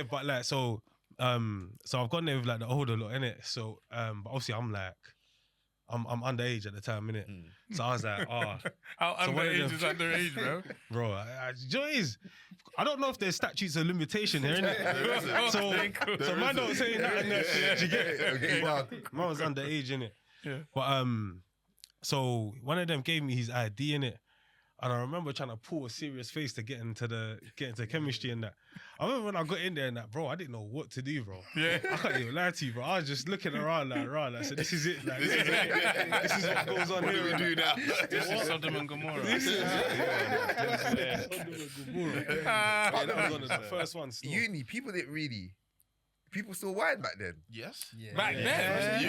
but like so I've gone there with like the older lot, innit? So but obviously I'm underage at the time, innit? So I was like, How so underage is underage, bro? bro, do you know what it is? I don't know if there's statutes of limitation here, innit? So man don't say nothing. Do you get it? Man was underage, innit? Yeah. But so one of them gave me his ID, innit? And I remember trying to pull a serious face to get into chemistry and that. I remember when I got in there and that, bro, I didn't know what to do, bro. Yeah. I can't even lie to you, bro. I was just looking around like, so this is it. Like, this is what goes on here. What do we do now? This is Sodom and Gomorrah. This is Sodom and Gomorrah. Yeah, that was one of the first ones. Still. Uni, people still whined back then. Yes. Back then.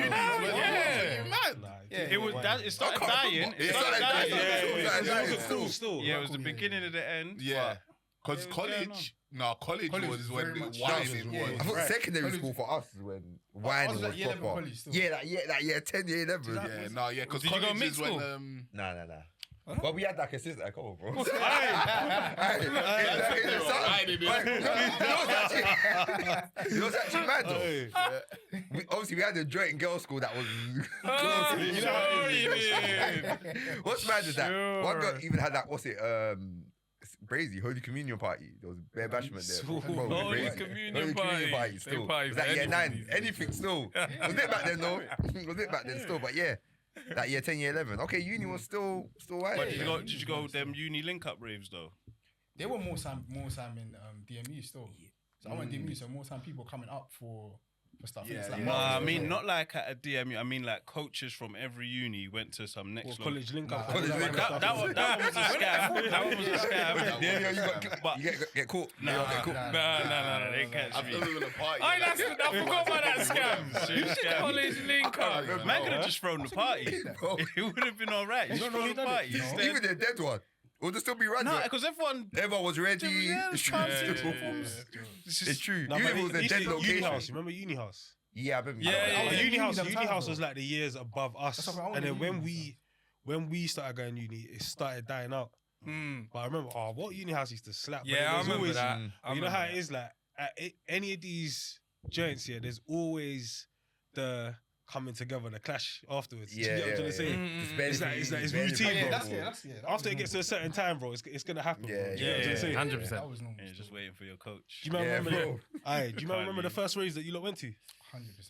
It was that. It started dying. It started dying. Yeah, it was the beginning of the end. Yeah. Because college was when whining was. I thought secondary school for us is when whining was proper. Yeah, 10 year 11. Yeah, because Did you go college mixed is school? when Nah. But we had like a sister. Come on, bro. You know what's actually mad though? Obviously, we had a joint in girls' school that was. What's mad is that one girl even had that. What's it? Crazy Holy Communion party. There was bare bashment there. Bro, Holy crazy. Communion party. Still. Party Was that year 9? these Anything still. Was it back then though? Was it back then still? But yeah. That year 10, year 11. Okay, uni was still white. But did you go them uni link up raves though? They were more time in DMU still. So I went DMU, so more time people coming up for stuff. Yeah, It's like yeah. No, I mean not like at a DMU. I mean like coaches from every uni went to some next level. College link up. That one was a scam. That one was a scam. You get caught. No, they didn't catch I've me. never been a party. I forgot about that scam. College link up. Man could have just thrown the party. It would have been alright. You don't know the party. Even the dead one. Would there still be random? No, because everyone was ready. Yeah, It's true. No, Uni was a dead Uni location. House. Remember Uni House? Yeah, I remember. Uni House them times, was though. like the years above us. That's what I And then wanted when we started going uni, it started dying out. But I remember, what Uni House used to slap. But Yeah, I there's remember always, that. You know how it is, like at any of these joints here, there's always the coming together, the clash afterwards. You get what I'm trying to say? It's routine, bro. After it gets to a certain time, bro, it's gonna happen. Yeah, bro. You know what I'm saying? 100%. That was normal. You're just waiting for your coach. Do you remember? bro. Do you remember the first raves that you lot went to? 100%.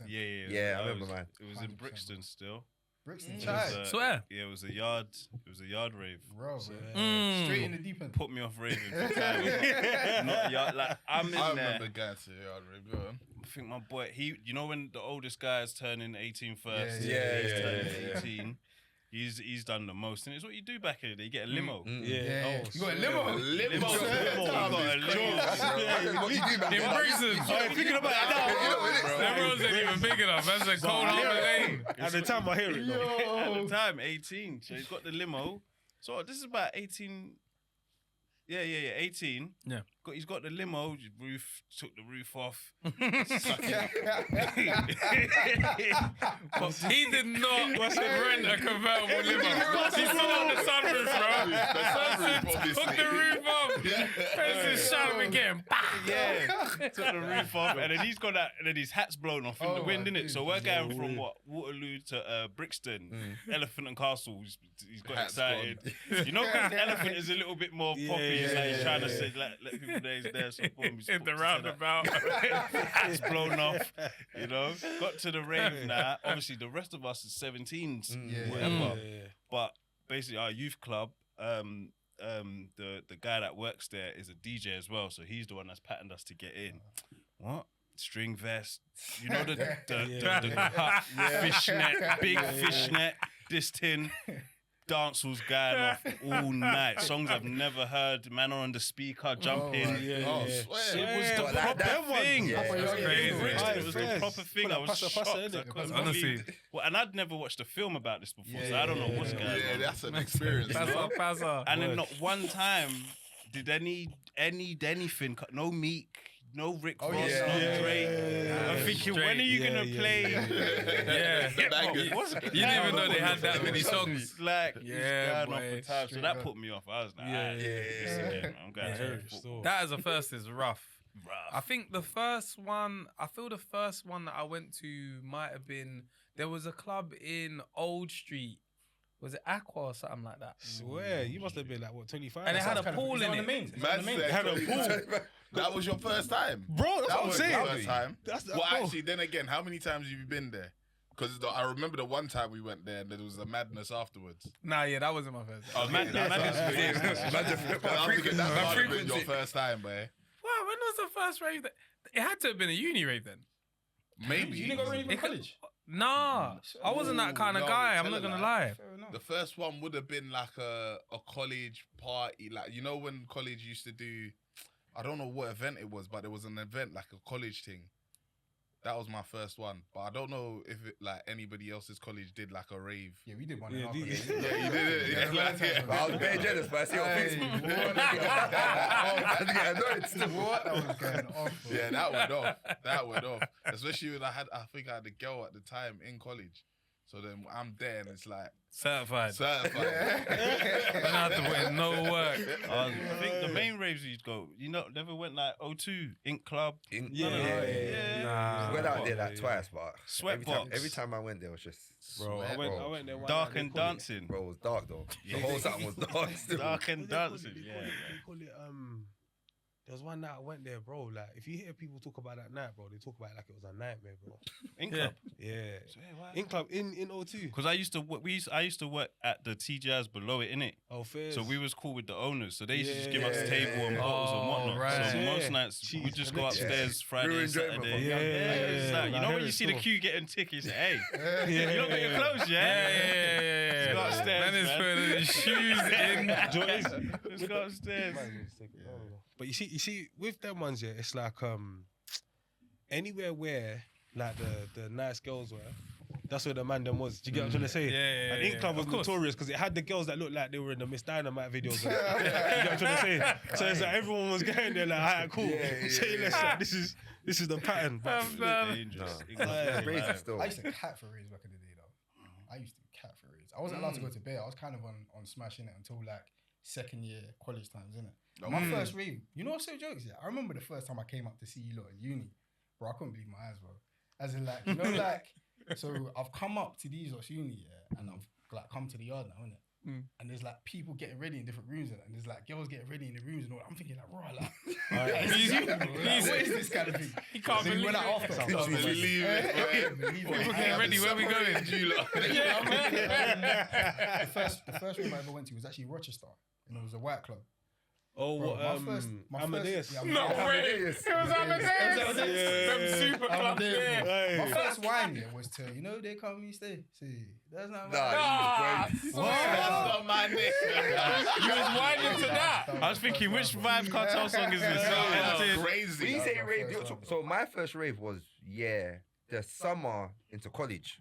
Yeah, I remember, man. It was in 100%. Brixton still. Brixton It chai. was, Swear. Yeah, it was a yard rave. Bro. Straight in the deep end. Put me off raving. For time. Not yard, like I'm in I there. remember going to yard rave. Go on. I think my boy, you know when the oldest guy is turning 18 first, Yeah. he's turning 18. He's done the most, and it's what you do back in the day. You get a limo. Yeah. Oh, You got a limo. Got a limo. What you do back In then? Brixton. thinking about it now. That roads ain't even big enough. That's a cold Harbour Lane. At the time I hear it though. At the time, 18. So he's got the limo. So this is about 18. Yeah, 18. Yeah. He's got the limo, took the roof off. He did not rent a convertible limo. He still on the sunroof, bro. Took the roof off. Face is shining again. Yeah, took the roof off, and then he's got that, and then his hat's blown off in the wind, innit? So we're going from Waterloo to Brixton, Elephant and Castle. He's got Hat's excited. You know, because Elephant is a little bit more poppy. He's like he's trying to say, let people know he's there. So boom, In the roundabout. hat's blown off. You know, got to the rave now. Obviously, the rest of us is 17s, whatever. But basically, our youth club. The guy that works there is a DJ as well, so he's the one that's patterned us to get in. What? String vest, you know the cut, fishnet, big fishnet, this tin. Dance was going off all night. Songs I've never heard. Man on the speaker, jumping. Swear. It was the proper thing. That's crazy. It was the proper thing. I was shocked. I couldn't Honestly. believe- Well, and I'd never watched a film about this before, so I don't know what's going on. Yeah, that's an experience. Passa. And then not one time did anything, no Meek, no Rick Ross, no Drake. I'm thinking, when are you going to play? What's You didn't even know they had that many songs. Like, Yeah, going off boy. the time. So that put me off. I was like, I'm going to football. That as a first is rough. I think the first one, I feel the first one that I went to might have been, there was a club in Old Street. Was it Aqua or something like that? Swear, you must have been like, what, 25? And it had a pool in it. Man said Had a pool. that was your first time, Bro, that's That what I'm was saying. your first time. Well, bro. actually, then again, how many times have you been there? Because I remember the one time we went there and there was a madness afterwards. Nah, yeah, that wasn't my first. Oh, Madness. That might have been your first time, boy. Wow, when was the first rave? It had to have been a uni rave then. Maybe. You didn't go rave in It could- college? Nah, I wasn't that kind of No, guy. I'm tell not her gonna that. lie. Fair enough. The first one would have been like a college party. Like, you know when college used to do, I don't know what event it was, but it was an event, like a college thing. That was my first one. But I don't know if it, like anybody else's college did like a rave. Yeah, we did one. Yeah, in our did college. you? Yeah, you did it. Yeah, like, I was very jealous, but I see on Facebook. I get annoyed still. What? That was going off. Bro. yeah, that went off. That went off. Especially when I think I had a girl at the time in college. So then I'm there and it's like Certified. certified. I don't have to put in no work. I think the main raves you'd go, never went like O2, Ink Club. Yeah. Nah. Went out there like twice, but Sweatbox. every time I went there was just Bro, I went there one Dark night, and they call it- dancing. bro, it was dark though. The whole something was dark still. Dark and dancing, They yeah. call it, there was one night I went there, bro. Like, if you hear people talk about that night, bro, they talk about it like it was a nightmare, bro. Ink Yeah. Club. Yeah. Swear, why? In club, in O2. Because I used to work at the TGIs below it, innit? Oh, fair. So we was cool with the owners. So they used to just give Yeah, us yeah, table and yeah. bottles and Oh, whatnot. right. So Yeah. most nights we Jeez, just go yeah. upstairs Friday, Pure enjoyment, Saturday. bro. Yeah, It's like, nah, you know when here you it's see the cool. queue getting tickets, you say, hey, Yeah. you don't got your clothes yet? Yeah. Go upstairs, Man is man. putting his shoes in. Let's go upstairs. But you see, with them ones, yeah, it's like anywhere where like the nice girls were, that's where the man them was. Do you get what I'm trying to say? Yeah, And yeah, Ink Club yeah. was Of course. notorious because it had the girls that looked like they were in the Miss Dynamite videos. You get what I'm trying to say? So it's like everyone was going there like, alright, cool. Say less. Like, this is the pattern. But Dangerous. Yeah. Crazy still. I used to cat for raves back in the day, though. I used to cat for raves. I wasn't allowed to go to bed. I was kind of on smashing it until like second year college times, innit? My first rave, you know what's so jokes? Yeah, I remember the first time I came up to see you lot in uni, bro. I couldn't believe my eyes, bro. As in, like, you know, like, so I've come up to these lot's uni, yeah, and I've like come to the yard now, innit? And there's like people getting ready in different rooms, and there's like girls getting ready in the rooms and all that. I'm thinking like, raw, like, He's- what is this kind of thing? He can't So we believe went out it. after. Can't believe it, man. People getting ready. Where we going? The first room I ever went to was actually Rochester, and it was a white club. Oh, Bro, what, my Amadeus. first, No way. Amadeus. It was Amadeus. Yeah. Them super clubs there. Hey. My first wine yeah was to they call me stay. See, that's not Nah, Ah, you was swear. That's not my nigga. You was winding to that. I was thinking, which Vibes Cartel song is this? That's When crazy. you say my rave, first one. so my first rave was the summer into college.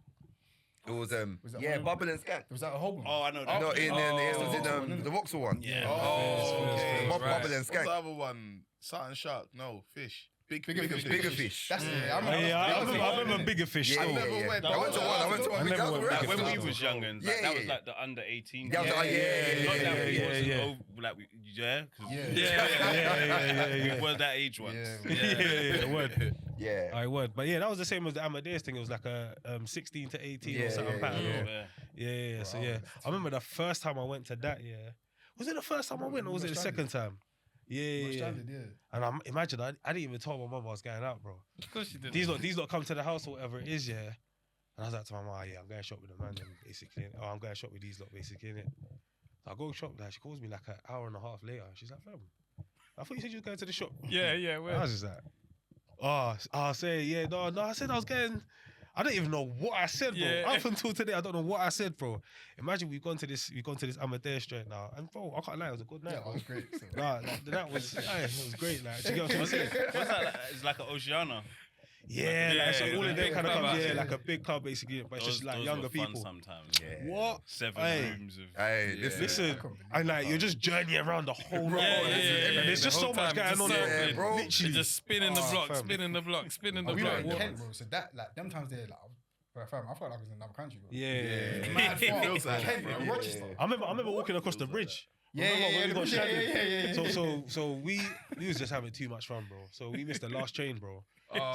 It was that one? Bubble and Skank. Was that a Holborn? Oh, I know that. No, it was Oh. in the Vauxhall one. Yeah. Oh, okay. Bubble and What's the Skank. other one? Something shark. No, fish. Bigger fish. Bigger fish. That's it. I Oh, remember. yeah, I remember Bigger Fish. Yeah, still. yeah, yeah. went. I went to one. I I never That was went rap. Bigger When Fish. we was young and Yeah, like, that was yeah. like the under 18. That was Not yeah. that we yeah, wasn't yeah. over, like, yeah. 'Cause Yeah. we were that age once. Yeah, word. Yeah. I would. But yeah, that was the same as the Amadeus thing. It was like a 16 to 18 or something. Yeah, pattern. Yeah. Yeah. So yeah, I remember the first time I went to that. Yeah, was it the first time I went or was it the second time? Yeah. And imagine I didn't even tell my mum I was going out, bro. Of course you did. These lot come to the house or whatever it is, yeah. And I was like to my mum, yeah, I'm going to shop with the man, then, basically. Innit? Oh, I'm going to shop with these lot, basically, innit? So I go shop, like, she calls me like an hour and a half later. She's like, fam, I thought you said you was going to the shop. Yeah. I Well, was just like, I say, yeah, no, I said I was getting, I don't even know what I said, bro. Yeah. Up until today, I don't know what I said, bro. Imagine we've gone to this Amadeus straight now. And bro, I can't lie, it was a good night, Yeah, bro. it was great. So. Nah, that was, it was great, like, do you get what I'm saying? What's that? Like? It's like an Oceana. Yeah, like, so Yeah, all yeah, of them big kind of club, clubs, yeah, yeah. like a big club basically, but it's just like Those younger were fun people. sometimes. Yeah. What? 7 Hey. rooms of. Hey, Yeah. Listen, and like you're just journeying around the whole road. yeah, And there's the just so whole much time, going on. just there, circling. bro. Bro. Literally. just spinning the block, fam. spinning the block, spinning the We were block. in Kent, bro. So that, like, them times there, like, bro, fam, I felt like I was in another country, bro. Yeah. Mad far. Feels like Kent, that, bro, bro. Rochester. I remember walking across the bridge. Remember when we got stranded? yeah. So we was just having too much fun, bro. So we missed the last train, bro.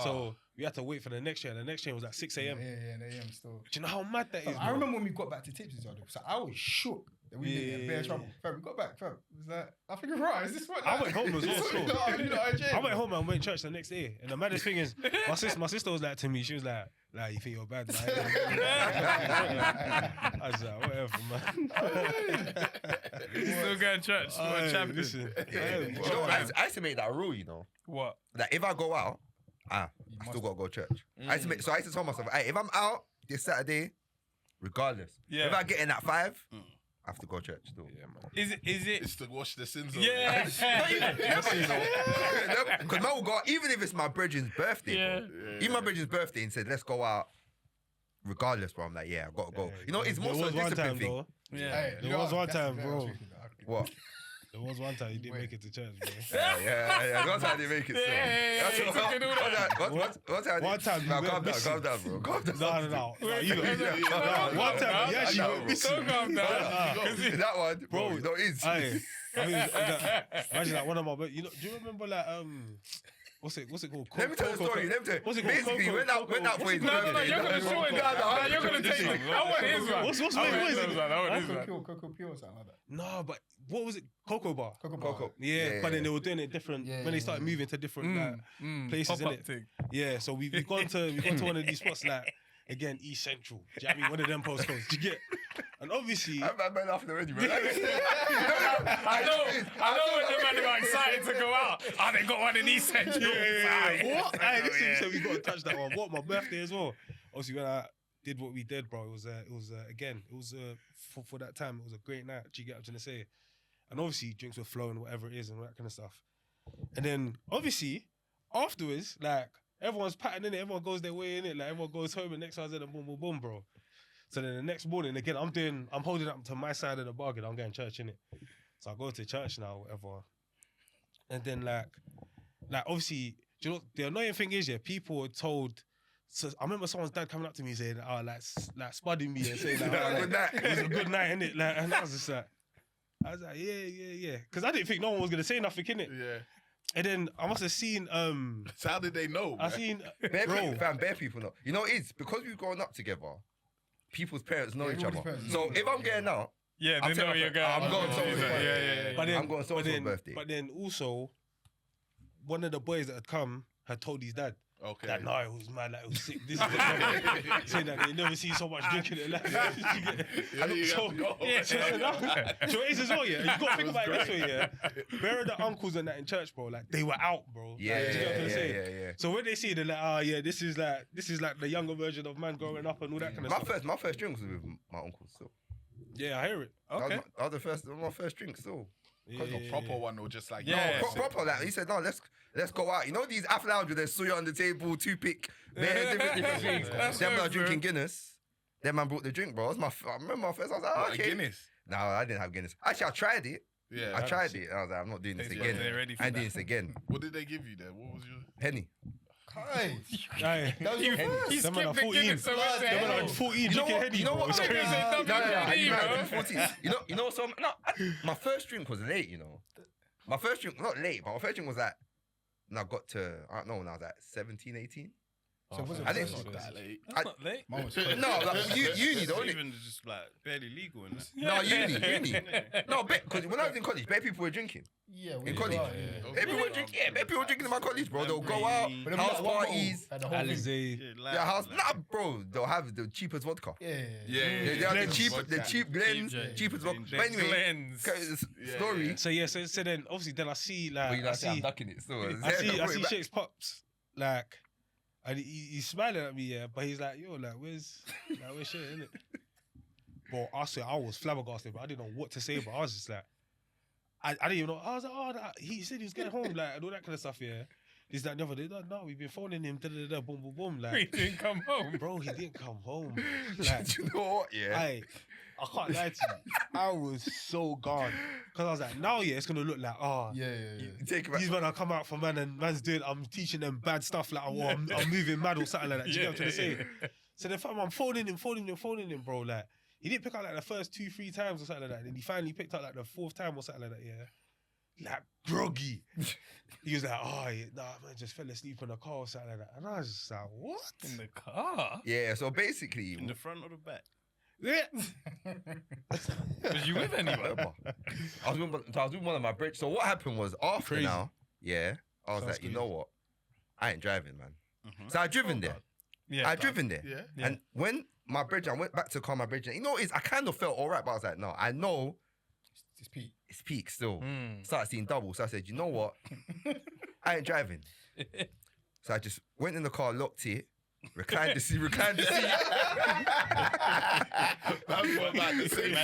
So we had to wait for the next train. The next train was at 6 a.m. Yeah, the AM still. Do you know how mad that is? I bro? remember when we got back to Tipsy's, so I was shook that we didn't get in bare trouble. Fam, we got back, fam. Was that? I think it's right. Is this what? I went home as well. You know, I went home and went to church the next day. And the maddest thing is, my sister was like to me, she was like, you think you're bad, man? I was like, whatever, man. Still going to church. What a champion. Listen, You know, I used to make that a rule, you know. What? Like if I go out, I still gotta go to church. I used to tell myself, hey, if I'm out this Saturday, regardless, if I get in at 5, I have to go to church still. Yeah, man. Is it? It's to wash the sins of Yeah. Because man will go out, even if it's my brethren's birthday, bro. Even my brethren's birthday and said, let's go out regardless, bro. I'm like, yeah, I've got to go. You know, it's more so a discipline thing. though. Yeah. There was one time, bro. What? There was one time you didn't make it to church, bro. Yeah. That's how they make it. One time you calm went missing. down, bro. Calm down. No. You got one time you actually went missing. That one, bro. No, it's. Aye. I mean, imagine like one of my, do you remember like what's it called? Let me tell the story. What's it called? Basically, Coco? went out for his birthday. No, you're gonna shorten that. You're gonna take it. I want his one. What is it? Cocoa Pure or something like that. No, but what was it? Cocoa Bar. Coco. Yeah, but then they were doing it different when they started moving to different places, Pop-up innit? thing. Yeah, so we've gone to one of these spots like again East Central. Do you know what I mean? One of them postcodes. Do you get? And obviously, I'm laughing already, bro. I know when the man got excited to go out. Oh, they got one in East Central. what? Hey, listen, so we got to touch that one. What? My birthday as well. Obviously, when I did what we did, bro, it was again, it was for that time, it was a great night. Do you get what I'm trying to say? And obviously, drinks were flowing, whatever it is, and all that kind of stuff. And then obviously, afterwards, like everyone's patting in it, everyone goes their way in it, like everyone goes home, and next hour's in, boom, boom, boom, bro. So then the next morning, again, I'm holding up to my side of the bargain. I'm going to church, innit? So I go to church now, whatever. And then like obviously, do you know the annoying thing is, people were told. So I remember someone's dad coming up to me saying, like spudding me and saying, like, Good night. it was a good night, innit? Like, and I was just like, yeah. Because I didn't think no one was gonna say nothing, innit? Yeah. And then I must have seen. So how did they know? I seen. Bare people know. You know, it's because we've grown up together. People's parents know each other. So if I'm getting out, Yeah, they know you're going. I'm going someone's birthday. Yeah. But then, I'm going someone's birthday. But then also, one of the boys that had come had told his dad. Okay. That no, it was mad, like it was sick. This is the problem. Saying that they never see so much drinking in their life. So it is as well, yeah. You got to think about it this way, yeah. Where are the uncles and that in church, bro? Like they were out, bro. Yeah. So when they see, they're like, this is like the younger version of man growing up and all that kind of stuff. My first drink was with my uncle still. Yeah, I hear it. Okay. That was my first drink still. A proper one or just like Proper like he said, no, let's go out. You know these Af lounge with their suya on the table, toothpick, different things. Them man drinking Guinness. Them man brought the drink, bro. I remember my first. I was like, oh, okay. Guinness. No, I didn't have Guinness. Actually, I tried it. Yeah. I tried it. I was like, I'm not doing this again. I ain't doing this again. What did they give you there? What was your Penny. Aye. That was your first. He Them man are skipped the 14. Guinness. Them man are 14 drinking Henny, You know bro. what? It's crazy. You know, so my first drink was late. You know, my first drink not late, but my first drink was at. And I got to I don't know when I was at 17, 18. So was it I didn't- not that late? That's not late. Mine was No, like uni though. It's Innit? even just like barely legal in that. No, uni. No, because when I was in college, bare people were drinking. Yeah, In college. Bare people were drinking. Yeah, bare people were drinking in my college, bro. They'll go out, But house parties. Alizé. Yeah, house. Nah, bro. They'll have the cheapest vodka. Yeah. They have the cheap Glens, cheapest vodka. But anyway, Glens. story. So then obviously then I see But you like like, I'm ducking it still. I see Shake's pops like, and he's smiling at me, yeah, but he's like, yo, like where's shit, innit? But I swear I was flabbergasted, but I didn't know what to say, but I was just like, I didn't even know. I was like, he said he was getting home, like and all that kind of stuff, yeah. This, that, never did. No, we've been phoning him, boom, boom, boom, like. He didn't come home. Bro, he didn't come home. Like, you know what? Yeah. I can't lie to you. I was so gone. Because I was like, now, yeah, it's going to look like, Yeah. Take it back. these men are come out from man and man's doing, I'm teaching them bad stuff, like, or I'm moving mad or something like that. Do you get what I'm trying to say? So then, fam, I'm phoning him, bro. Like, He didn't pick up like the first 2-3 times or something like that. Then he finally picked up like the 4th time or something like that. Yeah, like groggy. He was like, oh, yeah, nah, man, just fell asleep in the car or something like that. And I was just like, what? In the car? Yeah, so basically, In the front or the back? Yeah. Was you with anyone? I was with one of my bridge. So what happened was after Crazy. now, yeah, I was Sounds like, you crazy. know what? I ain't driving, man. Mm-hmm. So I driven there. Yeah. I driven there. Yeah. And when my bridge, I went back to call my bridge. You know, I kind of felt all right, but I was like, no, I know It's peak. it's peak still. Mm. Started seeing double. So I said, you know what? I ain't driving. So I just went in the car, locked it, reclined the seat. That's what about the same.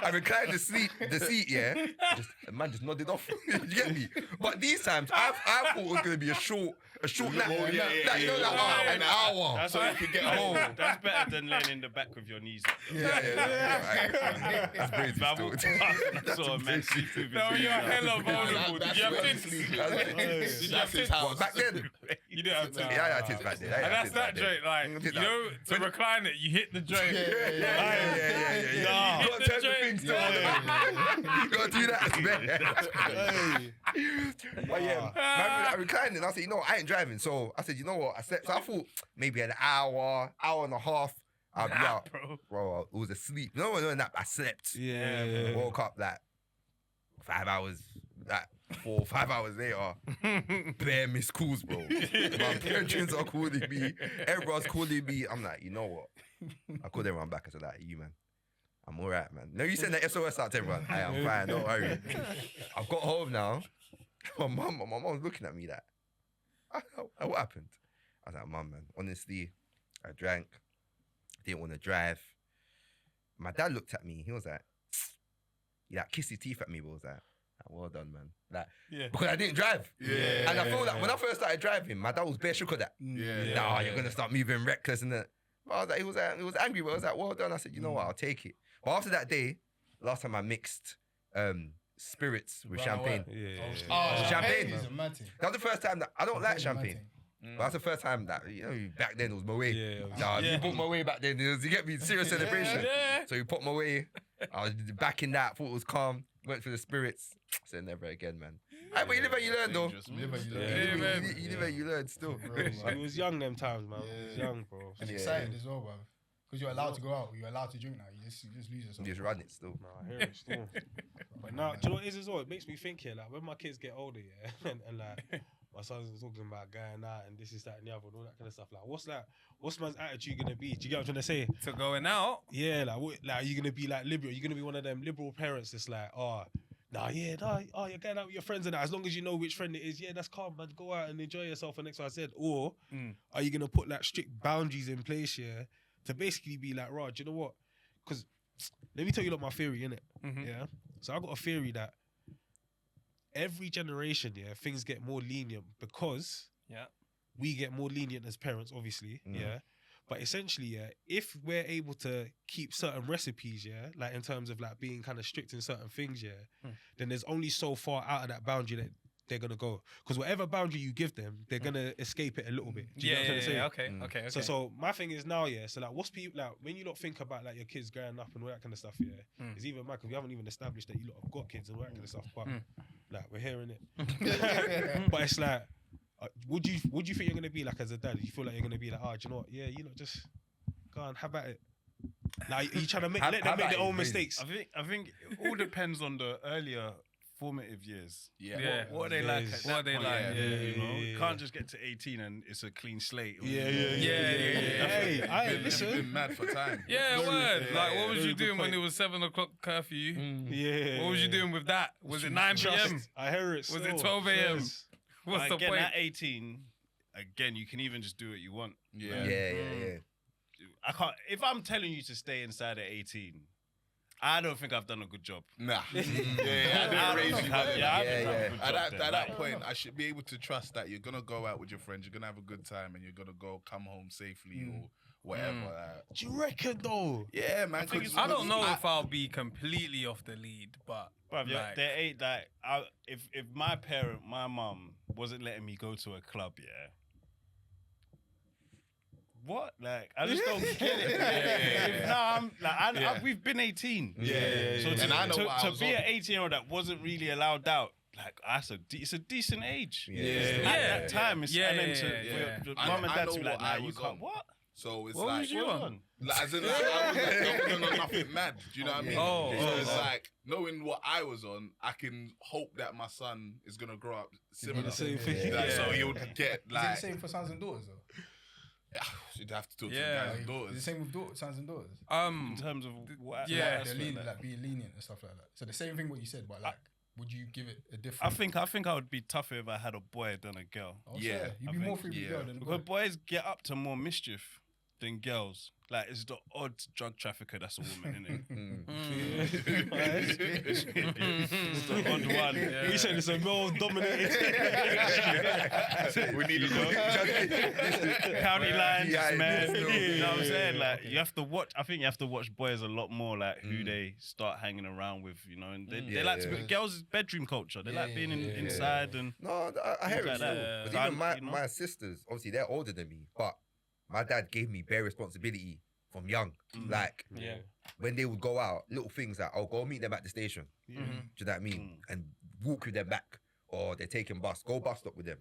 I reclined the seat, yeah. Man just nodded off. You get me? But these times, I thought it was gonna be a short nap. An hour. That's what you could get home. That's better than laying in the back with your knees up. Yeah. That's crazy I still. walked past and I saw a man sleep with his No, knees you're up. hella vulnerable. Did you have where tits? he sleeps. Did you have tits? But back then, You didn't have tits. yeah, I had tits back then. And that's that joint, like, you know, to recline it, you hit the joint. Yeah. You gotta turn the thing still. You gotta do that, man. But yeah, man, I reclined it and I said, you know what, I ain't driving. So I said, you know what, I slept. So I thought maybe an hour and a half, I'll be out. Bro, it was asleep. No one knowing that I slept. Yeah. Woke up like 5 hours, like 4 or 5 hours later. Bare missed calls, bro. My parents are calling me. Everyone's calling me. I'm like, you know what? I called everyone back. I said, like, you, man. I'm all right, man. No, you send the SOS out to everyone. Hey, I'm fine. Don't worry. I've got home now. My mom's looking at me like, what happened? I was like, Mum, man, honestly, I drank. Didn't want to drive. My dad looked at me. He was like, he like kissed his teeth at me, but was like, well done, man. Like, because I didn't drive. Yeah. And I feel like when I first started driving, my dad was bare shook at that. Nah, you're gonna start moving reckless and that. But I was like, he was angry, but I was like, well done. I said, you know what, I'll take it. But after that day, last time I mixed spirits with champagne. Champagne. Is a mad thing. That was the first time that I don't like Champagne champagne. is a mad thing. But that's the first time that, you know, back then it was my way. Yeah. You bought my way back then. You get me, serious celebration. Yeah. So you put my way. I was back in that, thought it was calm. Went for the spirits. Said never again, man. But you live and you learn, though. You live and you learn. Yeah. You live and you learn still. It was young them times, man. It was young, bro. And Yeah. excited as well, bro. Because you're allowed to go out. You're allowed to drink now. You just lose yourself. You just run it still. No, I hear it still. But now, do you know what it is as well? It makes me think here, like when my kids get older, yeah, and like my son's talking about going out and this is that and the other and all that kind of stuff. Like, what's man's attitude gonna be? Do you get what I'm trying to say? To going out. Yeah, like are you gonna be like liberal? You're gonna be one of them liberal parents that's like, you're going out with your friends and that. As long as you know which friend it is, yeah, that's calm, man. Go out and enjoy yourself and X, Y, Z. Or are you gonna put like strict boundaries in place, yeah, to basically be like, right, do you know what? Because let me tell you like my theory, innit? Yeah. So I got a theory that every generation, yeah, things get more lenient because we get more lenient as parents, obviously, yeah. But essentially, yeah, if we're able to keep certain recipes, yeah, like in terms of like being kind of strict in certain things, yeah, then there's only so far out of that boundary that they're gonna go. Because whatever boundary you give them, they're gonna escape it a little bit. Do you get what I'm trying to say? Okay. So my thing is now, yeah. So like, what's people like when you lot think about like your kids growing up and all that kind of stuff, yeah? It's even mad because we haven't even established that you lot have got kids and all that kind of stuff, but like we're hearing it. But it's like, would you think you're gonna be like as a dad? You feel like you're gonna be like, do you know what? Yeah, you know, just go on, have at it. Like, you trying to let them make their own mistakes. I think it all depends on the earlier formative years. Yeah. What are they like? At What are that they point? like? You know, you can't just get to 18 and it's a clean slate. Yeah. Hey, Hey, listen. Been mad for time. Yeah, word. Like, what was Very you good doing when point. it was 7 o'clock curfew? Yeah. What was you doing with that? Was it 9 p.m.? I hear it. Was it still. 12 a.m.? Yes. What's But the again, point? at 18, again, you can even just do what you want. Yeah. Yeah. I can't. If I'm telling you to stay inside at 18, I don't think I've done a good job. Nah. I don't think I've done a good At job there. that point, I should be able to trust that you're gonna go out with your friends, you're gonna have a good time, and you're gonna come home safely or whatever. Do you reckon though? Yeah, man. 'cause I don't know if I'll be completely off the lead, but Bruv, like, there ain't like if my my mum wasn't letting me go to a club, yeah, what? Like, I just don't get it. Nah, I'm like, we've been 18. So And I know what I to was be on. an 18-year-old that wasn't really allowed out, like, it's a decent age. Yeah. At that time, it's Yeah, and then yeah, to yeah. for your I- mum and I dad know to be like, what nah, I you was can't. on. What? So it's What like, was you on? like, as in, like, I was like, don't know nothing mad. Do you know what I mean? So it's like, knowing what I was on, I can hope that my son is gonna grow up similar. the same thing. Like, so he'll get Is it like. the same for sons and daughters though? You'd have to talk to Yeah. the guys and Is daughters. it the same with sons and daughters? In terms of what? yeah, what They're aspect, lenient, like- like being lenient and stuff like that. So the same thing what you said, but like, would you give it a I different? think I would be tougher if I had a boy than a girl. Oh, Yeah, sure. You'd I be more think- free with yeah. the girl than the Because boy. boys get up to more mischief than girls. Like, it's the odd drug trafficker that's a woman, innit? It's the odd one. We said it's a male-dominated. We need a County lines, Yeah, man. yeah, You know what I'm saying? Like, you have to watch. I think you have to watch boys a lot more, like who they start hanging around with. You know, and they like to be, girls' bedroom culture. They like being inside and. No, I hear it Like still. that. But Yeah. even my, You know? my sisters, obviously they're older than me, but my dad gave me bare responsibility from young. Like Yeah. when they would go out, little things like I'll go meet them at the station. Do you know what I mean? And walk with them back, or they're taking bus, go bus stop with them,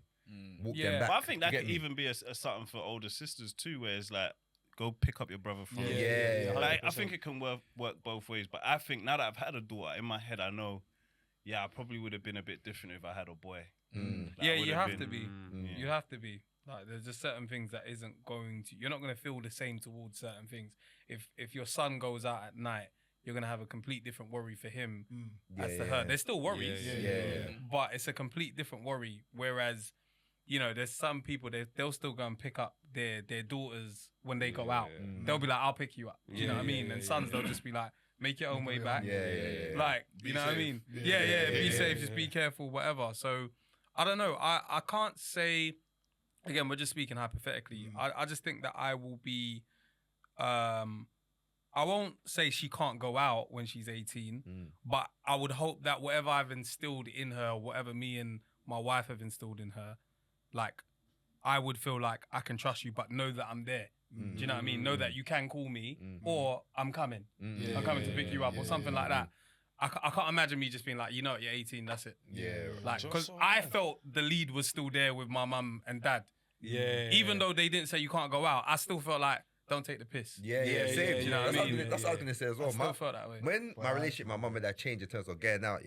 walk Yeah. them back. But I think that You could get me? even be a something for older sisters too, where it's like, go pick up your brother from. Yeah. Like, I think it can work both ways. But I think now that I've had a daughter, in my head, I know, I probably would have been a bit different if I had a boy. Like, Yeah, I you would've have been- to be. You have to be. Like, there's just certain things that isn't going to. You're not going to feel the same towards certain things. If your son goes out at night, you're going to have a complete different worry for him as to her. There's still worries, but it's a complete different worry. Whereas, you know, there's some people they'll still go and pick up their daughters when they go out. They'll be like, "I'll pick you up." Do you know what I mean? And sons, they'll just be like, "Make your own way back." Like, Be you know what I safe. mean? Be safe, just be careful, whatever. So, I don't know. I can't say. Again, we're just speaking hypothetically. I just think that I will be. I won't say she can't go out when she's 18, but I would hope that whatever I've instilled in her, whatever me and my wife have instilled in her, like, I would feel like I can trust you, but know that I'm there. Do you know what I mean? Know that you can call me, or I'm coming. I'm coming to pick you up, or something like that. I can't imagine me just being like, you know, you're 18, that's it. Like, because I felt the lead was still there with my mum and dad. Even though they didn't say you can't go out, I still felt like, don't take the piss. Same. you know what I mean? That's what I was gonna say as well. I still felt that way. When my relationship, with my mum and dad changed in terms of getting out,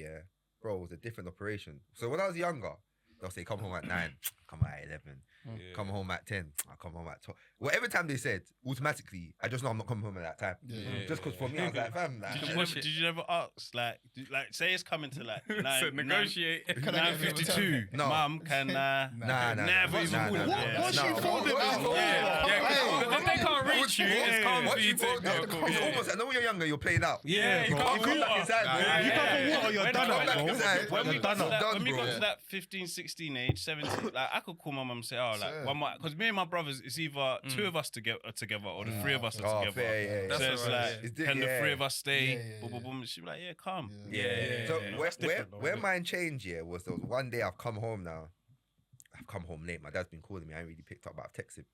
bro, it was a different operation. So when I was younger, they'll say, come home at 9, come home at 11, come home at 10, I come home at 12. Whatever time they said, automatically, I just know I'm not coming home at that time. Just because for me, I was like, fam, like, Did you never ask, like, say it's coming to like 9, So negotiate. 9:52. No. Mum, can nah. never even call it. What she phoned him? If they can't reach you, it's calm for What you you to phoned go. them? It's almost, I know when you're younger, you're playing out. Yeah, you Bro, can't come back water. inside, bro. You come for water, you're done up, bro. When we You're got done to up. that, when we bro. got to that 15, 16 age, 17, like, I could call my mum and say, oh, like, one more, because me and my brothers, it's either two of us are together or the three of us are Oh, together. fair, yeah. So That's it's alright, like, yeah. It's can the yeah. three of us stay? Yeah. Boom, boom, boom. She'd be like, yeah, come. So That's different, though, where isn't it? mine changed, was there was one day I've come home now. I've come home late. My dad's been calling me. I ain't really picked up, but I've texted him.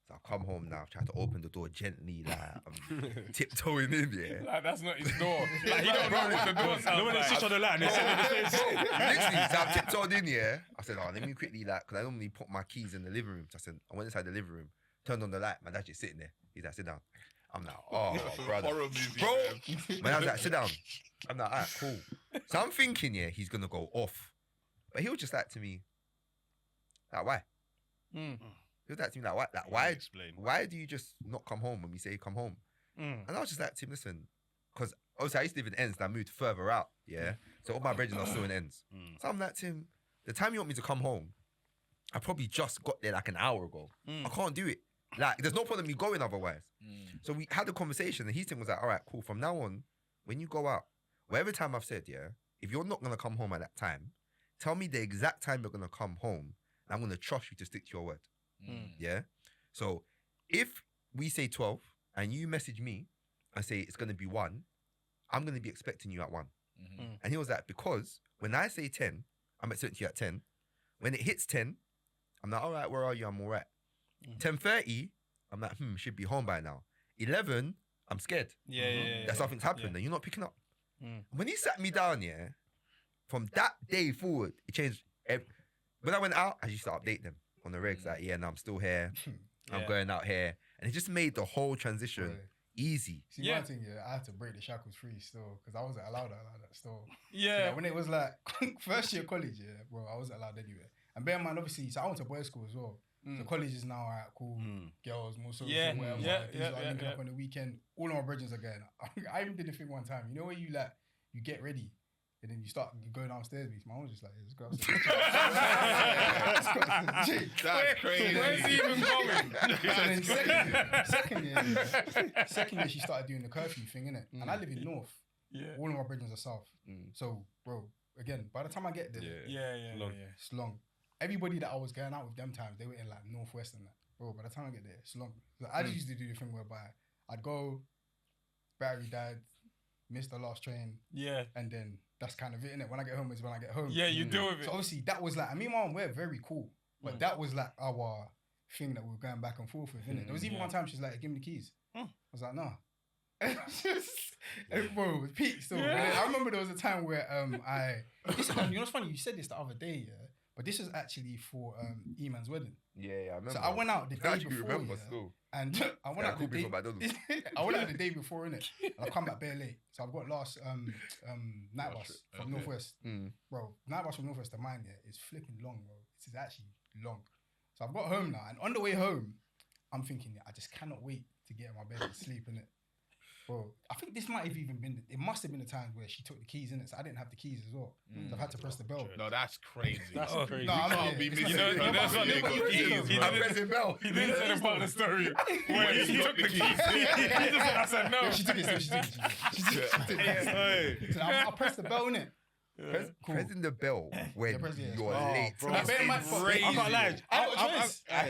So I've come home now. I've tried to open the door gently, like I'm tiptoeing in, Like, that's not his door. Like, he don't know what the door sounds No, when they like. switch on the line, they send it the same. Literally, so I've tiptoed in, I said, oh, let me quickly, like, because I normally put my keys in the living room. So I said, I went inside the living room, turned on the light. My dad's just sitting there. He's like, sit down. I'm like, oh, brother. Horror movie, Bro, man. man, I was like, sit down. I'm like, all right, cool. So I'm thinking, he's going to go off. But he was just like to me, like, why? He was like to me, like, why? Explain. Why do you just not come home when we say come home? And I was just like to him, listen, because obviously I used to live in Ends and I moved further out, So all my brethren are still in Ends. So I'm like to him, the time you want me to come home, I probably just got there like an hour ago. I can't do it. Like, there's no point in me going otherwise. So we had a conversation and his thing was like, all right, cool. From now on, when you go out, whatever time I've said, if you're not going to come home at that time, tell me the exact time you're going to come home and I'm going to trust you to stick to your word. Yeah? So if we say 12 and you message me and say it's going to be 1, I'm going to be expecting you at 1. And he was like, because when I say 10, I'm expecting you at 10. When it hits 10, I'm like, all right, where are you? I'm all right. 10:30, I'm like, should be home by now. 11, I'm scared. That something's happened and you're not picking up. When he sat me down, from that day forward, it changed. When I went out, I used to update them on the regs. Like, no, I'm still here. I'm going out here. And it just made the whole transition easy. See, one thing, I had to break the shackles free still because I wasn't allowed that still. Yeah. When it was like first year college, bro, I wasn't allowed anywhere. And bear in mind, obviously, so I went to boys' school as well. So college is now cool, girls, more social, whatever. These are linking up on the weekend. All of my brethren are going. I even did a thing one time. You know where you get ready and then you go downstairs. My mom was just like, let's go upstairs. That's crazy. Where's he even going? So then second year, she started doing the curfew thing, innit? And I live in North. All of my brethren are South. So, bro, again, by the time I get there, it's long. Everybody that I was going out with them times, they were in like Northwest and that. Bro, by the time I get there, it's long. So I just used to do the thing whereby I'd go, battery died, missed the last train. Yeah. And then that's kind of it, innit? When I get home is when I get home. Yeah, you deal with it. So obviously that was like, I mean, mom, we're very cool. But that was like our thing that we were going back and forth with, innit? There was even one time she's like, give me the keys. I was like, nah. Bro, it was peak still. I remember there was a time where you know what's funny? You said this the other day, but this was actually for E-Man's wedding. Yeah, I remember. So I went out the day before. Remember still. And I went out the day. I went out the day before, innit? And I've come back bare late. So I've got last night bus from Northwest. Bro, night bus from Northwest to mine, is flipping long, bro. It's actually long. So I've got home now, and on the way home, I'm thinking, I just cannot wait to get in my bed and sleep, innit? Bro, I think this might have even been, it must have been the times where she took the keys in it, so I didn't have the keys as well. So I've had to press the bell. No, that's crazy. That's crazy. No, You I'm can't not be it's missing. like- That's why they got keys, I'm bro. pressing bell. He didn't say the part of the story where he took the keys. I said no. Yeah, she took it. She took it. So I pressed the bell, innit? Pressing the bell when Yeah, press- yeah. you're Oh, late. bro. Now, bear in mind, I can't lie. I ain't got a choice. I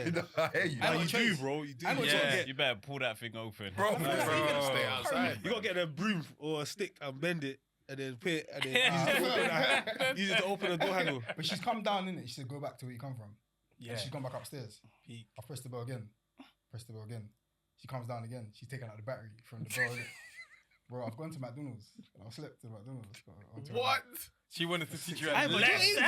hear you. I You ain't do, choice. bro. You do. I ain't got You choice. gotta You better pull that thing open. Bro, Stay outside. You gotta get a broom or a stick and bend it and then put it and then use it to open the door handle. But she's come down, innit? She said, go back to where you come from. Yeah. And she's gone back upstairs. I pressed the bell again. She comes down again. She's taking out the battery from the bell, innit? Bro, I've gone to McDonald's. I've slept at McDonald's. What? She wanted to teach you a Hey, but lesson.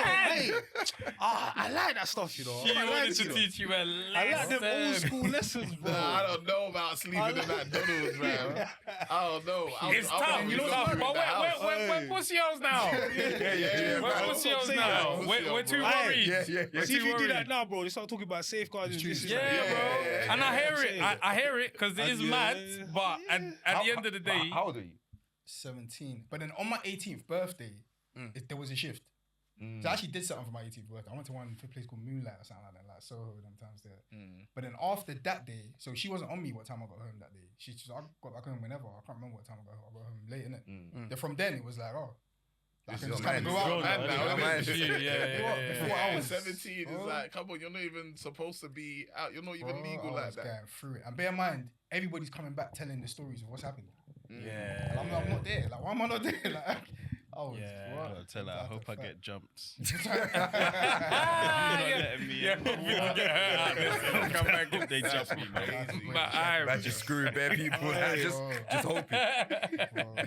I like that stuff, you know. She I like wanted it, to you know. teach you a lesson. I like them old school lessons, bro. Nah, I don't know about sleeping in McDonald's, man. I don't know. It's tough. You know Tough. But we're pussy hoes now. Yeah, We're pussy hoes now. We're too worried. yeah. See if you do that now, bro, they start talking about safeguards. Yeah, bro. And I hear it. I hear it because it is mad. But at the end of the day, How old are you? 17. But then on my 18th birthday, there was a shift. So I actually did something for my 18th birthday. I went to one place called Moonlight or something like that, like Soho, them times there. But then after that day, so she wasn't on me what time I got home that day. I got back home whenever. I can't remember what time I got home late, innit? Then from then, it was like, I can just kind of go out. Before I was 17, it's like, come on, you're not even supposed to be out. You're not even legal I like was that. going through it. And bear in mind, everybody's coming back telling the stories of what's happened. yeah. And I'm like, I'm not there. Like, why am I not there? Like, oh, Yeah. what? Gotta tell her, I hope I get jumps. Yeah, we don't get her out there. Come back if they jump me, man. But Man, just screwing bare people. Just hoping.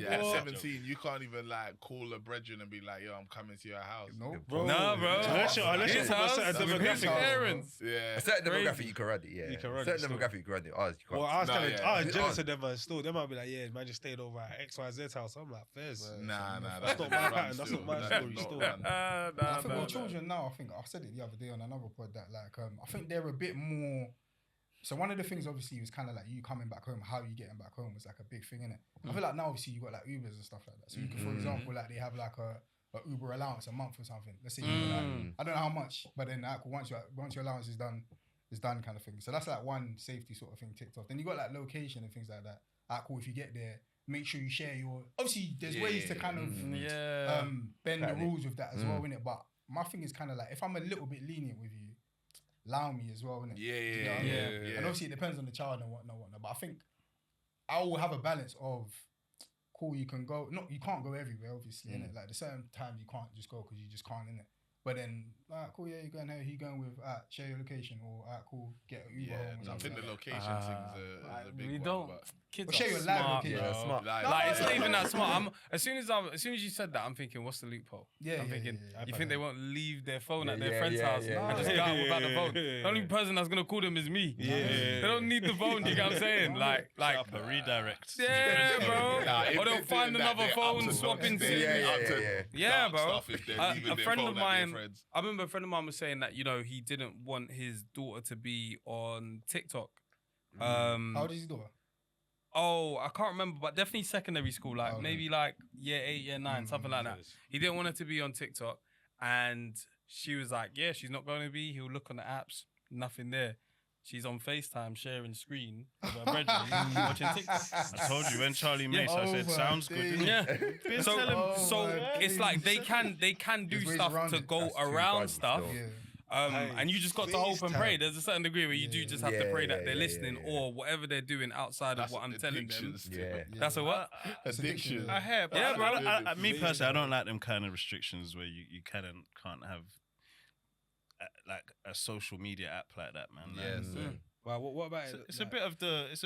Yeah, 17, you can't even like call a brethren and be like, yo, I'm coming to your house. No, Bro. Nah, bro. Unless you're His house certain with his demographic. parents. Yeah. A certain Crazy. demographic you can run it, yeah. You can run it certain still. demographic you can run it. Ours, you can't. Well, I was Nah, kind of, yeah. I was jealous of them, but still, they might be like, yeah, man, just stayed over at XYZ house. I'm like, fairs. Nah, That's not my pattern. That's not my story. Still, I think with children now, I think I said it the other day on another pod that like I think they're a bit more. So one of the things obviously was kind of like you coming back home, how you getting back home was like a big thing, innit? I feel like now obviously you got like Ubers and stuff like that. So you can, for example, like they have like a Uber allowance a month or something. Let's say you got, like, I don't know how much, but then like, once your allowance is done kind of thing. So that's like one safety sort of thing ticked off. Then you got like location and things like that. Cool, if you get there, make sure you share your. Obviously, there's ways to kind of bend the rules with that as well, innit? But my thing is kind of like if I'm a little bit lenient with you, allow me as well, innit? Yeah, Do you know what I mean? And obviously it depends on the child and whatnot. But I think I will have a balance of cool. You can go. No, you can't go everywhere, obviously, innit? Like there's certain times you can't just go because you just can't, innit? But then alright, cool, yeah, you going here, who you going with? Alright, share your location, or alright, cool, get a Uber home. Or I something think the like that. location thing's a big We one. don't. But Kids Or share are your live smart, location. bro. Yeah, smart. Like it's not even that smart. As soon as you said that, I'm thinking, what's the loophole? I'm thinking, you think they won't leave their phone at their friend's house and just go out without the phone? The only person that's gonna call them is me. They don't need the phone. You get what I'm saying? Like Up a redirect. yeah, bro. Nah, if Or they'll they're find doing that, another they're phone, up to swapping dogs. SIM. Yeah, dark bro. stuff if they're leaving A their friend phone of at their mine, friends. I remember a friend of mine was saying that he didn't want his daughter to be on TikTok. How old is his daughter? Oh, I can't remember, but definitely secondary school, like maybe like year 8, year 9, something like that. He didn't want her to be on TikTok, and she was like, "Yeah, she's not going to be." He'll look on the apps, nothing there. She's on FaceTime sharing screen with her brethren watching TikTok. I told you when Charlie Mace, I said, sounds good. Didn't Yeah. Been So, telling- so it's like they can do There's ways stuff around to it. go That's too around funny stuff. still. Yeah. And you just got to hope and pray. There's a certain degree where you do just have to pray that they're listening yeah. or whatever they're doing outside of what I'm telling them. Yeah. That's a what? Addiction. I hear, but Yeah, bro. me personally, I don't like them kind of restrictions where you can't have like a social media app like that, man. Like, Yes. Wow, what about it? it's a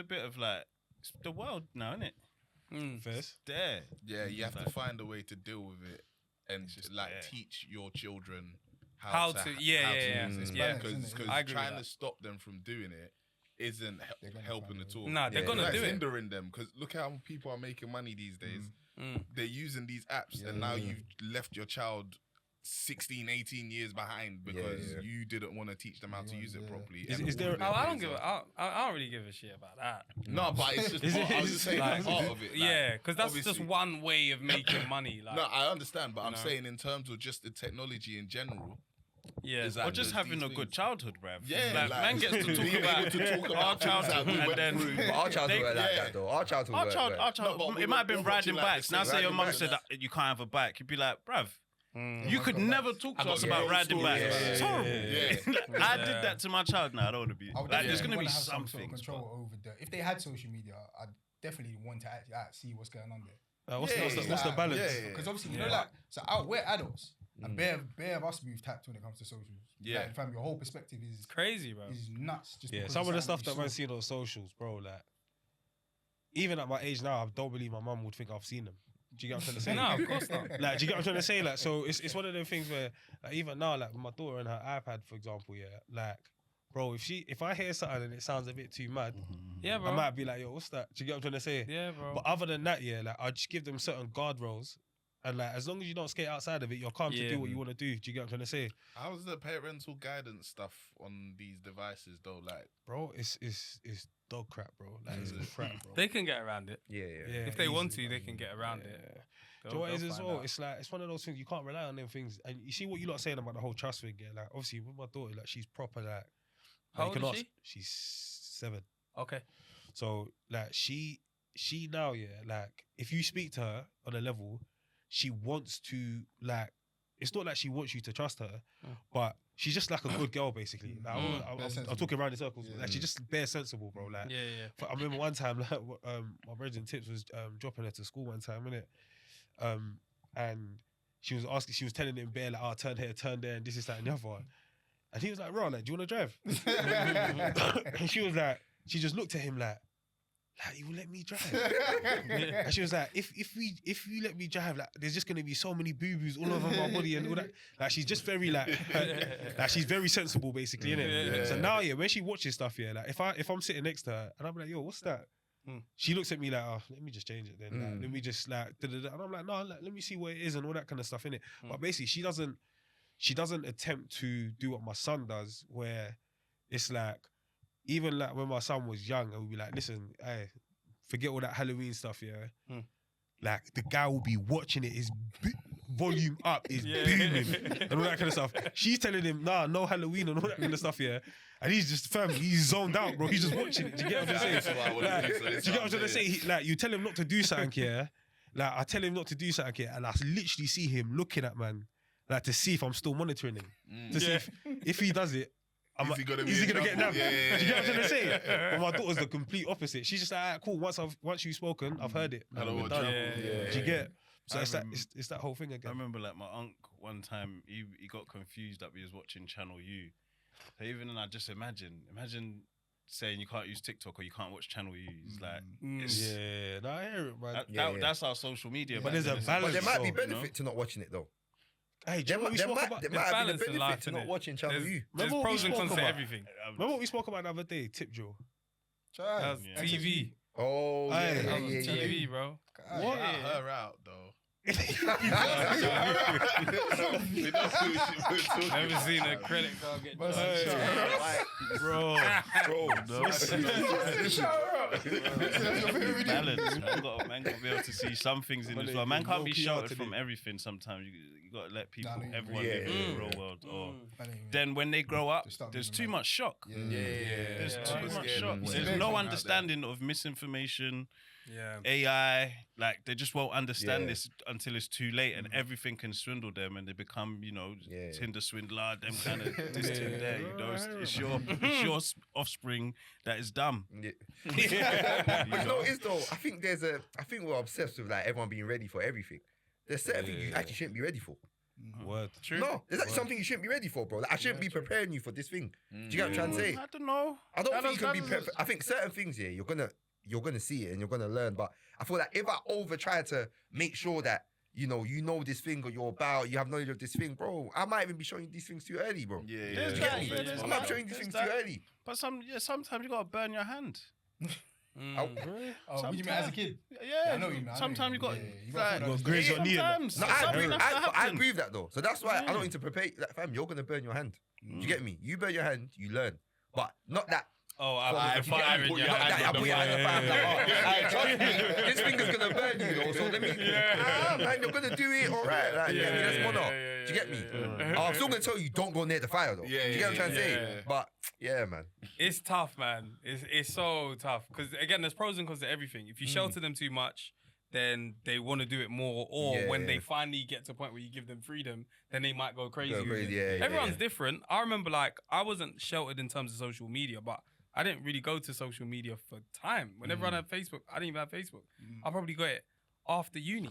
bit of like it's the world now, isn't it? First. There. Yeah, you have to find a way to deal with it and just like there. teach your children How to- yeah, use this. yeah. Because I agree with trying that. to stop them from doing it isn't They're gonna helping find at a all. way. Nah, they're Yeah, gonna It's do it. hindering them because look how people are making money these days. They're using these apps and now you've left your child 16, 18 years behind because you didn't want to teach them how to use it properly. Is And there- all of Oh, their I don't plays give. are- I don't really give a shit about that. No, but it's just part, I was just saying like- part of it. Like, Yeah, because that's just obviously- one way of making money. Like, No, I understand, but I'm know? saying in terms of just the technology in general. yeah, is Or that just there's having these a good things. childhood, bruv. Yeah, like, man gets to talk being about, able to talk our about things that childhood we and went then through. But our childhood were like yeah. that though. Our childhood our were child, No, but it might have been we're riding watching, like, bikes. Now the say your riding mum bikes. said that you can't have a bike, you'd be like, bruv, you I've could got never bikes. talk I to got us about old riding stories bikes. about It's it. horrible. Yeah. I did that to my child. Now I don't want to be. I would Like, there's definitely gonna be wanna have some sort of things. control over the. If they had social media, I'd definitely want to actually see what's going on there. What's Yeah, what's the balance? yeah. Because obviously, you Yeah. know, like, so we're adults, and bare of us move tapped when it comes to socials. Yeah. Like, fam, your whole perspective is crazy, bro. nuts. Just Yeah, because some of the something stuff that you man saw. seen on socials, bro. Like, even at my age now, I don't believe my mum would think I've seen them. Do you get what I'm trying to say? No, of course not. Like, do you get what I'm trying to say? Like, so it's one of them things where, like, even now, like with my daughter and her iPad, for example, yeah, like, bro, if I hear something and it sounds a bit too mad, Yeah, I bro. might be like, yo, what's that? Do you get what I'm trying to say? Yeah, bro. But other than that, yeah, like, I just give them certain guardrails, and like, as long as you don't skate outside of it, you're calm to Yeah. do what you want to do. Do you get what I'm trying to say, How's the parental guidance stuff on these devices though? Like, bro? It's dog crap, bro. Like, it's crap, bro. They can get around it. Yeah. Yeah, If they want easy, to, they man. can get around Yeah. it. Do you know what it is They'll as find well? out. It's like, it's one of those things you can't rely on them things. And you see what you lot are saying about the whole trust thing, yeah? Like, obviously with my daughter, like, she's proper, like, How you can old is ask- She's 7. Okay. So like she now, yeah, like if you speak to her on a level, she wants to, like, it's not like she wants you to trust her, but she's just like a good girl basically. Like, I'm talking around in circles. Yeah. Like she's just bare sensible, bro. Like Yeah. I remember one time, like, my brother Tips was dropping her to school one time, innit? And she was telling him bare like, oh, turn here, turn there, and this is that and the other. And he was like, "Bro, like, do you want to drive?" And she was like, she just looked at him like, you will let me drive? And she was like, if you let me drive, like, there's just gonna be so many boo boos all over my body and all that. Like, she's just very like she's very sensible, basically, innit? Yeah. So now, yeah, when she watches stuff, yeah, like if I'm sitting next to her and I'm like, yo, what's that? She looks at me like, oh, let me just change it then. Like, let me just like, da-da-da. And I'm like, no, like, let me see what it is and all that kind of stuff, innit? But basically, she doesn't attempt to do what my son does, where it's like, even like when my son was young, and we'd be like, listen, hey, forget all that Halloween stuff, yeah? Like, the guy will be watching it, his volume up, is booming, and all that kind of stuff. She's telling him, nah, no Halloween and all that kind of stuff, yeah? And he's just, fam, he's zoned out, bro. He's just watching it. Do you get what I'm saying? That's what I wanna Like, do, so do you this get what I'm sounds trying to say? Like, you tell him not to do something, yeah? Like, I tell him not to do something, yeah? And I literally see him looking at man, like, to see if I'm still monitoring him. To see if he does it, Is he gonna be is he in gonna get trouble? nabbed? Yeah. Do you get what I'm trying to say? But my daughter's the complete opposite. She's just like, alright, cool. Once you've spoken, I've heard it. I don't We're want done. trouble. Do you get? So it's that whole thing again. I remember like my uncle one time, he got confused that we was watching Channel U. So even then I just imagine saying you can't use TikTok or you can't watch Channel U. It's like, Yeah, no, I hear it, man. That's our social media. But there's a balance. But there might be though, benefit to not watching it though. Hey, There might have been a balance in benefit life, to not innit? watching Channel U. There's Remember what pros we and spoke cons to about? everything. Remember what we spoke about the other day, tip drill? That's Yeah. TV. Oh, Aye. yeah. TV, bro. What? Her out though. Never seen a credit card get Bro, balance. Man got to be able to see some things in this world. Man can't be sheltered from everything sometimes. You got to let people, everyone live in the real world. Or then when they grow up, there's too much shock. There's too much shock. There's no understanding of misinformation. AI, like they just won't understand this until it's too late, and everything can swindle them, and they become, Tinder swindler, them kind of this thing there. It's your offspring that is dumb. Yeah. But you know what it is though? I think we're obsessed with like everyone being ready for everything. There's certain things you actually shouldn't be ready for. Word. True. No, there's actually something you shouldn't be ready for, bro. Like, I shouldn't be preparing you for this thing. Do you get what I'm trying to say? I don't know. I don't think you can be prepared. I think certain things, you're gonna see it and you're gonna learn. But I feel like if I over try to make sure that you know this thing or you're about, you have knowledge of this thing, bro, I might even be showing you these things too early, bro. Yeah. You get me? I might be showing you these things too early. But sometimes you gotta burn your hand. Oh, what you mean as a kid? Yeah, I know you, man. sometimes you got graze your knee. sometimes. No, something has to I happen. agree with that though. So that's why I don't need to prepare. Like, fam, you're gonna burn your hand. Do you get me? You burn your hand, you learn. But not that. Oh, I put the fire in your hand. I put your hand in the fire. Trust me, this finger's gonna burn you, though. So let me. Man, you're gonna do it, all right. Like, that's one up. Do you get me? I'm still gonna tell you, don't go near the fire, though. Do you get what I'm trying to say? But yeah, man. It's tough, man. It's so tough because again, there's pros and cons to everything. If you shelter them too much, then they want to do it more. Or when they finally get to a point where you give them freedom, then they might go crazy. Everyone's different. I remember, like, I wasn't sheltered in terms of social media, but I didn't really go to social media for time. Whenever I had Facebook, I didn't even have Facebook. I probably got it after uni.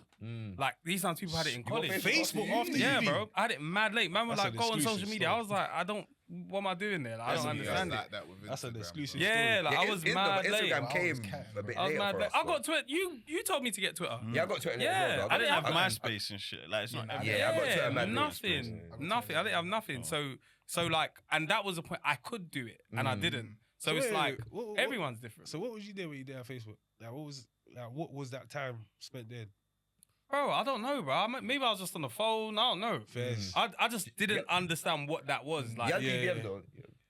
Like, these times people had it in college. Facebook after uni? Yeah, bro. I had it mad late. Man was That's like, an go on social exclusive media. story. I was like, what am I doing there? Like, I don't understand it. That's an exclusive Yeah, like, I was mad late. Instagram came a bit I was later mad for late. us. I got Twitter. You told me to get Twitter. Yeah, I got Twitter. Yeah, I didn't have MySpace. MySpace and shit. Like, it's not. I got Twitter, man. Nothing. I didn't have nothing. So like, and that was the point. I could do it, and I didn't. So it's like everyone's different. So what was you doing when you did have Facebook? Like what was that time spent there? Bro, I don't know, bro. Maybe I was just on the phone. I don't know. I just didn't understand what that was. Like, BBM though.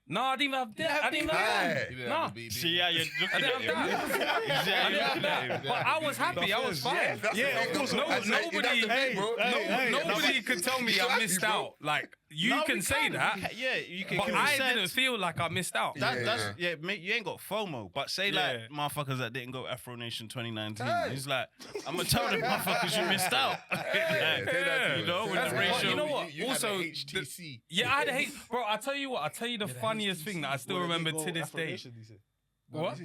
no, I didn't even have that. I didn't even have that. No. See how you're looking I at didn't have him. that. I didn't have that. But I was happy. I was fine. Yeah, of course. Nobody could tell me I missed out. Like, you can say that. Yeah, you can. But I didn't feel like I missed out. Mate, you ain't got FOMO. But say like motherfuckers that didn't go Afro Nation 2019. It's like, I'm gonna tell them motherfuckers you missed out. You know, with the ratio. You know what? Also, HTC. yeah, I had a hate, bro. I tell you what. I tell you the funniest thing that I still remember to this day. What?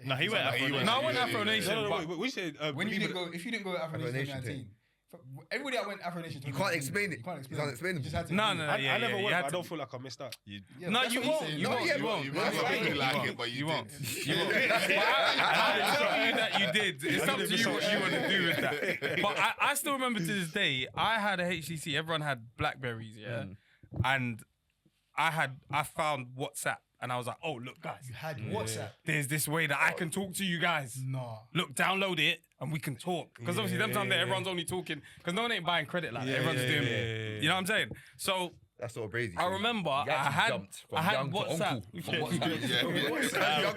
No, he went Afro Nation. No, I went Afro Nation. No, but wait, we said When you didn't go, if you didn't go Afro Nation 2019, everybody that went Afro Nation 2019, You can't explain it. You can't You can't explain it. You just had to. No, I never went. you But had I to- don't feel like I missed out. No, you won't. You won't. You won't. You might not really like it, but you won't. did. You won't. I tell you that you did. It's up to you what you want to do with that. But I still remember to this day, I had a HTC. Everyone had Blackberries, yeah, and I found WhatsApp. And I was like, oh, look, guys, You had WhatsApp. there's this way that I can talk to you guys. Nah. Look, download it and we can talk. Because obviously, them times there, everyone's only talking. Because no one ain't buying credit like that. Everyone's doing it. You know what I'm saying? So That's so crazy. I remember You I had jumped from young to WhatsApp. uncle. From young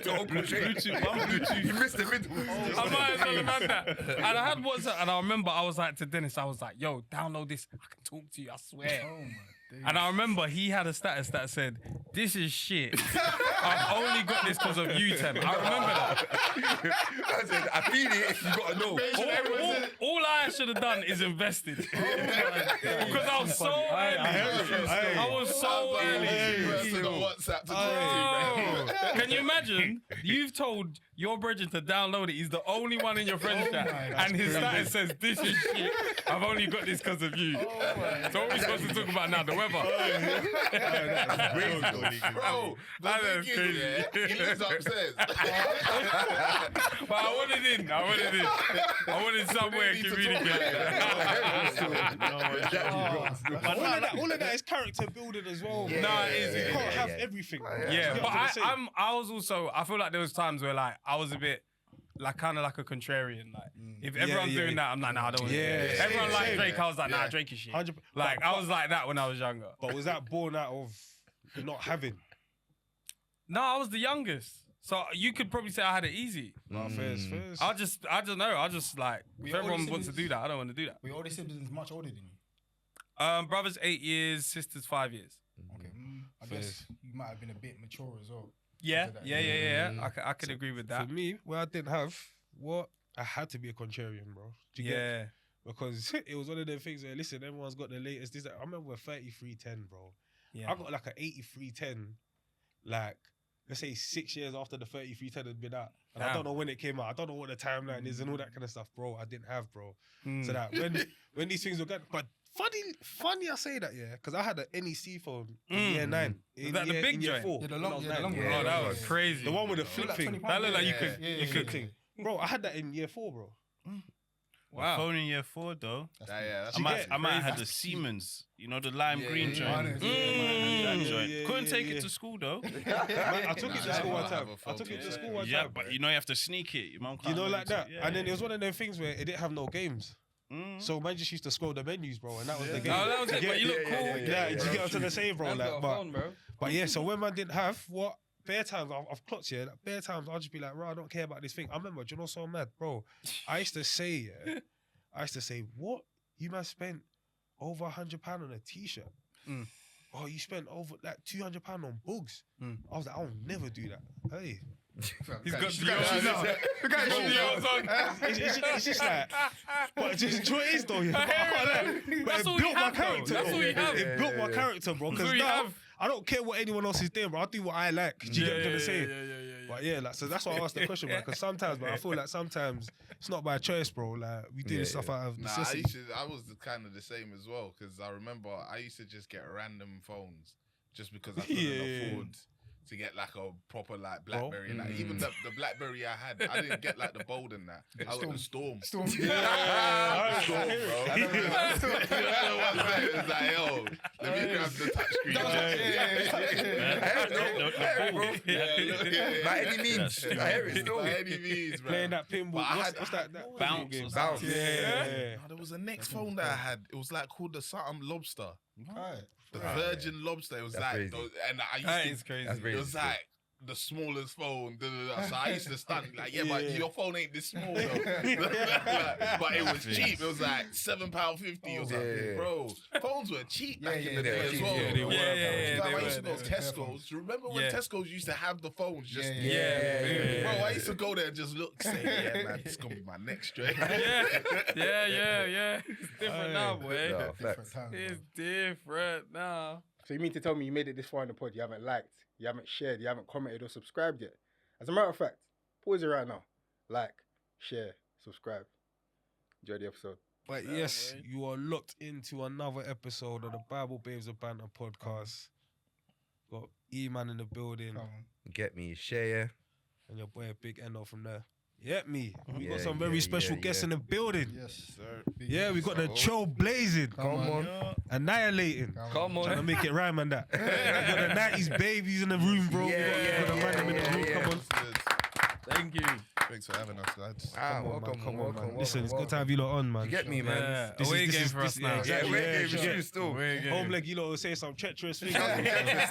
to uncle. Bluetooth. You missed the middle. I might as well have done that. And I had WhatsApp, and I remember I was like to Dennis, I was like, yo, download this. I can talk to you, I swear. Oh my days. And I remember he had a status that said, this is shit. I've only got this because of you, Tem. I remember that. I said, I feel it. You gotta know. All I should have done is invested. Because I was so early. I was so early. WhatsApp to talk to you, man. Can you imagine? You've told your brethren to download it. He's the only one in your friends chat. my And his status says, this is shit. I've only got this because of you. So what are we supposed to talk about now? The weather? That's crazy, though. Bro, That is thing crazy. is, he lives upstairs. But I wanted in. I wanted somewhere to communicate. All of that is character building as well. Yeah, bro. No, it is, You it can't is. have everything. bro. Yeah, You get but what I'm trying to say? I was also, I feel like there was times where like I was a bit like kind of like a contrarian. Like if everyone's doing that, I'm like, nah, I don't want to. Yeah, Everyone same, likes same. Drake. I was like, nah, Yeah. Drake is shit. 100%. Like I was like that when I was younger. But was that born out of not having? No, I was the youngest. So you could probably say I had it easy. Nah, fairs. I don't know. I just like, We if everyone already wants to said do that, I don't want to do that. Were your older siblings much older than you? Brothers 8 years, sisters 5 years. Okay. I guess you might have been a bit mature as well. Yeah, Into that. yeah. I could agree with that. For me, where I didn't have what I had to be a contrarian, bro. Do you get? Yeah. Because it was one of them things where, listen, everyone's got the latest. This, that. I remember 3310, bro. Yeah. I got like an 8310, like, let's say 6 years after the 3310 had been out. And I Damn. don't know when it came out. I don't know what the timeline is and all that kind of stuff, bro. I didn't have, bro. Mm. So that when these things were good, but funny I say that, yeah, because I had an NEC phone in year 9. Was that the big in year joint? 4. Yeah, the when I long- was yeah, the 9. long one. Oh, Yeah, that yeah, was yeah. crazy. The one with the Feel flip like thing. 20 That looked like you Yeah, could, yeah, you yeah, could. yeah. Thing. Bro, I had that in year 4, bro. Wow. Phone in year 4 though. That's I might have had crazy. the Siemens, you know, the lime green yeah, joint. honest. That joint. Yeah, Couldn't yeah, take yeah. it to school though. Man, I took it to Nah, school I one have time. a I phone. took it to school one Yeah, time. but you know you have to sneak it. Your mum can't. You know, let like you that. take- yeah, And then yeah. it was one of them things where it didn't have no games. So man just used to scroll the menus, bro, and that was the game. Oh, that was it. But you look cool. Yeah, you get onto the same, bro. Man's got Like, a but, phone, bro. but yeah, so when man didn't have what bare times, I've clocked here. Like, bare times, I'll just be like, bro, I don't care about this thing. I remember, do you know, so mad, bro. I used to say, what? You man spent over £100 on a t-shirt. Oh, you spent over like £200 on bugs. I was like, I'll never do that. Hey. He's got the Yoshi now. The guy's got the Yoshi on. It's just like, but just what it is though, yeah. But I can't lie. But That's it all built you my have, though. character. That's though. all you have. It built my character, bro. That's Because all you now have. I don't care what anyone else is doing, bro. I do what I like. Do you get what I'm trying to say? But yeah, like, so that's why I asked the question, bro. Because sometimes, bro, I feel like sometimes it's not by choice, bro. Like we do this stuff out of Nah, necessity. I was kind of the same as well because I remember I used to just get random phones just because I couldn't afford to get like a proper like BlackBerry. Like even the BlackBerry I had, I didn't get like the Bold and that. I got the Storm. Storm. Storm, bro. It was like, yo, let me grab the touchscreen. By any means, I hear it still. By any means, bro. Playing that pinball. But I What's, had- what's that Bounce game? or Bounce. Yeah. No, there was a next phone that I had. It was like called the something Lobster. Alright. The Virgin Lobster. It was That's like, crazy. and I That used is to, crazy. That's it crazy. was like the smallest phone. So I used to stunt like, yeah, but Yeah. your phone ain't this small though. But it was cheap. It was like £7.50 or something, Yeah. bro. Phones were cheap back in the they day were as cheap. well. Yeah, they were, bro. yeah, Like, they I used to were, go they to Tesco's. Do you remember when Yeah. Tesco's used to have the phones? Just Yeah. Bro, I used to go there and just look, say, yeah, man, this is gonna be my next drink. Yeah. It's different now, boy. No, Different facts. times, bro. It's different now. So you mean to tell me you made it this far in the pod, you haven't liked, you haven't shared, you haven't commented or subscribed yet? As a matter of fact, pause it right now. Like, share, subscribe. Enjoy the episode. But yes, you are locked into another episode of the Bible Babes of Banter podcast. Got E-Man in the building Come on. Get me, share. and your boy Big Endo from there. Get me. We got Yeah, some very yeah, special yeah, guests yeah. in the building. Yes. Sir. Yeah, we got the Cho blazing, Come on. annihilating. Come Trying to on. make it rhyme and that. We got the 90s babies in the room, bro. Yeah, we got the yeah, random in the yeah, room. yeah. Come on. Thank you. Thanks for having us, lads. Ah, Come on, welcome, man. Come on, man. welcome. Listen, it's good to welcome. have you lot on, man. You get me, man. Yeah. This Away is- game this for is- us yeah, now. exactly. Yeah, we're Yeah, game yeah. you still. Away game. Home leg, you lot will say some treacherous things. Yeah, It's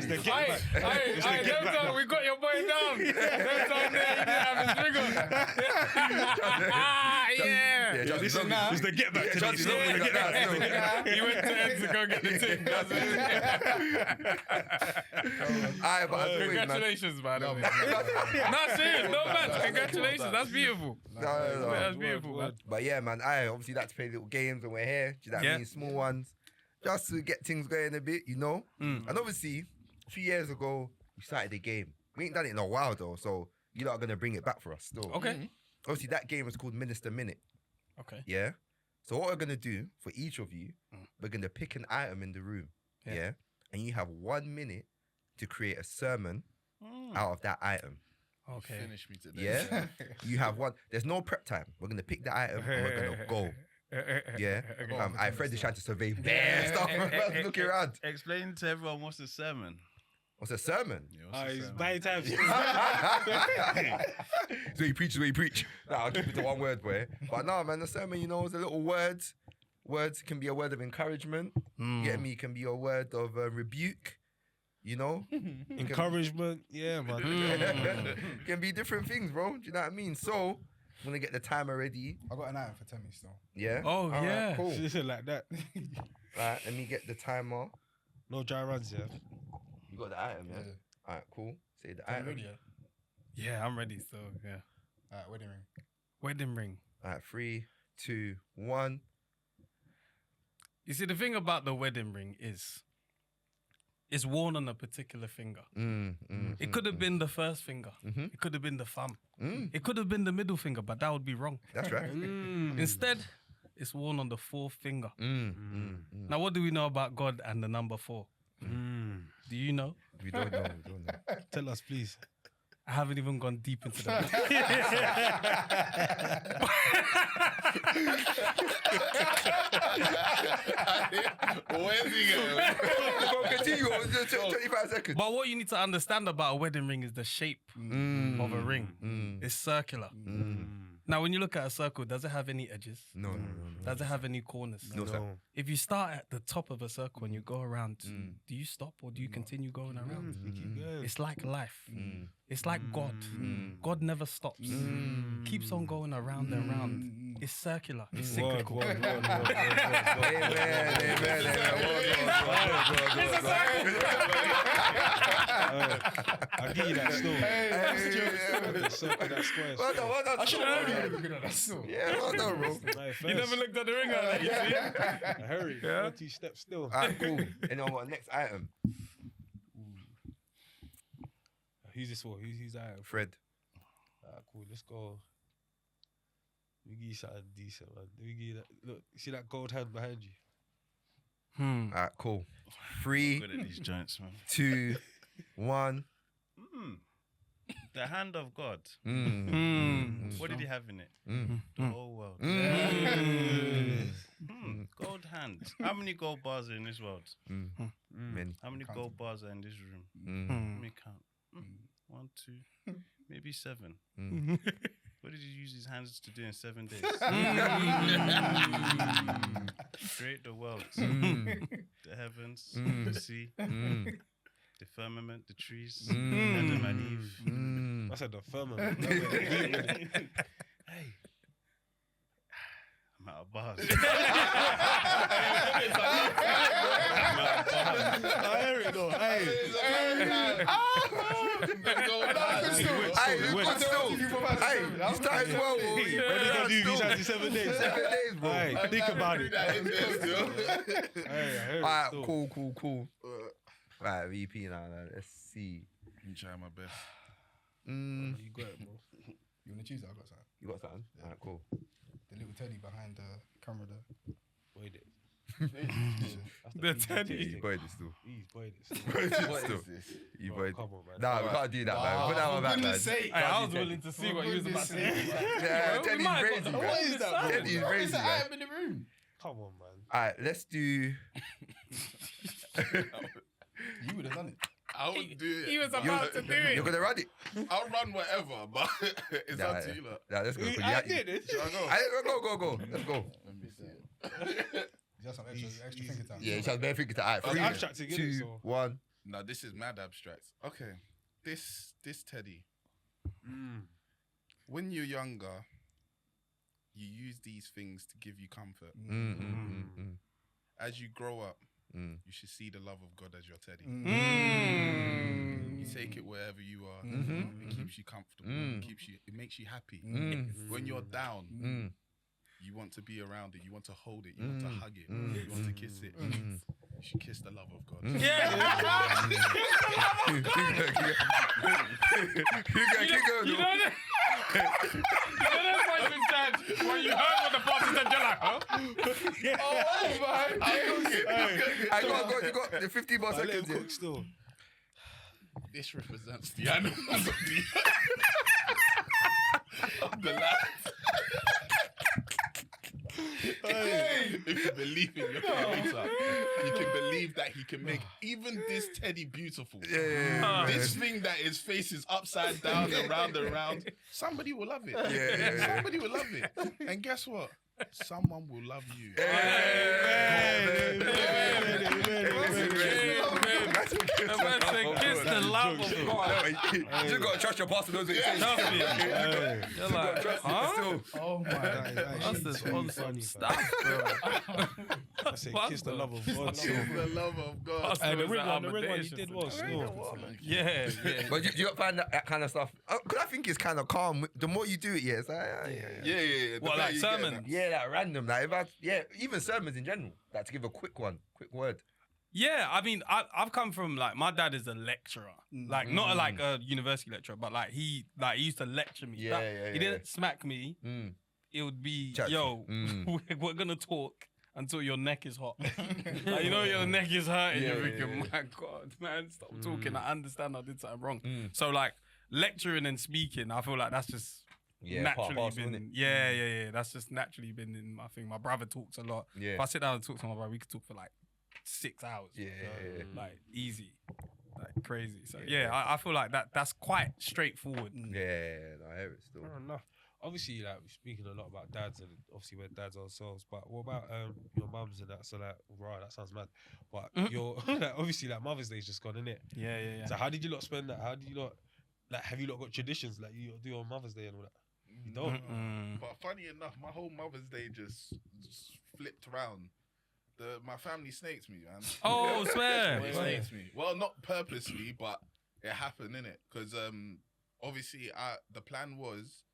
the get back. It's the get back now. We got your boy down. Them time there, he didn't have his trigger. Yeah. just Listen, now. it's the get back to Just this. now, we got that, He went to Ed to go get the thing. That's it. Aye, but as always, man. Congratulations, man. Not serious, no man. Congratulations. That's beautiful. No. That's beautiful, man. But yeah, man, I obviously like to play little games when we're here. Do you know what I Yeah. mean? Small ones. Just to get things going a bit, you know? And obviously, a few years ago, we started the game. We ain't done it in a while though, so you lot are gonna bring it back for us still. Okay. Obviously, that game was called Minister Minute. Okay. Yeah. So what we're gonna do for each of you, we're gonna pick an item in the room. Yeah. And you have 1 minute to create a sermon out of that item. Okay. Finish me today. Yeah. You have one. There's no prep time. We're gonna pick the item and we're gonna go. Yeah. Fred is trying to survey bare stuff. Look around. Explain to everyone what's the sermon. What's a sermon? Yeah, what's the He's sermon? buying time. So you preach, Nah, I'll keep it to one word, boy. But no, man, the sermon, you know, is a little words. Words can be a word of encouragement. Get me? Can be a word of rebuke. You know, Encouragement. Yeah, man. can be different things, bro. Do you know what I mean? So I'm gonna get the timer ready. I got an item for Temmie still. Yeah. Oh, All right, yeah. cool. Like that. Right, let me get the timer. No dry runs, yeah. You got the item, yeah? All right, cool. Say the I'm item. ready, yeah? Yeah, I'm ready. So yeah. Alright, wedding ring. Wedding ring. All right, 3, 2, 1. You see, the thing about the wedding ring is it's worn on a particular finger. It could have been the first finger. It could have been the thumb. It could have been the middle finger, but that would be wrong. That's right. Instead, it's worn on the fourth finger. Now, what do we know about God and the number 4? Do you know? We don't know. Tell us, please. I haven't even gone deep into that. Where's he going? Continue. 25 seconds. But what you need to understand about a wedding ring is the shape of a ring. It's circular. Now, when you look at a circle, does it have any edges? No. Does it have any corners? No, sir. If you start at the top of a circle and you go around, do you stop or do you continue going around? It's like life. It's like God. God never stops. Keeps on going around and round. It's circular. It's cyclical. Amen. I'll give you that still. Well done. I should have known you were that still. Yeah, well done, bro. You never looked at the ring like that, you see? Hurry. Yeah. 40 steps still. All right, cool. And then what? Next item. Who's this for? Who's that? Fred. Cool. Let's go. We give you something decent, man. We give you that. Look, you see that gold hand behind you? All right, cool. 3, Good at these joints, man. 2, 1. The hand of God. What did he have in it? The whole world. Gold hand. How many gold bars are in this world? Many. How many gold bars are in this room? Let me count. 1, 2, maybe 7. What did he use his hands to do in 7 days? Create the world, the heavens, the sea, the firmament, the trees, Adam and Eve. I said the firmament. Hey, I'm out of bars. I hear it though. Hey. Hey, you started well, bro. What are you gonna do? These hands in 7 days. 7 days, bro. Hey, think about it. Hey, I heard it Alright, still. cool. Right, VP now. Let's see. I'm trying my best. You got it, bro. You want to choose it? I got something. You got something? Alright, cool. The little teddy behind the camera there. Boyed it. The teddy. You boyed it still. He's boyed it. You Bro, boyed it. come on, man. Nah, we can't do that, man. Put that one back, man. Hey, I was willing to see what you was about to say. Yeah, We Teddy's might have crazy, got- man. What is that, bro? Teddy's crazy, man. in the room. Come on, man. Alright, let's do. You would have done it. I would do it. He was but about to do it. You're gonna run it. I'll run whatever, but it's up to you, lot. Nah, let's go. I did it. Shall I go? Go. Let's go. Let me see it. Just some extra finger time. Yeah, it's just bare figure to. Alright, I'm 3, abstracting, innit, 2, so- 1. No, this is mad abstract. Okay, this Teddy. When you're younger, you use these things to give you comfort. As you grow up, you should see the love of God as your Teddy. You take it wherever you are. It keeps you comfortable. It makes you happy. When you're down, you want to be around it. You want to hold it. You want to hug it. You want to kiss it. You should kiss the love of God. You know that? You know that voice in when you heard what the boss said, you're like, huh? Oh my! I got the 50 more Let him seconds. cook still. This represents the animals of the land. If you believe in your creator, you can believe that he can make even this teddy beautiful. This thing that his face is upside down and round. Somebody will love it. Somebody will love it. And guess what? Someone will love you. Kiss the love of God. You just gotta trust your pastor knows what he's saying. You're like, huh? Oh my God. That's just on some stuff, bro. I say kiss the love of God. Kiss the love of God. And the ring one he did was Yeah. But you don't find that kind of stuff? Because I think it's kind of calm. The more you do it, it's like, Yeah. What, like sermon? yeah, like random. Like even sermons in general. Like to give a quick word. Yeah, I mean, I've come from like my dad is a lecturer, like not like a university lecturer, but like he used to lecture me. He didn't smack me. It would be, yo, we're gonna talk until your neck is hot. Like, you know, your neck is hurting. You're thinking, my God, man, stop talking. I understand I did something wrong. So like lecturing and speaking, I feel like that's just naturally been. Yeah. That's just naturally been in my thing. My brother talks a lot. Yeah. If I sit down and talk to my brother, we could talk for like 6 hours. Like easy, like crazy. So I feel like that's quite straightforward. Yeah, I hear it still. Fair enough. Obviously, like we're speaking a lot about dads, and obviously we're dads ourselves. But what about your mums and that? So like, right, that sounds mad. But your like, obviously like Mother's Day's just gone, innit? Yeah. So how did you lot spend that? How did you lot like? Have you lot got traditions like you do on Mother's Day and all that? You don't. But funny enough, my whole Mother's Day just flipped around. My family snakes me, man. Oh, swear. They snakes me. Well, not purposely, but it happened, innit? Because obviously, the plan was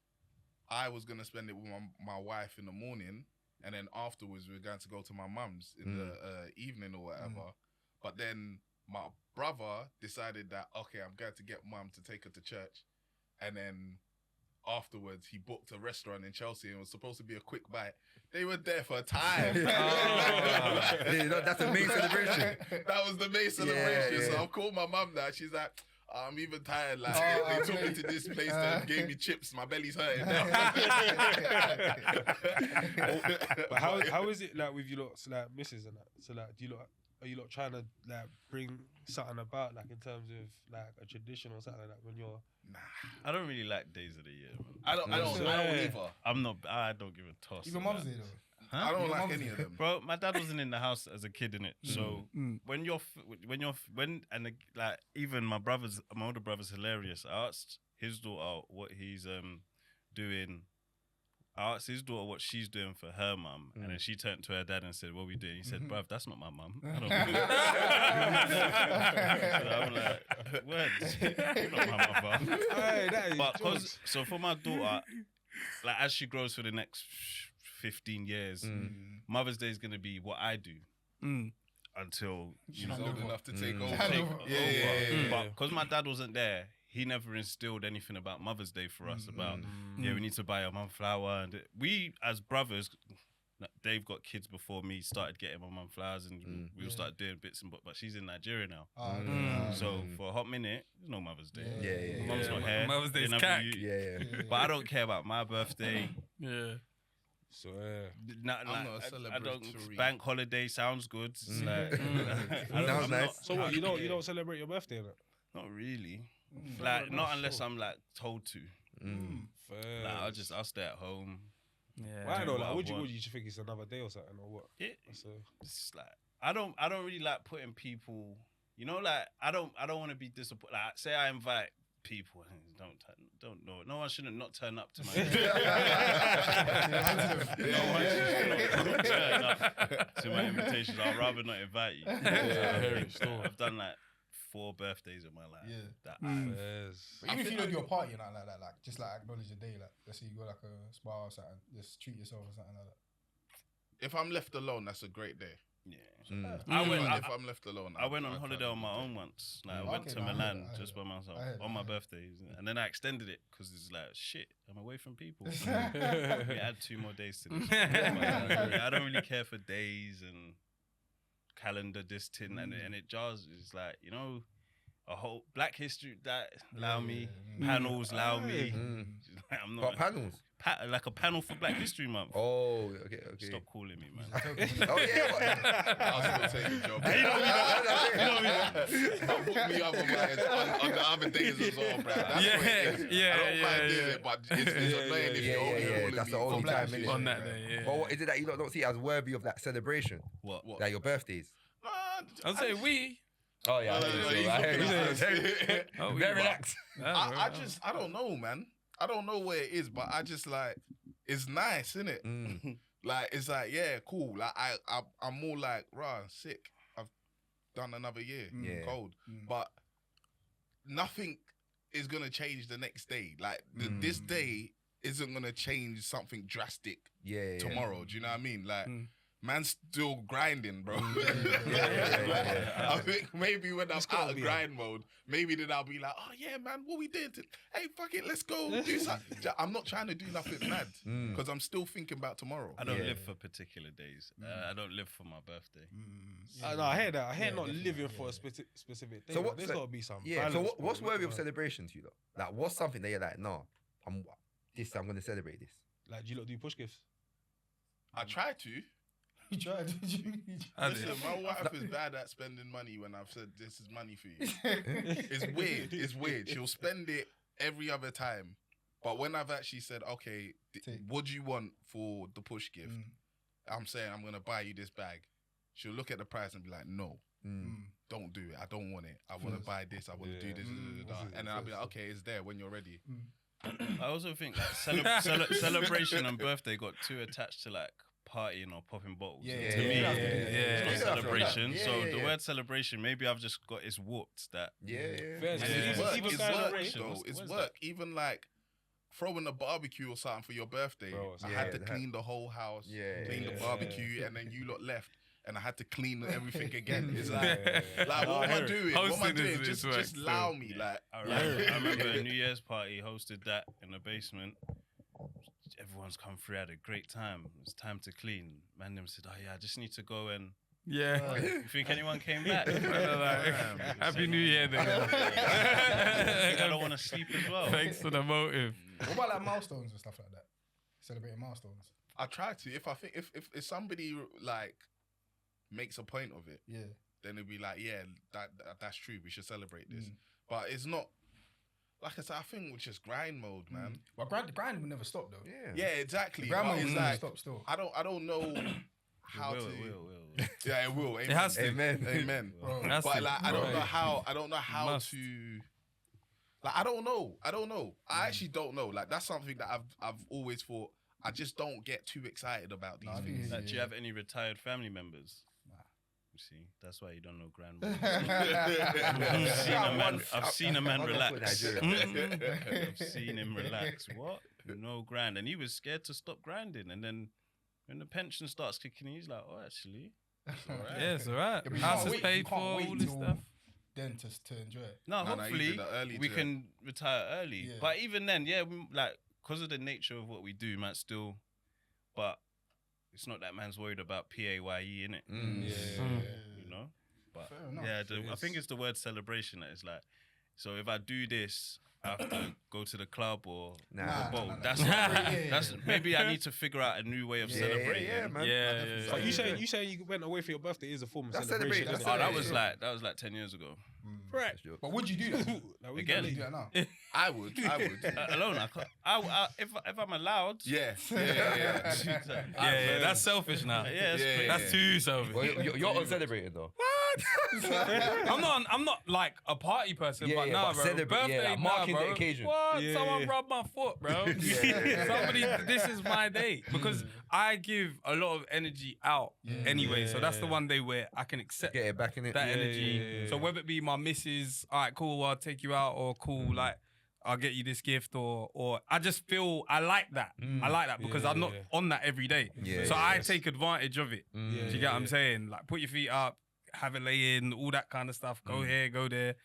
I was gonna spend it with my wife in the morning, and then afterwards we were going to go to my mum's in the evening or whatever. But then my brother decided that I'm going to get mum to take her to church, and then afterwards he booked a restaurant in Chelsea and it was supposed to be a quick bite. They were there for a time. That's the main celebration. That was the main celebration. So I've called my mum now. She's like, I'm even tired. Like they took me to this place and gave me chips. My belly's hurting now. But how is it like with you lot, so like misses and that? So like, are you lot trying to like bring something about like in terms of like a tradition or something like that when you're? Nah, I don't really like days of the year, man. I don't either. I don't give a toss. Even Mother's Day though. Huh? I don't like any of them. Bro, my dad wasn't in the house as a kid, innit? So when even my older brother's hilarious. I asked his daughter what he's doing. I asked his daughter what she's doing for her mum, and then she turned to her dad and said, "What are we doing?" He said, "Bruv, that's not my mum. I don't so I'm like, "What? You're not my mother." But so for my daughter, like as she grows for the next 15 years, Mother's Day is gonna be what I do until she's old enough to take over. But because my dad wasn't there, he never instilled anything about Mother's Day for us about, we need to buy our mum flower. And we, as brothers, they've got kids before me, started getting my mum flowers and we all started doing bits and bits, but she's in Nigeria now. So for a hot minute, there's no Mother's Day. Mum's not here. Mother's Day's cack. But I don't care about my birthday. So I'm not a celebratory. Bank holiday sounds good. It's like, Sounds nice. So what? You don't celebrate your birthday, innit? Not really. Like not unless I'm like told to. Like I'll stay at home. Yeah. Why though? Like, would you think it's another day or something or what? It's like I don't really like putting people. You know, like I don't want to be disappointed. Like say I invite people and don't know. No one shouldn't not turn up to my not turn up to my invitations. I'd rather not invite you. I've done like 4 birthdays in my life. But even if you don't do a party and like that, like just like acknowledge the day, like let's say you go like a spa or something, just treat yourself or something like that. If I'm left alone, that's a great day. Yeah. I went if I'm left alone. I went on holiday on my own once. Like, I went to Milan just by myself on my birthday, and then I extended it because it's like shit. I'm away from people. We add 2 more days to this. I don't really care for days and calendar this tin and it jars. It's like a whole Black History that allow me panels allow me. I'm not What panels? Like a panel for Black History Month. Oh, okay. Stop calling me, man. Oh yeah. What? I was gonna take the job. Hook me up on the other days as well, bro. That's what it is. I don't mind doing it, but it's annoying if you're only calling That's me the only for time Black on that day. Yeah. But what is it that you don't see as worthy of that celebration? What? Like your birthdays? I'll say we. Oh yeah. Very relaxed. I don't know, man. I don't know where it is, but I just like it's nice, innit? Like it's like cool. Like I'm more like sick. I've done another year, cold, but nothing is gonna change the next day. Like this day isn't gonna change something drastic tomorrow. Do you know what I mean? Like. Man's still grinding, bro. I think maybe when I'm out of grind mode, maybe then I'll be like, oh yeah, man, what we did? Hey, fuck it, let's go do something. I'm not trying to do nothing mad because I'm still thinking about tomorrow. I don't live for particular days. I don't live for my birthday. No, I hear that. I hear not living for a specific day. So there's got to be some. Yeah. So what's worthy of celebration to you though? Like, what's something that you're like, no, I'm going to celebrate this. Like, do you lot do push gifts? I try to. You tried. Listen, my wife is bad at spending money when I've said this is money for you. It's weird. She'll spend it every other time. But when I've actually said, okay, what do you want for the push gift? I'm saying I'm going to buy you this bag. She'll look at the price and be like, no, don't do it. I don't want it. I want to buy this. I want to do this. And then I'll be like, okay, it's there when you're ready. I also think like celebration and birthday got too attached to like partying or popping bottles. To me, it's not celebration. So the word celebration, maybe I've just got it's warped that. It's work. Even like throwing a barbecue or something for your birthday. Bro, I had to clean the whole house, clean the barbecue, and then you lot left. And I had to clean everything again. It's like what am I doing? What am I doing? Just allow me. Like I remember a New Year's party, hosted that in the basement. Everyone's come through, had a great time. It's time to clean. Man, them said, "Oh yeah, I just need to go and." You think anyone came back? Happy New Year, then. I don't want to sleep as well. Thanks for the motive. What about like milestones and stuff like that? Celebrating milestones. I try to. If I think if somebody like makes a point of it, then it'd be like, that's true. We should celebrate this. But it's not. Like I said, I think we're just grind mode, man. Well, grind will never stop though. Yeah, exactly. Grind mode is will never stop still. I don't know how to. It will. Yeah, it will. Amen. It has to. Amen. But like, I don't know how to. Like, I don't know. I actually don't know. Like, that's something that I've always thought. I just don't get too excited about these things. Like, do you have any retired family members? You see, that's why you don't know grandma. I've seen a man relax. I've seen him relax. What? No grind. And he was scared to stop grinding. And then when the pension starts kicking in, he's like, oh, actually, it's all right. Yeah, it's all right. House is paid for, all this stuff. Then to enjoy it. No, hopefully we can retire early. Yeah. But even then, like, because of the nature of what we do, man, still, but it's not that man's worried about PAYE, innit? You know? But I think it's the word celebration that is like, so if I do this, I have to go to the club or the boat. That's maybe I need to figure out a new way of celebrating. But you saying you went away for your birthday is a form of celebration. That was like 10 years ago. Right. But would you do that? Again? Do that now? I would. Alone, I can't. If I'm allowed. Yeah. That's selfish now. That's too selfish. Well, you're uncelebrated though. I'm not like a party person, but nah, bro. Birthday, marking bro. the occasion. What? Someone rubbed my foot, bro. Somebody, this is my day because I give a lot of energy out anyway. So that's the one day where I can accept Get it back in it. that energy. So whether it be my missus, all right, cool, I'll take you out, or cool, like I'll get you this gift, or I just feel I like that. I like that because I'm not on that every day. Yeah, so I take advantage of it. Do you get what I'm saying? Like, put your feet up, have it lay in, all that kind of stuff. Go here, go there.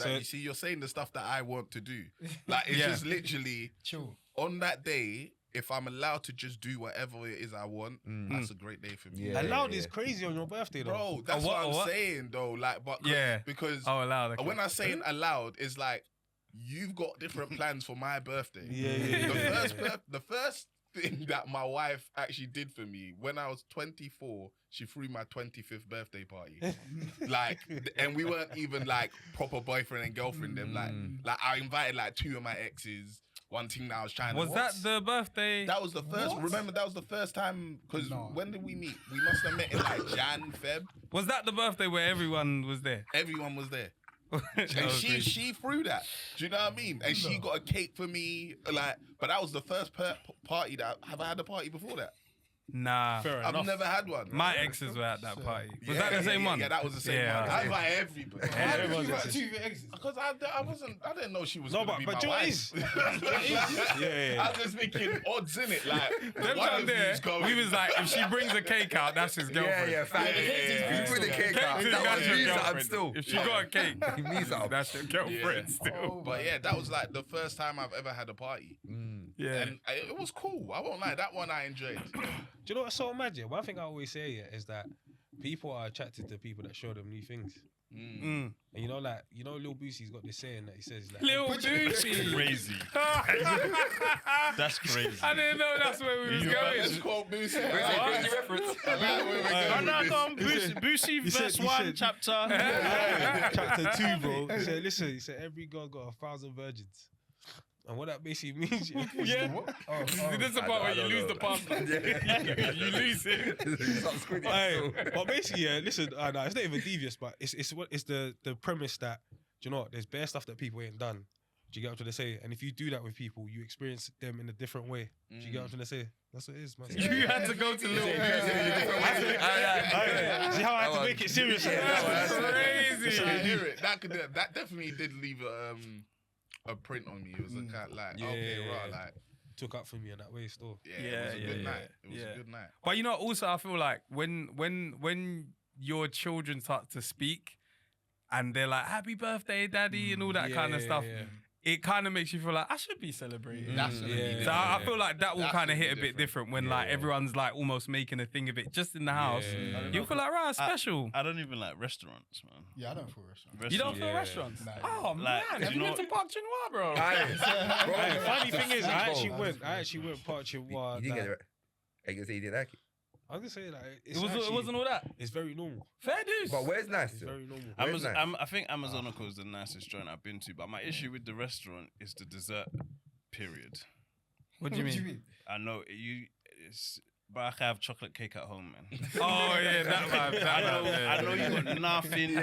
You see, you're saying the stuff that I want to do. Like, it's just literally Chill. on that day. If I'm allowed to just do whatever it is I want, that's a great day for me. Yeah. Allowed is crazy on your birthday, though. Bro, that's what I'm saying, though. Like, but because allowed. when I say allowed, it's like you've got different plans for my birthday. The first thing that my wife actually did for me when I was 24, she threw my 25th birthday party. Like, and we weren't even like proper boyfriend and girlfriend. Them like I invited like 2 of my exes. One thing that I was trying to... Was that the birthday? That was the first... What? Remember, that was the first time... Because when did we meet? We must have met in like Jan, Feb. Was that the birthday where everyone was there? Everyone was there. And she threw that. Do you know what I mean? And she got a cake for me. Like, but that was the first party that... Have I had a party before that? Nah. I've never had one. My exes were at that party. Was that the same one? Yeah, that was the same one. I invite everybody. Everyone's got 2 exes. Because I didn't know she was going to be but my wife. is. I was just thinking odds in it. Like, Them one time of there, you's going. we was like, if she brings a cake out, that's his girlfriend. You put the cake out. That's That was your me something girlfriend. still. If she got a cake, Me something. that's your girlfriend still. But yeah, that was like the first time I've ever had a party. Yeah. And it was cool. I won't lie. That one I enjoyed. Do you know what's so mad? One thing I always say is that people are attracted to people that show them new things. And you know, like, Lil Boosie's got this saying that he says, like, Lil Boosie. Crazy. That's crazy. I didn't know that's where we was Let's going. call Boosie. Boosie verse 1, chapter. chapter 2, bro. He said, listen, he said, every girl got 1,000 virgins. And what that basically means, Yeah. This is the part where you lose the pasta. You lose it. But basically, listen, no, it's not even devious, but it's the premise that, do you know what, there's bare stuff that people ain't done. Do you get what I'm trying to say? And if you do that with people, you experience them in a different way. Do you get what I'm trying to say? That's what it is, man. You had to go to Lil Boosie. See how I had to make it serious? That's crazy. I hear it. That definitely did leave a print on me. It was a kind of like, like took up for me in that way still. it was a good night. It was a good night. But also I feel like when your children start to speak and they're like, happy birthday, daddy, and all that kind of stuff, it kind of makes you feel like I should be celebrating. So I feel like that will kind of hit a bit different when like everyone's like almost making a thing of it just in the house. You feel like, right, special. I don't even like restaurants, man. Yeah, I don't feel restaurants. You don't feel restaurants? Nah. Oh, Like, man. do Have you you know been to Park Chinois, bro? Funny thing is, I actually went Park Chinois. You didn't get it right. I can say you didn't like it. I was gonna say like It wasn't all that. It's very normal. Fair dues. But where's nice? It's though? very normal. Where's nice? I think Amazonico is the nicest joint I've been to, but my issue with the restaurant is the dessert period. What do you mean? I know but I can have chocolate cake at home, man. Oh yeah, that vibe. I know you got nothing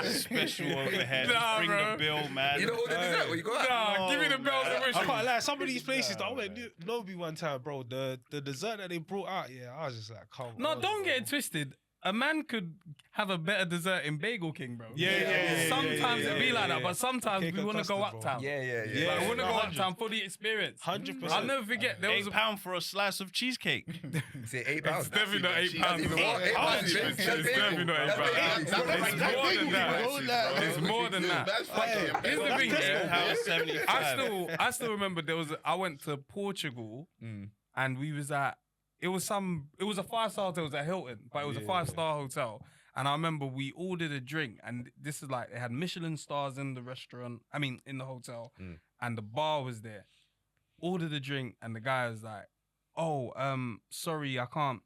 special overhead. Nah, Bring bro. the bill, man. You know what the dessert? What you got? Nah, give me the bells and I whistles. can't lie. Some of these places, I went Nobi one time, bro. The dessert that they brought out, I was just like, come on. No, don't get it twisted. A man could have a better dessert in Bagel King, bro. Sometimes it be like that, but sometimes Cake we and want to go custard, bro. uptown. Yeah. Like, we want to go 100. uptown for the experience. 100%. I'll never forget. There was £8 for a slice of cheesecake. You say £8. It's definitely not £8. Even more. £8. It's definitely not £8. It's more than that. Here's the thing, I still remember I went to Portugal and we was at, it was a 5-star hotel, it was at Hilton, but it was a 5-star hotel. And I remember we ordered a drink, and this is like, it had Michelin stars in the restaurant, in the hotel, and the bar was there. Ordered a drink, and the guy was like, sorry, I can't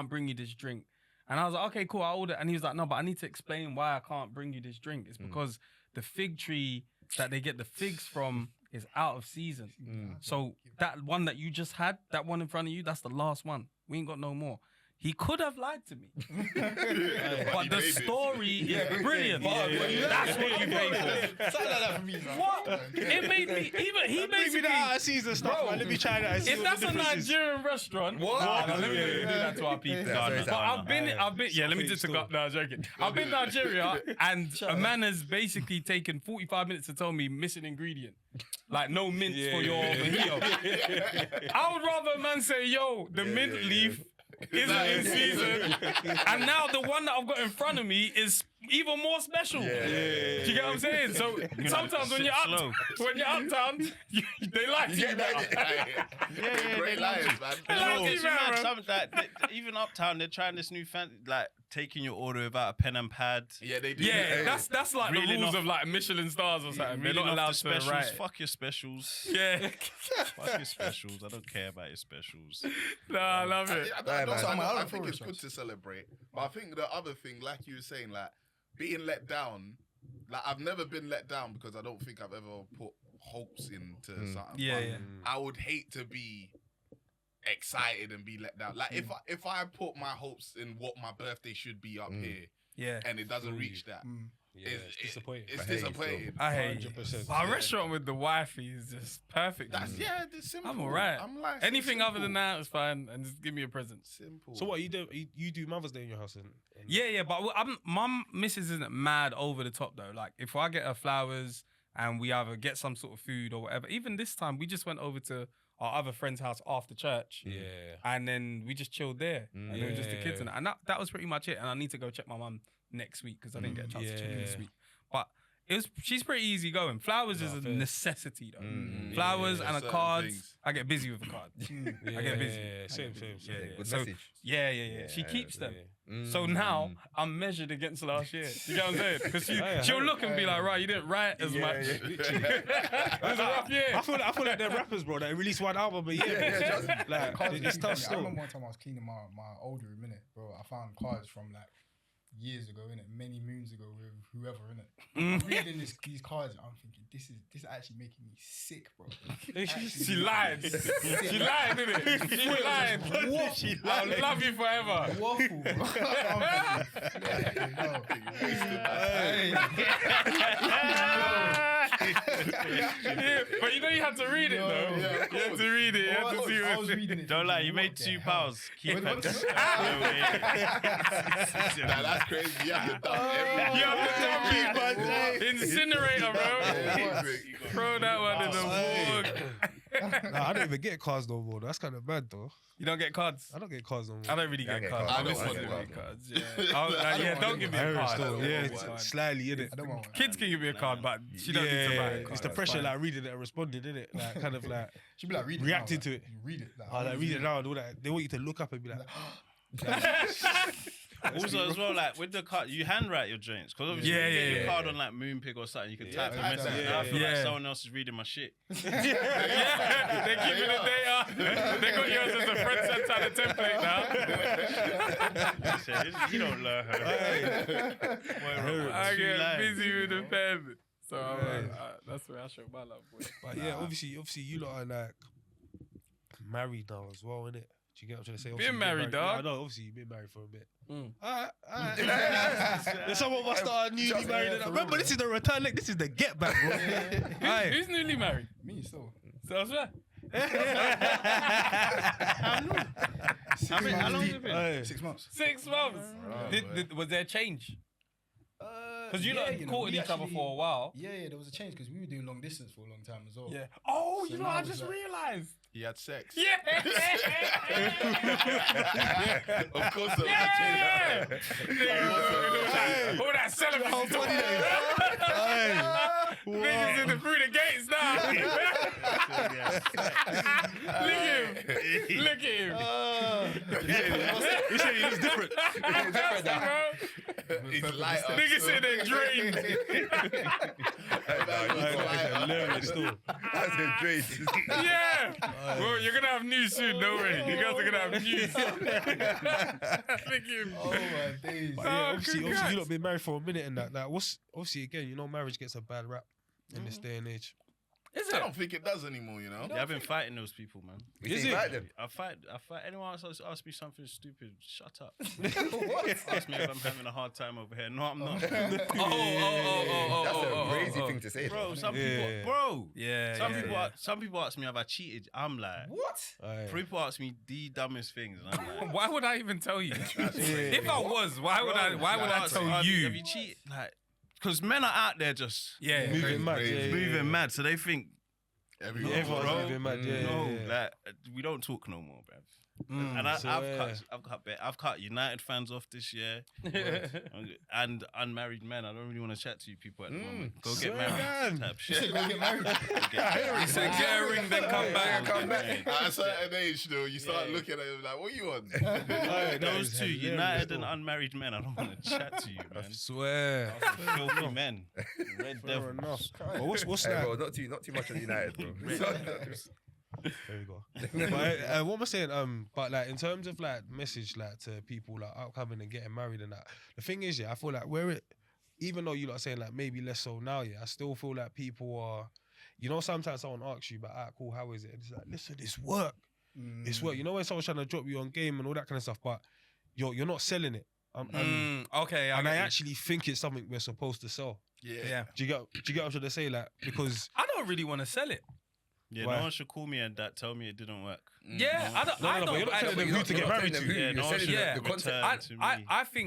bring you this drink. And I was like, okay, cool, I'll order. And he was like, no, but I need to explain why I can't bring you this drink. It's because the fig tree that they get the figs from is out of season. So that one that you just had, that one in front of you, that's the last one. We ain't got no more. he could have lied to me. But the story is brilliant. That's what you pay for. Something like that for me. Son. What? It made me, even he basically. Maybe that season stuff, man. Let me try that. And see If what that's the a difference is. Nigerian restaurant, What? let me do that to our people. But I've been, yeah, let me just go. No, I'm joking. I've been to Nigeria, and a man has basically taken 45 minutes to tell me missing ingredient. Like no mint for your mojito. I would rather a man say, yo, the mint leaf isn't in season. And now the one that I've got in front of me is even more special. Do you get what I'm saying? So sometimes when you're uptown, they like you. Great liars, man. Even uptown, they're trying this new like taking your order without a pen and pad. Yeah, they do. Yeah, that's like the Reeling rules off- of like Michelin stars or something. They're Reeling not off allowed the to specials. write. Fuck your specials. Yeah. Fuck your specials. I don't care about your specials. No, I love it. I think it's good to celebrate. But I think the other thing, like you were saying, like being let down, like I've never been let down because I don't think I've ever put hopes into something. Yeah, But yeah. I would hate to be excited and be let down. Like if I put my hopes in what my birthday should be up here Yeah. and it doesn't reach that, Yeah, it's disappointing. It's I hate it disappointing. I hate 100%. Our restaurant with the wifey is just perfect. That's it's simple. I'm alright. I'm like Anything simple. other than that is fine, and just give me a present. Simple. So what you do? You do Mother's Day in your house? And Yeah, but my missus isn't mad over the top though. Like if I get her flowers and we either get some sort of food or whatever. Even this time, we just went over to our other friend's house after church. Yeah. And then we just chilled there. And it was just the kids and that was pretty much it. And I need to go check my mum next week because I didn't get a chance to check her this week. But she's pretty easy going. Flowers is a necessity though. Flowers and a certain card. things. I get busy with the card. I get busy. Same. Yeah. Good So, message. yeah. She keeps them. So now I'm measured against last year. You get what I'm saying? Because she'll look and be like, right, you didn't write as much. It was a rough year. I feel like they're rappers, bro. That release one album a year. Like it's tough I still. remember one time I was cleaning my older room, innit, bro. I found cards from like years ago, innit, many moons ago with whoever, innit. I'm reading these cards, and I'm thinking, this is actually making me sick, bro. She lied. She lied, didn't it? She lied. I'll love you forever. Waffle, bro. Yeah, but you know you had to read it though. You had to read it. You had to see I what was reading it. Don't lie, you thinking, made what the hell? £2. Keep What- it. Nah, that's crazy. Yeah, You have to dump it. Incinerator, bro. Throw that one in the water. Nah, I don't even get cards no more. That's kind of bad though. You don't get cards? I don't get cards no more. I don't really Yeah, I get get cards. cards. I miss I one get as one. well. Cards, yeah. Don't give me a Irish card. still, yeah, It's fine. slightly in it. I don't want one. Kids can give me a card, but she don't need to write a card. It's the That's pressure, fine. like reading it and responding, isn't it? Like kind of like She'd be like, read it. reacting now, to like, it. You read it. Like, oh, like read it now and all that. They want you to look up and be like, Also, as well, like with the card, you handwrite your joints because obviously Yeah, you get yeah, your yeah. card on like Moonpig or something. You can type the type message. that, And I feel like yeah. someone else is reading my shit. Yeah, they're keeping the data. They got yours as a friend sent the template now. You don't learn her. I get busy with the pen. So I'm like, that's where I show my love, boy. but yeah, obviously you lot are like married now as well, innit? Do you get what I'm trying to say? Obviously, Been you've married, dog. Yeah, I know, obviously you've been married for a bit. Mm. Alright. There's some of us that are newly married. Remember, this is the return leg. This is the get back, bro. Aye. Who's newly married? Me still. So I swear. How long has it been? Aye. 6 months. 6 months. Was there a change? Because you lot courted each other for a while. Yeah, there was a change because we were doing long distance for a long time as well. Yeah. Oh, So you know, now I it's just like- realised. He had sex. Yeah. Of course, Yeah. All that celebrity. Niggas in the through the gates now. Look at him. You say it's different. He's lighter. Niggas said they drained. Hilarious still. That's a great. Yeah. Well, you're gonna have news soon, don't worry. You guys are gonna have news. Look at him. Oh my days. But yeah, obviously congrats. you lot been married for a minute and that. Like, what's obviously again, you know, marriage gets a bad rap in this day and age. Is I it? don't think it does anymore, you know? Yeah, I've been fighting those people, man. We Is see it? back them. I fight anyone else ask me something stupid. Shut up. What? Ask me if I'm having a hard time over here. No, I'm not. That's a crazy thing to say. Bro, some Yeah. people, bro. Yeah. Some people ask me have I cheated. I'm like, What? Aye. people ask me the dumbest things, and I'm like, Why would I even tell you? crazy. If I was, why would I tell Have you? you cheated? Like, because men are out there just Yeah. Moving mad. crazy. Yeah, yeah, moving yeah. mad, so they think Everyone. Everyone's bro. moving mad. Yeah, no, yeah, yeah. like we don't talk no more, bruv. And I've cut United fans off this year, and unmarried men. I don't really want to chat to you people at the moment. Go get Swear married, down. type shit. Go get married. He said, get a ring, then come back. At a certain age, though, you start looking at it like, what you on? Aye, that Those is two, hilarious, United though. and unmarried men. I don't want to chat to you, man. I swear. Filthy men, red Fair devils. enough. Well, what's Hey, that? bro, not too much on United, bro. There we go. But what am I saying? But like in terms of like message like to people like upcoming and getting married and that, the thing is, yeah, I feel like even though you lot are saying like maybe less so now, yeah, I still feel like people are, you know, sometimes someone asks you, but cool, how is it? And it's like, listen, it's work. It's work. You know when someone's trying to drop you on game and all that kind of stuff, but you're not selling it. Okay. And I actually think it's something we're supposed to sell. Yeah. Do you get what I'm trying to say? Like, because I don't really want to sell it. Yeah, Why? no one should call me and tell me it didn't work. Yeah, I don't. No, I but don't. you're not I telling don't- them who to get married to. Yeah, no one should Yeah. the concept. return to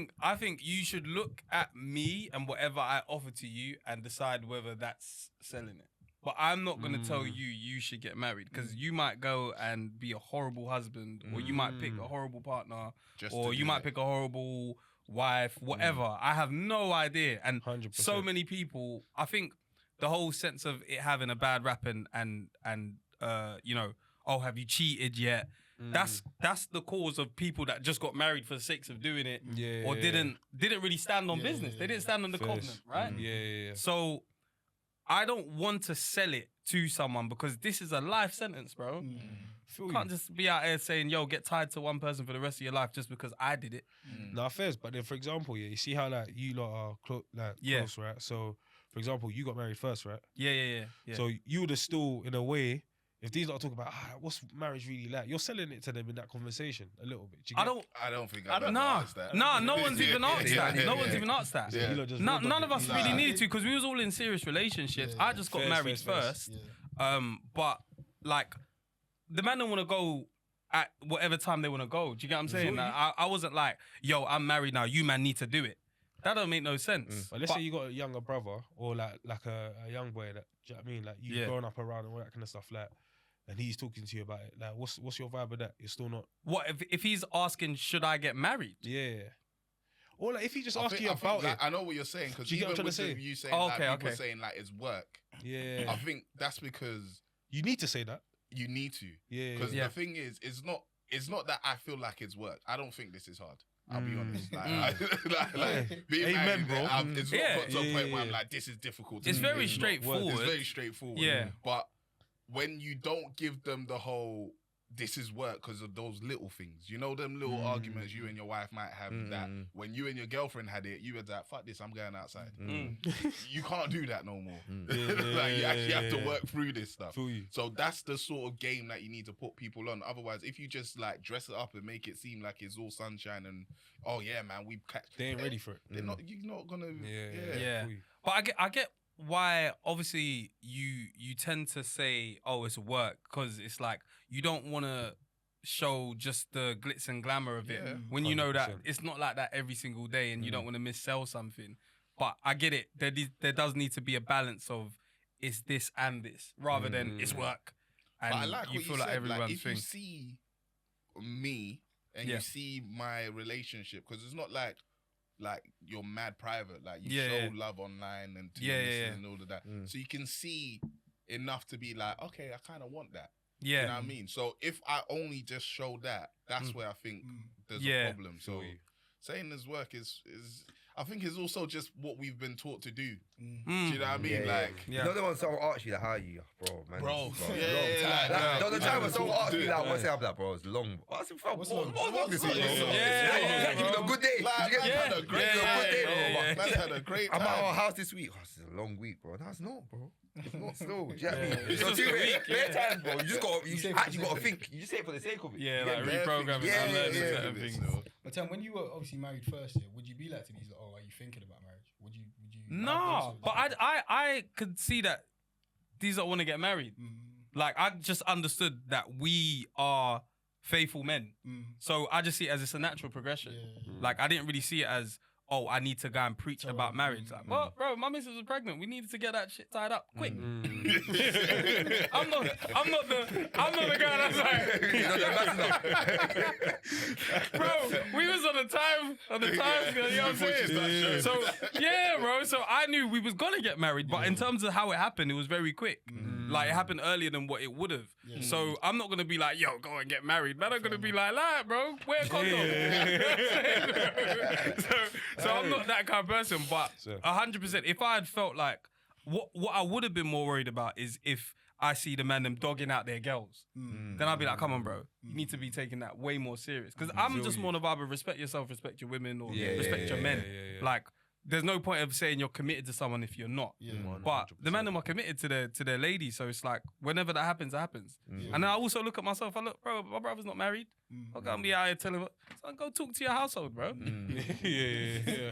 me. I think you should look at me and whatever I offer to you and decide whether that's selling it. But I'm not going to tell you should get married because you might go and be a horrible husband, or you might pick a horrible partner, Just or to you do might it. pick a horrible wife, whatever. I have no idea. And 100%. so many people, I think the whole sense of it having a bad rap and you know, oh, have you cheated yet? That's the cause of people that just got married for the sake of doing it, Yeah, or yeah, didn't really stand on business. They didn't stand on the covenant, right? Yeah. So I don't want to sell it to someone because this is a life sentence, bro. Feel You can't just be out here saying, yo, get tied to one person for the rest of your life just because I did it. Nah, fairs. But then, for example, yeah, you see how like you lot are close, right? So, for example, you got married first, right? Yeah. So you would have still, in a way, if these lot are talking about what's marriage really like, you're selling it to them in that conversation a little bit. Do you I get- don't. I don't think I I've don't ever know. asked that. No one's even asked that. No one's even asked that. Yeah. You lot just None rolled of us it. really needed to because we was all in serious relationships. I just got Fairs, married fairs. first. But like the man don't want to go at whatever time they want to go. Do you get what I'm saying? Like, I wasn't like, yo, I'm married now. You man need to do it. That don't make no sense. But let's say you got a younger brother or like a young boy that, do you know what I mean? Like you've Yeah. grown up around and all that kind of stuff, like, and he's talking to you about it. Like, what's your vibe with that? You're still not. What if he's asking, should I get married? Yeah. Or like if he just I asks think- you I think, about like, it. I know what you're saying because Do you get what even I'm trying with to say? you saying Oh, like, okay, people okay. saying like it's work, Yeah. I think that's because You need to say that. you need to. Yeah. Because Yeah. the thing is, it's not that I feel like it's work. I don't think this is hard. I'll be honest. Like, being Amen, married, bro. it's not Yeah. got to a point where I'm Yeah. like, this is difficult. It's to very do. It's not. straightforward. It's very straightforward. Yeah. But when you don't give them the whole, this is work because of those little things, you know, them little arguments you and your wife might have that when you and your girlfriend had it, you were like, fuck this, I'm going outside. You can't do that no more. Like, you actually have to work through this stuff. Feel you. So that's the sort of game that you need to put people on. Otherwise, if you just like dress it up and make it seem like it's all sunshine and, oh yeah, man, we catch. They ain't ready for it. They're not. You're not gonna. Yeah. But I get why obviously you tend to say, oh, it's work, because it's like you don't want to show just the glitz and glamour of it Yeah. when you know that 100%. it's not like that every single day and you don't want to missell something. But I get it. There does need to be a balance of it's this and this rather than it's work. And But I like you what feel you like said. everyone's Like, if thing. you see me and Yeah. you see my relationship, because it's not like you're mad private. Like you Yeah, show yeah. love online and to Yeah, your yeah, missus yeah. and all of that, so you can see enough to be like, okay, I kind of want that. Yeah. You know what I mean? So if I only just show that, that's where I think there's Yeah. a problem. So saying this work is I think it's also just what we've been taught to do. Do you know what I mean? Like, Yeah. You know the one someone asks you like, how are you, bro, man? Bro, It's long. yeah, Like, the time when like, someone asks me do it, like, what's it? I'm like, bro, it's long. I said, fam, what's long? long this week? Yeah. Give me a good day. like, Did you man get had a great Yeah, day, yeah, bro. yeah, yeah. Man had a great I'm at our time. house this week. Oh, it's a long week, bro. That's not, bro. It's not slow. Do you know what I mean? It's So just a week, bare times, bro. You just got. You say it for actually the got to sake think. You just say it for the sake of it. Yeah, You like get me? reprogramming Yeah, and learning yeah, certain yeah. things. But Tim, when you were obviously married first, yeah, would you be like to these? Like, oh, are you thinking about marriage? Would you? No, but I could see that these that want to get married. Like I just understood that we are faithful men. So I just see it as it's a natural progression. Like I didn't really see it as, oh, I need to go and preach about marriage. Like, well, bro, my missus was pregnant. We needed to get that shit tied up quick. I'm not the guy that's like, You know, the ambassador. bro, we was on the time scale, you know what I'm saying? So yeah, bro. So I knew we was gonna get married, but in terms of how it happened, it was very quick. Like it happened earlier than what it would have. So I'm not gonna be like, yo, go and get married. Man, I'm gonna be like, bro, wear a condom. So I'm not that kind of person, but 100%. If I had felt like what I would have been more worried about is if I see the man them dogging out their girls, then I'll be like, come on, bro, you need to be taking that way more serious. Because I'm just more on the vibe of respect yourself, respect your women, or respect your men. Like, there's no point of saying you're committed to someone if you're not. But the man them are committed to their lady, so it's like whenever that happens, it happens. And then I also look at myself. I look, bro, my brother's not married. I'm gonna be out here telling him, son, go talk to your household, bro.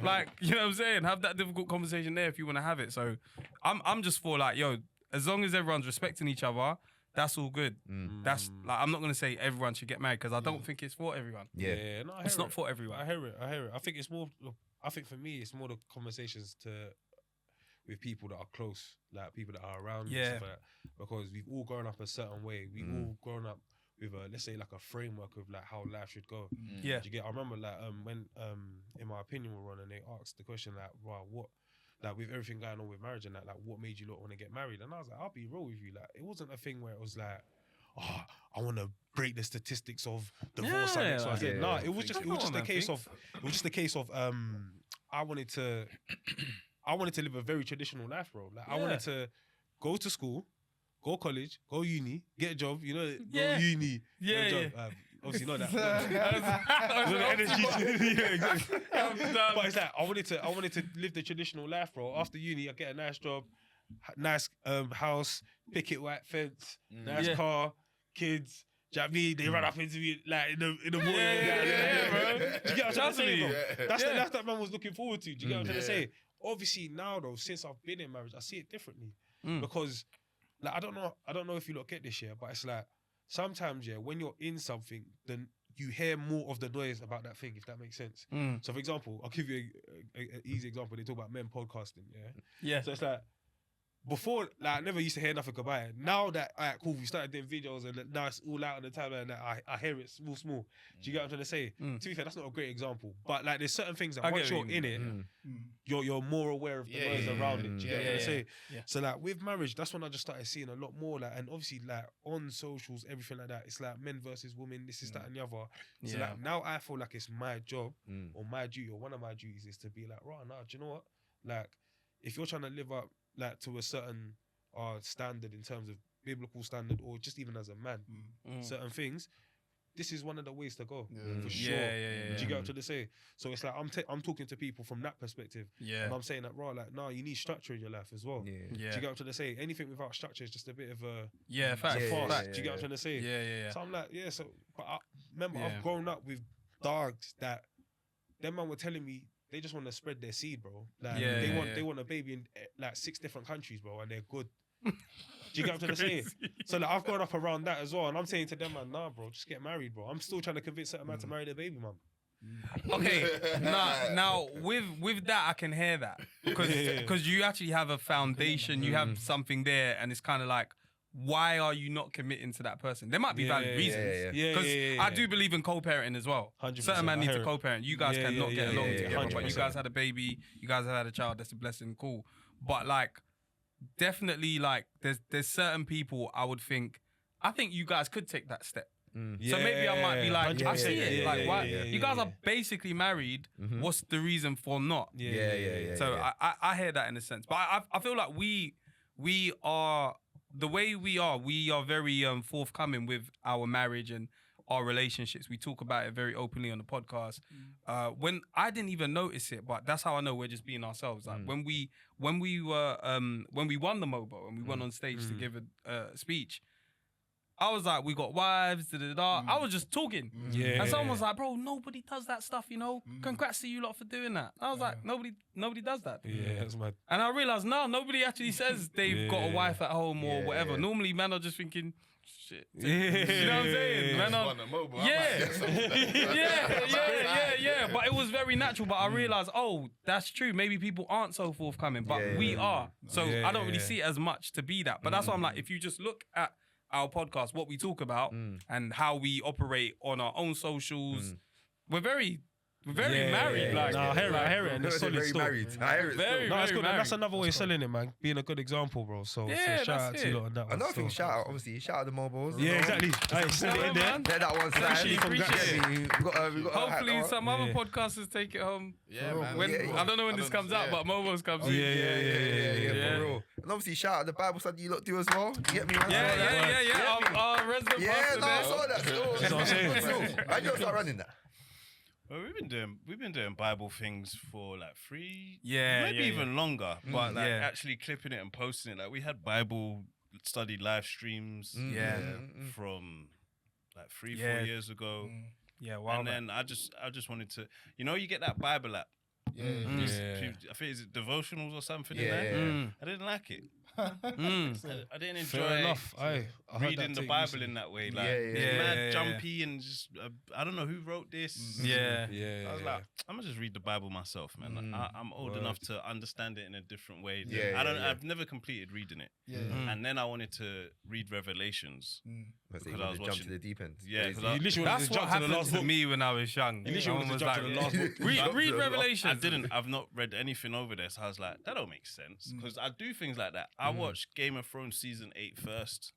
Like, you know what I'm saying? Have that difficult conversation there if you want to have it. So I'm just for like, yo, as long as everyone's respecting each other, that's all good. That's like, I'm not gonna say everyone should get married because I don't think it's for everyone. Yeah, no, I hear It's not it. for everyone. I hear it. I think it's more. I think for me, it's more the conversations with people that are close, like people that are around. Yeah. And stuff like that. Because we've all grown up a certain way. We've all grown up with let's say like a framework of like how life should go. Yeah. Do you get? I remember like when in my opinion were on and they asked the question like, wow, what? Like with everything going on with marriage and that, like what made you lot want to get married? And I was like, I'll be real with you. Like it wasn't a thing where it was like, oh, I want to break the statistics of divorce. Yeah, So I said, yeah, no, yeah. it was just a case of I wanted to live a very traditional life, bro. Like I wanted to go to school, go college, go uni, get a job. You know, Yeah. go uni, get a job. Yeah. Obviously not that. You know, the energy. Yeah, exactly. But it's like I wanted to live the traditional life, bro. After uni, I get a nice job, nice house, picket white fence, nice car, kids. Do you know what I mean? They run up into me like in the morning. bro. Do you get what I'm trying to say, bro? That's the life that man was looking forward to. Do you get what I'm trying to say? Obviously now though, since I've been in marriage, I see it differently. Because like I don't know if you lot get this, yeah, but it's like sometimes, yeah, when you're in something, then you hear more of the noise about that thing, if that makes sense. So for example, I'll give you an easy example. They talk about men podcasting, yeah? So it's like, before, like, I never used to hear nothing about it. Now that, all right, cool, we started doing videos and now it's all out on the timeline and I hear it small. Do you get what I'm trying to say? To be fair, that's not a great example. But like, there's certain things that once you're in it, you're more aware of the noise around it. Do you get what I'm trying to say? So like, with marriage, that's when I just started seeing a lot more. Like, and obviously, like, on socials, everything like that, it's like men versus women, this is that and the other. So like, now I feel like it's my job or my duty or one of my duties is to be like, right, nah, do you know what? Like, if you're trying to live up like to a certain standard in terms of biblical standard or just even as a man, certain things, this is one of the ways to go for sure. Do you get what I'm trying to say? So it's like I'm talking to people from that perspective, and I'm saying that like, no, you need structure in your life as well. Do you get what I'm trying to say? Anything without structure is just a bit of a fact. Do you get what Yeah. I'm trying to say? So I'm like, so but remember, I've grown up with dogs that them man were telling me they just want to spread their seed, bro. Like they want a baby in like 6 different countries, bro, and they're good. Do you get what I'm trying to say? So like, I've grown up around that as well, and I'm saying to them, man, nah, bro, just get married, bro. I'm still trying to convince certain man to marry their baby, man. Okay, now with that I can hear that because you actually have a foundation, you have something there, and it's kind of like, why are you not committing to that person? There might be valid reasons. Because I do believe in co-parenting as well. 100%, certain men need to co-parent. You guys cannot get along together, but you 100%. guys had a baby, you guys have had a child. That's a blessing, cool. But like, definitely, like, there's certain people I think you guys could take that step. So maybe I might be like, I see it. Like, why? You guys are basically married. What's the reason for not? So I hear that in a sense, but I feel like we are the way we are very forthcoming with our marriage, and our relationships. We talk about it very openly on the podcast. When I didn't even notice it, but that's how I know we're just being ourselves. Like when we won the MOBO and we went on stage to give a speech, I was like, we got wives, I was just talking. And someone was like, bro, nobody does that stuff, you know? Congrats to you lot for doing that. I was like, nobody does that. Yeah, that's mad. And I realized, no, nobody actually says they've got a wife at home or whatever. Normally, men are just thinking, shit. You know what I'm saying? Men are, yeah. But it was very natural. But I realized, that's true. Maybe people aren't so forthcoming, but we are. So I don't really see it as much to be that. But that's why I'm like, if you just look at our podcast, what we talk about and how we operate on our own socials, we're very married. Like, I hear it, and it's solid still. married. I hear it Very, still. No, it's very good. And that's married. another way of selling it, man. Being a good example, bro. So Yeah, shout out that's to you it. lot on that one. Another thing, still. shout out the mobiles. Yeah, exactly. Hey, send it in there. man. Let that one slide. Appreciate it. We got Hopefully, some other podcasters take it home. Yeah, man. When, Yeah. I don't know when this comes out, but Momo's comes in. Yeah, for real. And obviously, shout out the Bible study you lot do as well. You get me? Man? Yeah. Our resident Yeah, pastor no, I there. saw that. That's what I'm saying. I you start running that. Well, we've been doing Bible things for like 3, Yeah, maybe yeah, even longer. But like yeah. actually clipping it and posting it, like we had Bible study live streams from like 3-4 years ago. Yeah, wow. And then I just wanted to, you get that Bible app. Yeah. I think is it devotionals or something in there. I didn't like it. I didn't enjoy Fair enough. I heard reading that the take Bible recently. in that way. Like, Yeah, it's yeah. mad Yeah. jumpy and just, I don't know who wrote this. Yeah. I was like, I'm gonna just read the Bible myself, man. I'm old enough to understand it in a different way. I've never completed reading it. And then I wanted to read Revelations Because I was jump watching- to the deep end. Yeah, You 'cause I- literally wanted That's to what jump to the happened last to book. me when I was young. You literally wanted to jump to the last book. Read Revelations. I've not read anything over there, so I was like, that don't make sense. Because I do things like that. I watched Game of Thrones season 8 first.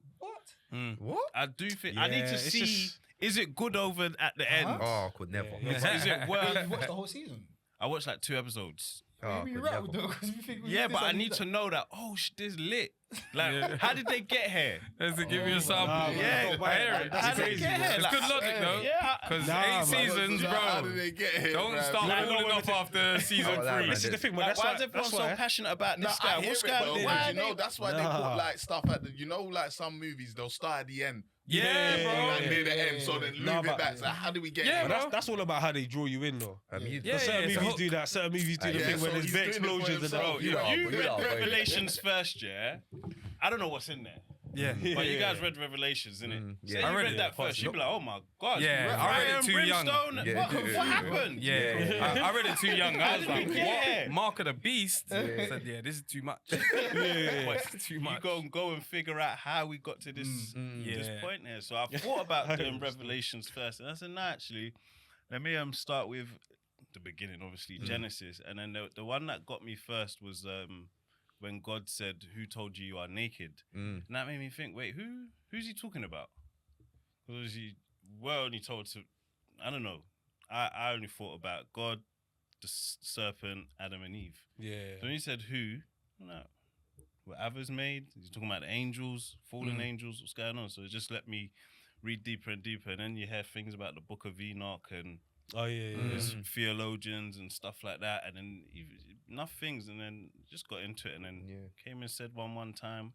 What? I do think I need to it's see. just- Is it good over at the end? Oh, could never. Is it worth? You watched the whole season. I watched like 2 episodes. Oh, Maybe could you're right never. though, because we think. Yeah, but I need to know that. Oh, this lit. Like, how did they get here? Let's give you a sample. Nah, Yeah, I hear it. How did they crazy, get bro. here? It's Like, good logic though. Yeah, Because Nah, 8 man. seasons, How did bro. they get here? Don't bruv? start Nah, falling no, off after season Oh, that 3. This is the thing, man. Like, That's why why. is everyone That's so why. passionate about No, this I guy? hear What's it, going though, on? but Why you know that's why they Nah. put like stuff at the like some movies they'll start at the end. Yeah, Like bro. near the end, so then Nah, loop it but- back. So how do we get Yeah, here? But bro. that's all about how they draw you in, though. Yeah, Yeah, Certain it's a movies hook. do that. Certain movies do the Yeah, thing where so there's he's big doing it for explosions and himself. all. Bro, You are, you bro, you read are, bro. Revelations first, yeah? I don't know what's in there. Yeah. But you guys read Revelations, innit? yeah. Say I you read read it. that first, you'd be like, oh my God. Yeah, you I read fire it and too young. brimstone? Yeah, What yeah, happened? Yeah, I read it too young. I was How like, did we get what? here? Mark of the Beast? I said, yeah, this is too much. It's too You much. go and figure out how we got to this Yeah. point here. So I thought about doing Revelations first, and I said, no, actually, let me start with the beginning, obviously Genesis, and then the one that got me first was when God said, "Who told you you are naked?" And that made me think, wait, who's he talking about? Because we're only told to, I don't know. I only thought about God, the serpent, Adam and Eve. Yeah. So when he said who, no, were others made? He's talking about the angels, fallen angels, what's going on? So it just let me read deeper and deeper. And then you hear things about the Book of Enoch and Oh yeah. there's theologians and stuff like that. And then enough things, and then just got into it. And then came and said one time,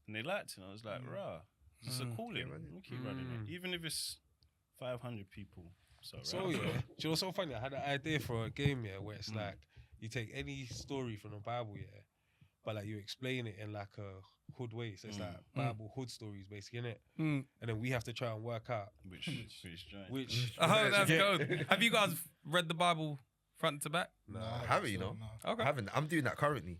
and they liked it. And I was like, rah, it's a calling. Let me keep running it, even if it's 500 people. So yeah, do you know what's so funny? I had an idea for a game, where it's like you take any story from the Bible, but like you explain it in like a hood way. So it's like Bible hood stories, basically, innit? And then we have to try and work out which joint. which. Oh, that's good. Have you guys read the Bible front to back? Nah, I haven't, you know. Okay. I haven't. I'm doing that currently.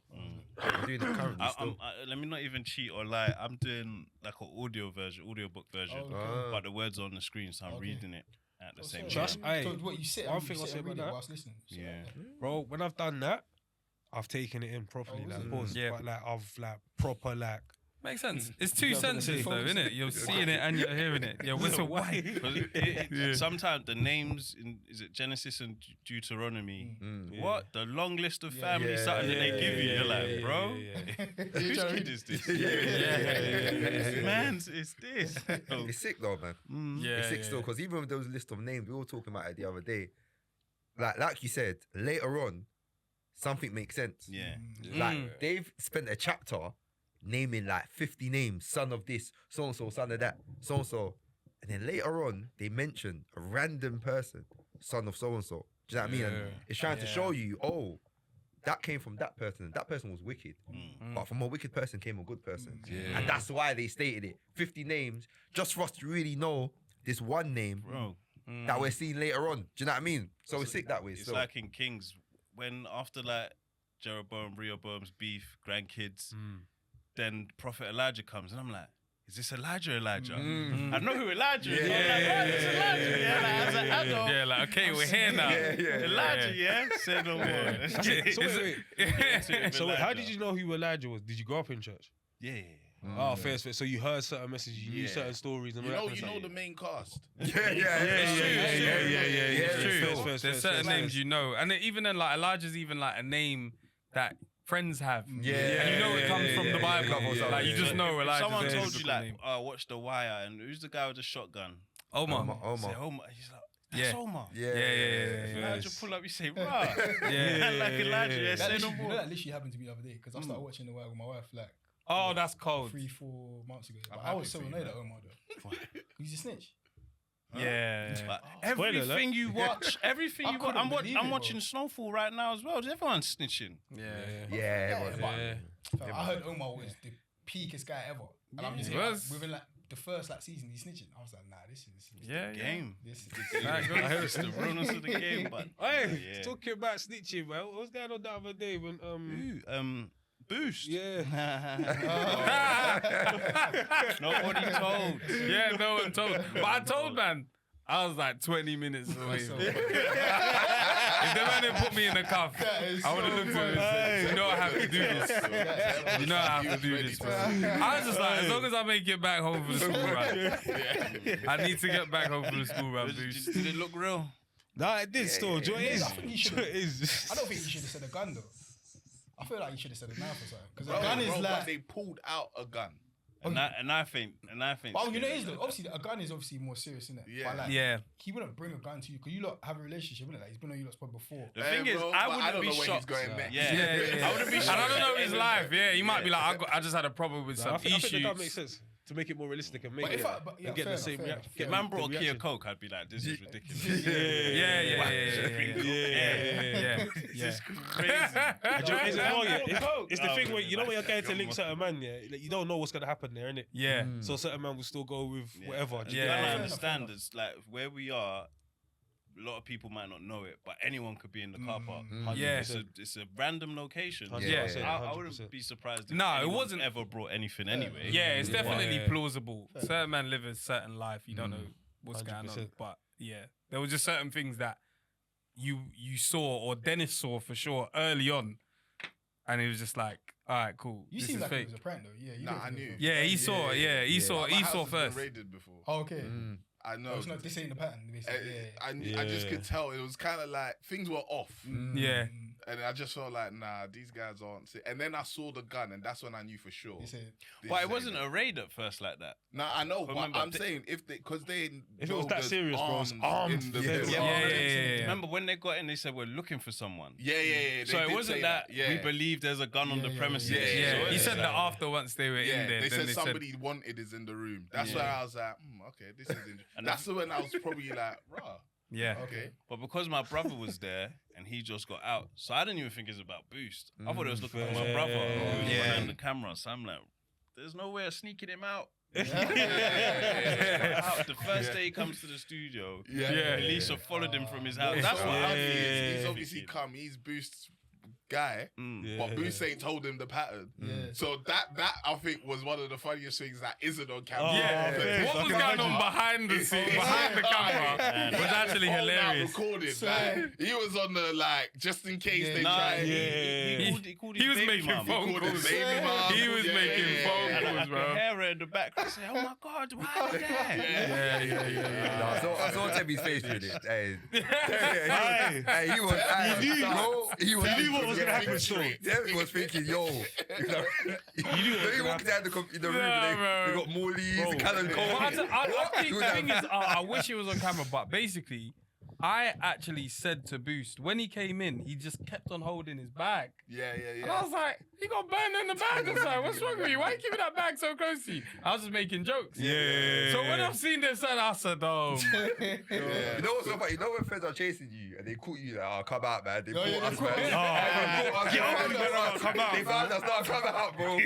I'm doing that currently still. Let me not even cheat or lie. I'm doing like an audiobook version, but the words are on the screen, so I'm reading it at the same time. Trust, So what you sit one and thing you I'll sit say and about read it that. whilst listening. So, Yeah. Bro, when I've done that, I've taken it in properly, is like it? pause. Yeah. But like I've like proper like Makes sense. It's two That's what I'm senses, though, saying. isn't it? You're seeing it and you're hearing it. Yeah, whistle why? Sometimes the names in is it Genesis and Deuteronomy? What the long list of family something that they give you? You're like, bro, whose kid is this? Man, it's this. It's sick though, man. It's sick still because even with those list of names, we were talking about it the other day. Like you said, later on, something makes sense. Yeah. Like they've spent a chapter naming like 50 names, son of this, so and so, son of that, so and so, and then later on they mention a random person, son of so and so. Do you know what I mean? And it's trying to show you, oh, that came from that person. That person was wicked, but from a wicked person came a good person, and that's why they stated it. 50 names just for us to really know this one name that we're seeing later on. Do you know what I mean? So it's sick that way. It's like in Kings when after like Jeroboam, Rehoboam's beef, grandkids. Then Prophet Elijah comes, and I'm like, is this Elijah? I know who Elijah is. It's Elijah. Like, as an adult. Yeah, like, okay, we're here now. Elijah, Say no more. So wait, how did you know who Elijah was? Did you grow up in church? Yeah. Oh, fair. So you heard certain messages, you knew certain stories, and You all know, that you kind know of the main cast. It's true. There's certain names you know, and even then, like Elijah's even like a name that friends have. And you know it comes from the Bible. Like you just know Elijah. Someone told you like, watch The Wire, and who's the guy with the shotgun? Omar. Say, Omar. He's like, that's Omar. Yeah. Elijah pull up, you say, rah. Like Elijah, say no more. That literally happened to me the other day because I started watching The Wire with my wife like. Oh, that's cold. 3-4 months ago. But I was so annoyed at Omar though. He's a snitch. But everything you watch, I'm watching Snowfall right now as well. Everyone's snitching. I heard Omar was the peakest guy ever. And I'm just within like the first like season he's snitching. I was like, nah, this is the game. This is I heard it's the realness of the game, but talking about snitching, man. What was going on the other day when Boost. Yeah. Nobody told. Yeah, no one told. But I told, man. I was like 20 minutes away. If the man didn't put me in the cuff, I would have looked at him and said, you know I have to do this. You know I have to do this, bro. I was just like, as long as I make it back home for the school run. I need to get back home for the school run, Boost. Did it look real? Nah, it did still. Do you know what it is? I think he should. I don't think he should have said a gun though. I feel like he should have said a knife or something. Because a gun is like. But they pulled out a gun. And I think. Well, you know, it is though. Obviously, a gun is obviously more serious, isn't it? Yeah. But like, yeah. He wouldn't bring a gun to you because you lot have a relationship, isn't it? Like, he's been on you lot's pod before. The thing is, bro, I don't wouldn't be know where shocked. He's going next. Yeah. I wouldn't be shocked. I don't know his life. Yeah, he might be like, I just had a problem with some I think issues. that makes sense to make it more realistic and make it and get the same reaction. If man brought a Kia Coke, I'd be like, this is ridiculous. Yeah. It's crazy. It's the thing where you know when you're going to link certain man, like, you don't know what's gonna happen there, innit? Yeah. So certain man will still go with whatever. You gotta understand it's like where we are. A lot of people might not know it, but anyone could be in the car park. Yeah. It's a random location. Yeah. I wouldn't be surprised if it wasn't ever brought anything anyway. Yeah, it's definitely plausible. Certain man live a certain life. You don't know what's going on. But yeah, there were just certain things that you saw or Dennis saw for sure early on. And it was just like, all right, cool. You this seem is like fake. it was a prank though. Yeah, I knew. Yeah, he saw. Yeah, he saw. He saw first. Been raided before. Oh, okay. I know. It's not, this ain't the pattern. I just could tell it was kind of like things were off. Yeah. And I just felt like, nah, these guys aren't. And then I saw the gun, and that's when I knew for sure. But it wasn't a raid at first like that. Nah, I know. But I'm saying if it was that serious, bro, it's armed. Remember when they got in, they said we're looking for someone. Yeah. So it wasn't that we believe there's a gun on the premises. Yeah. He said that after once they were in there. They then said somebody wanted is in the room. That's why I was like, okay, this is interesting. And that's when I was probably like, rah. Yeah. Okay. But because my brother was there and he just got out, so I didn't even think it's about Boost. I thought it was looking for my brother who was behind the camera. So I'm like, there's no way of sneaking him out. The first day he comes to the studio, Elisa followed him from his house. That's what I mean. He's obviously come. He's Boost's guy, Mm. but Boost ain't told him the pattern. So that I think was one of the funniest things that isn't on camera. What was going on behind the scene, behind the camera, was actually hilarious. Recorded, like, he was on the just in case they try. He was making phone calls. He was making phone calls, bro. The hair in the back. I say, oh my God, why is that? No, I saw Tebby's face with it. Hey, he was. He knew what was gonna happen. Tebby was thinking, yo. He walked down the room. They got Morley's, Callan Cole. I think the thing is, I wish it was on camera, but basically, I actually said to Boost, when he came in, he just kept on holding his bag. And I was like, he got burned in the bag or something. What's wrong with you? Why are you keeping that bag so close to you? I was just making jokes. So when I've seen this, I said, oh. You know what's so funny? You know when friends are chasing you and they caught you, like, oh, come out, man. They brought us, man. They found us, no, come out, bro.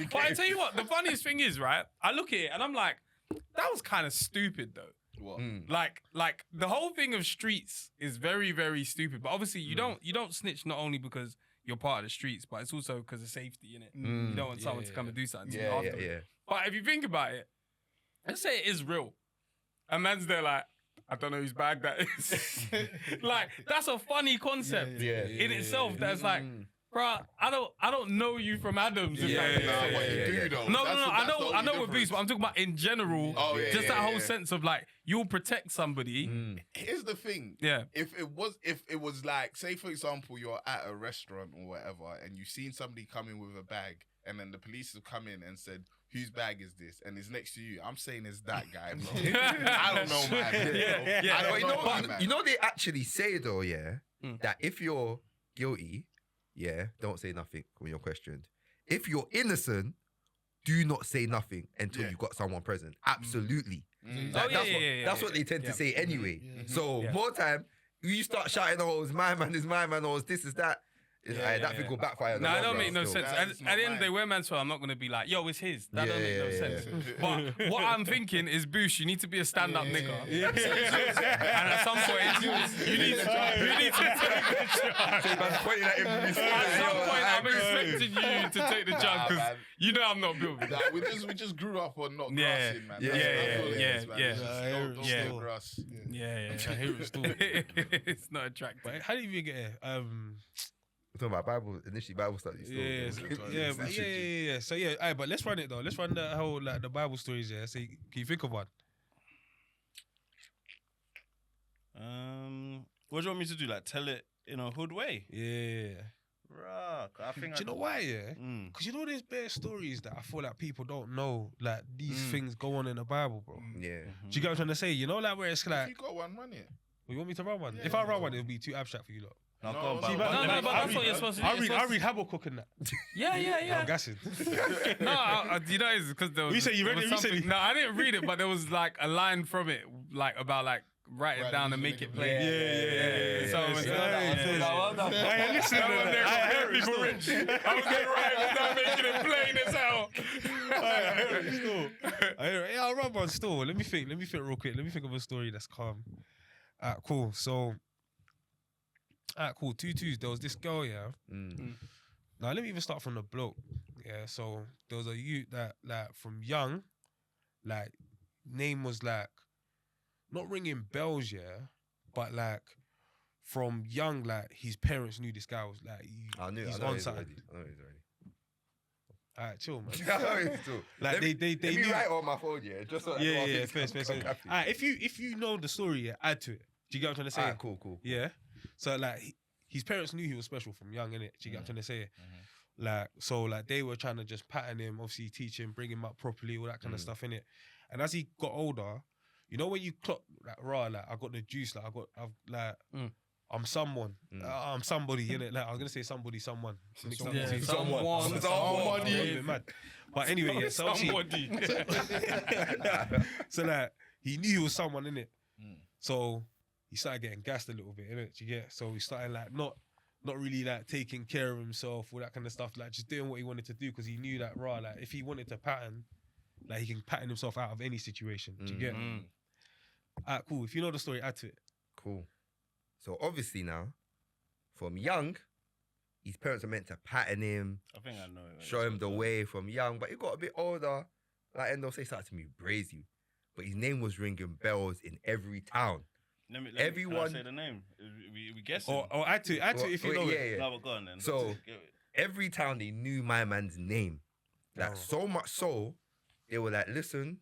But I tell you what, the funniest thing is, right? I look at it and I'm like, that was kind of stupid, though. What? Like the whole thing of streets is very, very stupid. But obviously, you don't snitch not only because you're part of the streets, but it's also because of safety, innit? You don't want someone to come and do something to you afterwards. But if you think about it, let's say it is real. A man's there like, I don't know whose bag that is. Like, that's a funny concept in itself. That's like, bro, I don't know you from Adams. What you do though. No, I know with Boost, but I'm talking about in general. Just that whole sense of like, you'll protect somebody. Here's the thing. If it was like, say for example, you're at a restaurant or whatever, and you've seen somebody come in with a bag, and then the police have come in and said, whose bag is this? And it's next to you. I'm saying it's that guy, bro. I don't know, man. I don't know, man. You know they actually say though, that if you're guilty, don't say nothing when you're questioned. If you're innocent, do not say nothing until you've got someone present. Absolutely. That's what they tend to say anyway. So more time, you start shouting, oh, it's my man, or this is that. That thing will backfire. No, it don't make no sense. At the end of the day, where man's I'm not going to be like, yo, it's his. That don't make no sense. But what I'm thinking is, Boosh, you need to be a stand-up nigga. And at some point, you need to take the charge. At some point, I'm expecting you to take the charge because you know I'm not built. We just grew up on not grassing, man. Yeah. Don't grass. Yeah. I hear it still. It's not attractive. But how did you even get here? We're talking about Bible studies. So but let's run it though. Let's run the whole the Bible stories. Yeah. So can you think of one? What do you want me to do? Like tell it in a hood way? Yeah. Rock. I think. Do you know why? Yeah. Because you know there's bare stories that I feel like people don't know. Like these things go on in the Bible, bro. Yeah. Do you get what I'm trying to say? You know, like where it's like. If you got one, run it. You want me to run one? If I run one, it'll be too abstract for you lot. No, but that's what you're supposed to do. I read Habakkuk and that. Yeah. I'm gassing. No, you know, it's because there was. You say you read it recently? No, I didn't read it, but there was like a line from it, like about like write it down and make it plain. Yeah. So listen, I heard people rich. I was gonna write it down, making it plain as hell. I heard it still. I'll run one still. Let me think real quick. Let me think of a story that's calm. Cool. So. Cool. 2-2s. There was this girl, Now let me even start from the bloke. Yeah. So there was a youth that like from young, like name was like not ringing bells, but like from young, like his parents knew this guy was like he's on something. I know he's already. Alright, chill, man. Like they let me knew. write on my phone, just so First. Alright, if you know the story, add to it. Do you get what I'm trying to say? Alright, cool. Yeah. So like his parents knew he was special from young, innit? Do you get what I'm trying to say? Like so, like they were trying to just pattern him, obviously teach him, bring him up properly, all that kind of stuff, innit? And as he got older, you know when you clock like I got the juice, I'm someone. I'm somebody, innit? Like I was gonna say somebody, someone. Somebody. Mad. But anyway, so somebody. So like he knew he was someone, innit? So he started getting gassed a little bit, innit? Do you get? So he started like not really like taking care of himself, all that kind of stuff, like just doing what he wanted to do because he knew that like if he wanted to pattern, like he can pattern himself out of any situation. Do you get? Alright, cool. If you know the story, add to it. Cool. So obviously now, from young, his parents are meant to pattern him, I think I know it. show him the way from young, but he got a bit older. Like, and they'll say something to me, brazy. But his name was ringing bells in every town. Everyone. Can I say the name? We guessing. Or add to if you know it. Yeah. No, but go on then. So every town they knew my man's name. Like so much so, they were like, listen,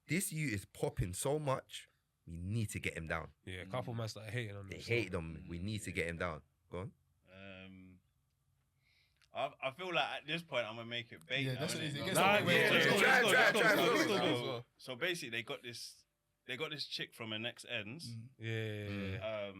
this youth is popping so much, we need to get him down. Yeah, a couple man started hating on They him. hated him. We need to get him down. Go on. I feel like at this point I'm gonna make it bait. Yeah, now, that's what innit? it is. Try. So basically, they got this chick from her next ends, Yeah.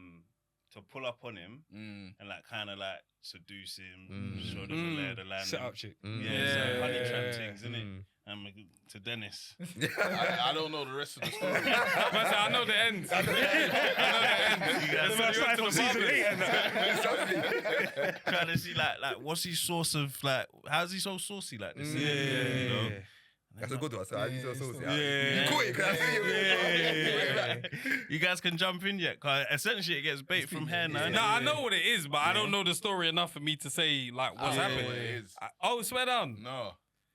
to pull up on him and like kind of like seduce him, show them the lay of the land, Set up chick. so honey trap things, innit? And to Dennis. I don't know the rest of the story. I know the end. I know the end. You guys Started from season 8 and that. trying to see like what's his source of like how's he so saucy like this? Yeah. You know? That's a good one. So Yeah, so it's saucy. still- You caught it, 'cause I see you. You guys can jump in yet? Cause essentially it gets bait from here now. No, I know what it is, but I don't know the story enough for me to say like what's I don't know happened. what it is. Oh, swear down. No.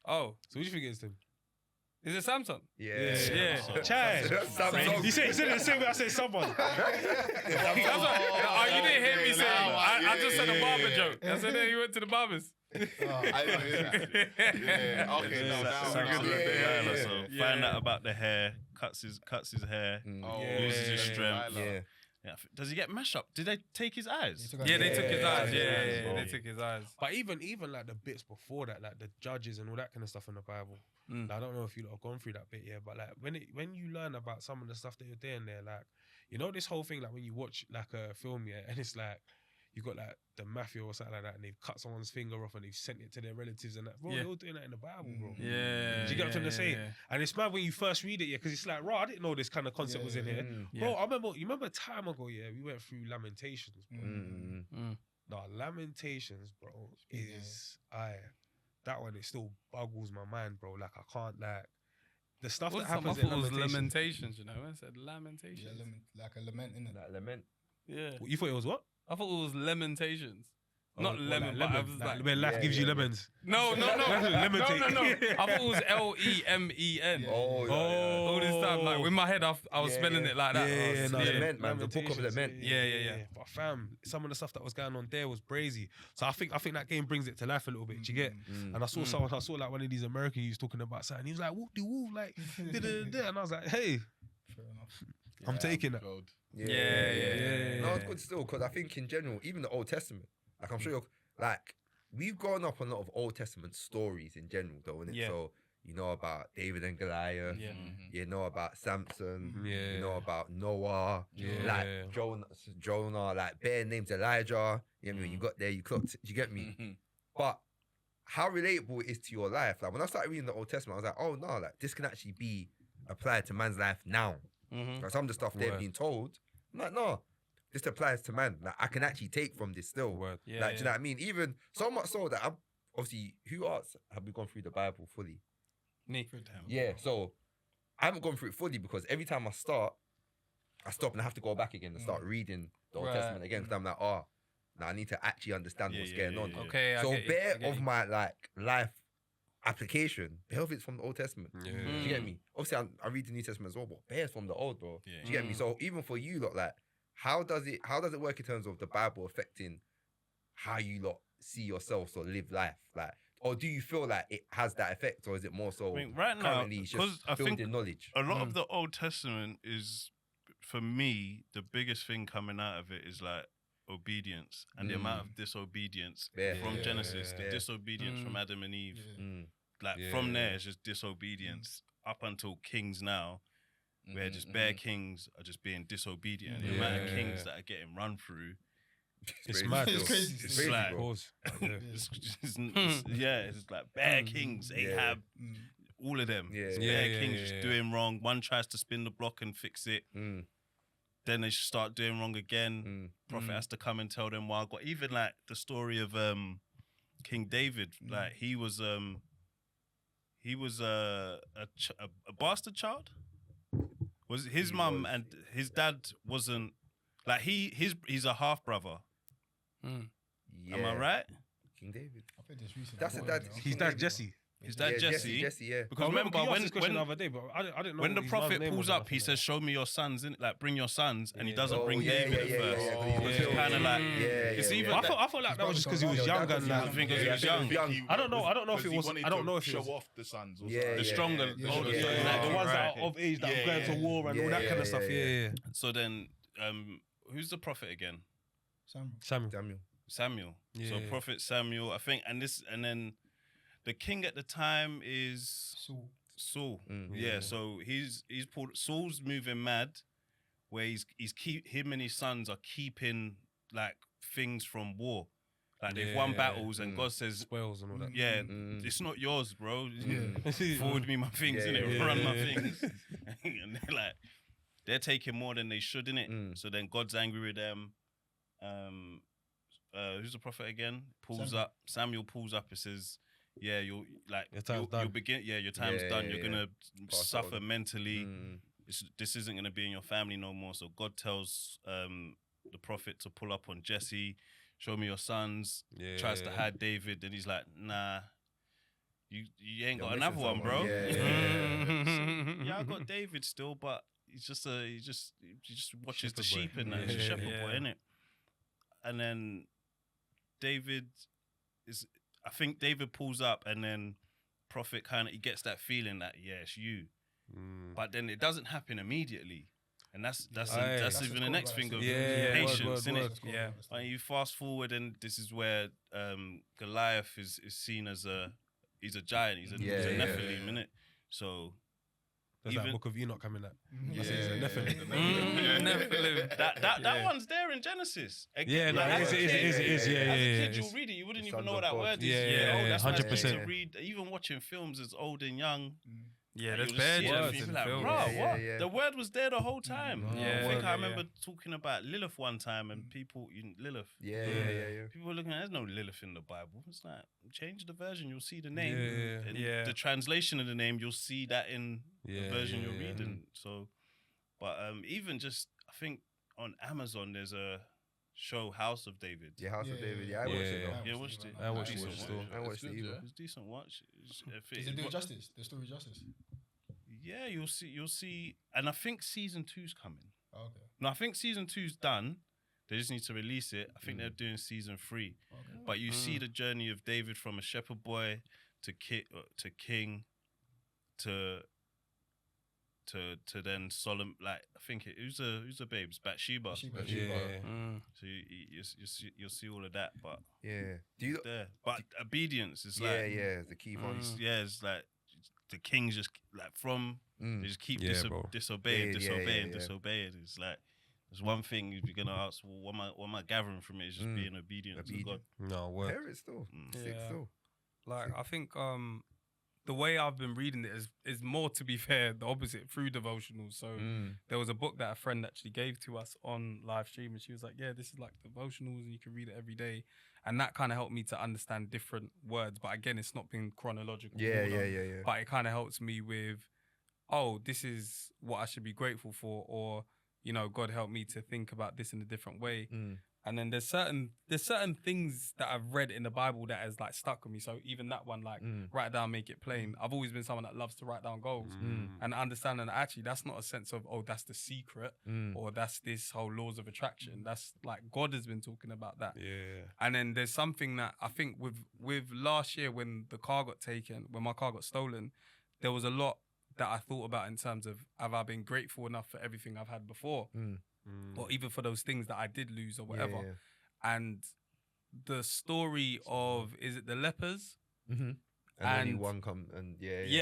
Oh, So what do you think it is, Tim? is it Samsung? Yeah. Yeah. Chad. Samsung. He said it the same way I said someone. Oh, you didn't hear me say. I just said a barber joke. I said that he went to the barbers. I didn't hear that. Yeah. Okay. No. That's Now. a good Yeah. one. So Yeah. find out about the hair, cuts his hair, Oh, loses his yeah. strength. Yeah. Yeah. Does he get mashed up? Did they take his eyes? Yeah, they took his eyes. Yeah, Yeah, they took his eyes. But even like the bits before that, like the judges and all that kind of stuff in the Bible. Like, I don't know if you lot have gone through that bit, yeah, but like when you learn about some of the stuff that you're doing there, like, you know, this whole thing, like when you watch like a film, yeah, and it's like you got like the mafia or something like that, and they've cut someone's finger off and they've sent it to their relatives and that. Bro, Yeah. you're all doing that in the Bible, bro. Yeah. Do you get what I'm trying to say? yeah. And it's mad when you first read it, yeah, because it's like, right, I didn't know this kind of concept was in here. Bro, I remember time ago, yeah, we went through Lamentations, bro. No, Lamentations, bro, is that one, it still boggles my mind, bro. Like, I can't, like, the stuff that happens I in thought it was Lamentations. Lamentations, you know? I said Lamentations. Yeah, like a lament, innit? Like lament. Yeah. You thought it was what? I thought it was Lamentations. Not What, lemon, like but I lemon? was Like, like, when life gives you lemons. no. Lemon I tea. thought it was Lemen. Oh, All this time, like with my head, I was spelling it like that. Yeah, no, Lament, man. The book of Lament. Yeah. But fam, some of the stuff that was going on there was brazy. So I think that game brings it to life a little bit. Do you get? And I saw like one of these American youths talking about something. He was like, "Whoop de whoop," like, da-da-da-da. And I was like, "Hey, Fair enough. I'm taking that." Gold. Yeah. No, it's good still, because I think in general, even the Old Testament, like I'm sure you're, like, we've grown up on a lot of Old Testament stories in general, though, innit? Yeah. So you know about David and Goliath. Yeah. You know about Samson. Yeah. You know about Noah. Yeah. Like Jonah, like bare names, Elijah. You know what I mean? You got there, you clocked. You get me? But how relatable it is to your life. Like when I started reading the Old Testament, I was like, oh no, like this can actually be applied to man's life now. Like some of the stuff they're being told, I'm like, no, this applies to man. Like I can actually take from this still. Yeah, Like, do you know what I mean? Even so much so that I'm obviously, who else have we gone through the Bible fully? Me. Yeah, so I haven't gone through it fully because every time I stop and I have to go back again and start reading the Old Right. Testament again because I'm like, oh, now I need to actually understand what's going on. Okay, I So get you, bare I get of you. my like life application, bare of it's from the Old Testament. Yeah. Do you get me? Obviously, I read the New Testament as well, but bears from the old, bro. Yeah. Do you get me? So even for you lot, like, how does it work in terms of the Bible affecting how you lot see yourselves or live life? Like, or do you feel like it has that effect, or is it more so I mean, right now, currently it's because just I think building knowledge? a lot of the Old Testament is, for me, the biggest thing coming out of it is like obedience and the amount of disobedience Yeah. from Yeah. Genesis, the Yeah. disobedience from Adam and Eve. Like Yeah. from there, it's just disobedience up until Kings now, where just bare kings are just being disobedient. The amount of kings that are getting run through. It's mad. It's crazy. It's crazy, like, bro. Pause. it's like bare kings, Ahab, all of them. Yeah. It's Yeah, bare yeah, kings yeah, just yeah. doing wrong. One tries to spin the block and fix it. Then they start doing wrong again. Prophet has to come and tell them why. Even like the story of King David, like he was a bastard child. Was his mum and his dad wasn't like he's a half brother. Am I right? King David. I think just recently. That's His dad Jesse. Is that Jesse? Jesse, yeah. Because remember you asked when this question the other day, but I didn't know when the his mother's prophet name pulls was or up, he nothing says, "Show me your sons," like bring your sons, and he doesn't Oh, bring yeah, David yeah, at first. yeah, It's yeah. kind of like Yeah, it's yeah, either that. that. I felt like that was just because he was young and I like. think because he was young. I don't know. I don't know if it was. I don't know if it show was. off the sons. Or Yeah, something. The stronger, yeah, the older yeah, sons, Like the ones that right. are of age that are Yeah, going to yeah. war and all that kind of stuff. Yeah. So then, who's the prophet again? Samuel. Samuel. Yeah. So Prophet Samuel, I think, and then the king at the time is Saul. Yeah. So he's pulled. Saul's moving mad, where him and his sons are keeping like things from war. Like they've won battles, and God says, spoils and all that. "Yeah, it's not yours, bro. Forward me my things, innit? Run my things." And they're taking more than they should, innit? So then God's angry with them. Who's the prophet again? Samuel pulls up and says, "Yeah, you'll begin. Yeah, your time's done. You're gonna suffer mentally. This isn't gonna be in your family no more." So God tells the prophet to pull up on Jesse, show me your sons. Tries to hide David, and he's like, "Nah, you ain't got another one, bro." Yeah, I got David still, but he just watches the sheep and that. He's a shepherd boy, innit? And then I think David pulls up, and then prophet he gets that feeling that it's you, but then it doesn't happen immediately, and that's even the next thing of patience, innit? Yeah. And you fast forward, and this is where Goliath is seen as he's a giant, he's a Nephilim, innit? So. There's that book of Enoch coming out. Nephilim. That one's there in Genesis. Yeah, no, it is. Yeah, As a kid, you'll read it, you wouldn't even know what that word is. Yeah, that's 100%. to read. Even watching films as old and young. Yeah, there's you'll bad see it words and in you'll be films. Bro, Yeah, what? yeah. The word was there the whole time. Yeah, I think I yeah. remember talking about Lilith one time, and people, Lilith. Yeah. People were looking at, there's no Lilith in the Bible. It's like, change the version, you'll see the name. And the translation of the name, you'll see that in the version you're reading. So, but even just, I think on Amazon, there's a show, House of David. Yeah, House of David. Yeah, I watched it. Yeah, watched it. I watched it Decent still. watch. I watched it either. It's a decent watch. Does it do justice? The story justice? Yeah, you'll see, and I think season 2's coming. Oh, okay. No, I think season 2's done. They just need to release it. I think they're doing season 3. Okay. But you see the journey of David from a shepherd boy to king to then Solomon. Like I think who's the babes? Bathsheba. So you'll see all of that. But Do you? there. But obedience is like the key one. it's like the kings just like they just keep disobeying. It's like there's one thing if you're gonna ask, well, what am I gathering from it is just being obedient to God. No, word. Hear it still. Sick still. Like I think the way I've been reading it is more, to be fair, the opposite through devotionals. So there was a book that a friend actually gave to us on live stream, and she was like, "Yeah, this is like devotionals, and you can read it every day." And that kind of helped me to understand different words. But again, it's not been chronological. Yeah. But it kind of helps me with, this is what I should be grateful for, or God help me to think about this in a different way. And then there's certain things that I've read in the Bible that has like stuck with me. So even that one, like write it down, make it plain. I've always been someone that loves to write down goals and understanding that actually that's not a sense of, that's the secret or that's this whole laws of attraction. That's like God has been talking about that. Yeah. And then there's something that I think with last year when my car got stolen, there was a lot that I thought about in terms of, have I been grateful enough for everything I've had before? Or even for those things that I did lose or whatever. Yeah. And the story of, is it the lepers? And only one come and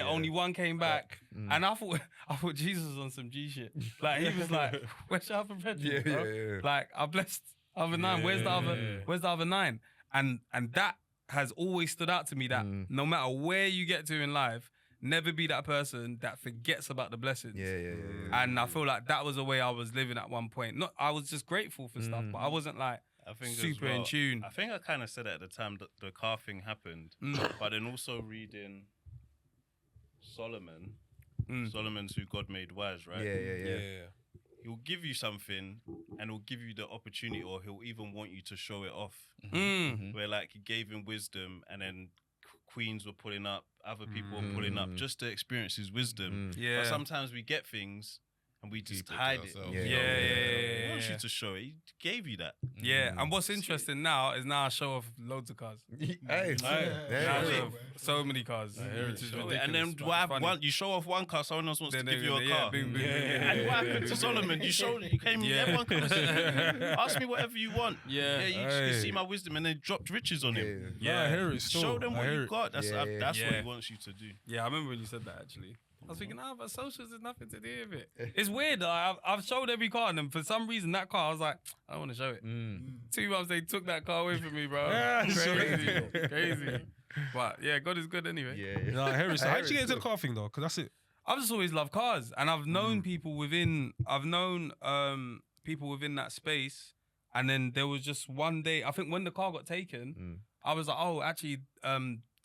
only one came back. And I thought Jesus was on some G shit. Like he was like, where's the other brethren, bro? Yeah. Like I blessed other 9. Where's the other 9? And that has always stood out to me, that no matter where you get to in life, never be that person that forgets about the blessings. And I feel like that was the way I was living at one point. I was just grateful for stuff, but I wasn't like super in tune. I think I kind of said it at the time that the car thing happened, but then also reading Solomon's who God made wise, right? Yeah. he'll give you something and he'll give you the opportunity, or he'll even want you to show it off. Where like he gave him wisdom, and then queens were pulling up, other people were pulling up just to experience his wisdom. Yeah. But sometimes we get things and we just Keep it to hide it. ourselves. He wants you to show it. He gave you that. Yeah, and what's interesting now is I show off loads of cars. Hey, Now I yeah. show off so many cars. Which is Show it. ridiculous, And then but what it's happened? funny. You show off one car, someone else wants Then to give they- you a yeah, car. boom, boom, boom, And what happened to Solomon? You came, everyone comes to you. Ask me whatever you want. Yeah. You see my wisdom, and then dropped riches on him. Yeah, I hear it still. Show them I what hear you it. got. That's Yeah, yeah. that's what Yeah. he wants you to do. Yeah, I remember when you said that actually. I was thinking, but socials has nothing to do with it. It's weird. I've showed every car, and for some reason that car, I was like, I don't want to show it. 2 months they took that car away from me, bro. Yeah, crazy. But yeah, God is good anyway. Yeah. No, I hear it. So I how'd hear you get it into the still. car thing though? Because that's it. I've just always loved cars, and I've known people within. I've known people within that space, and then there was just one day. I think when the car got taken, I was like, oh, actually,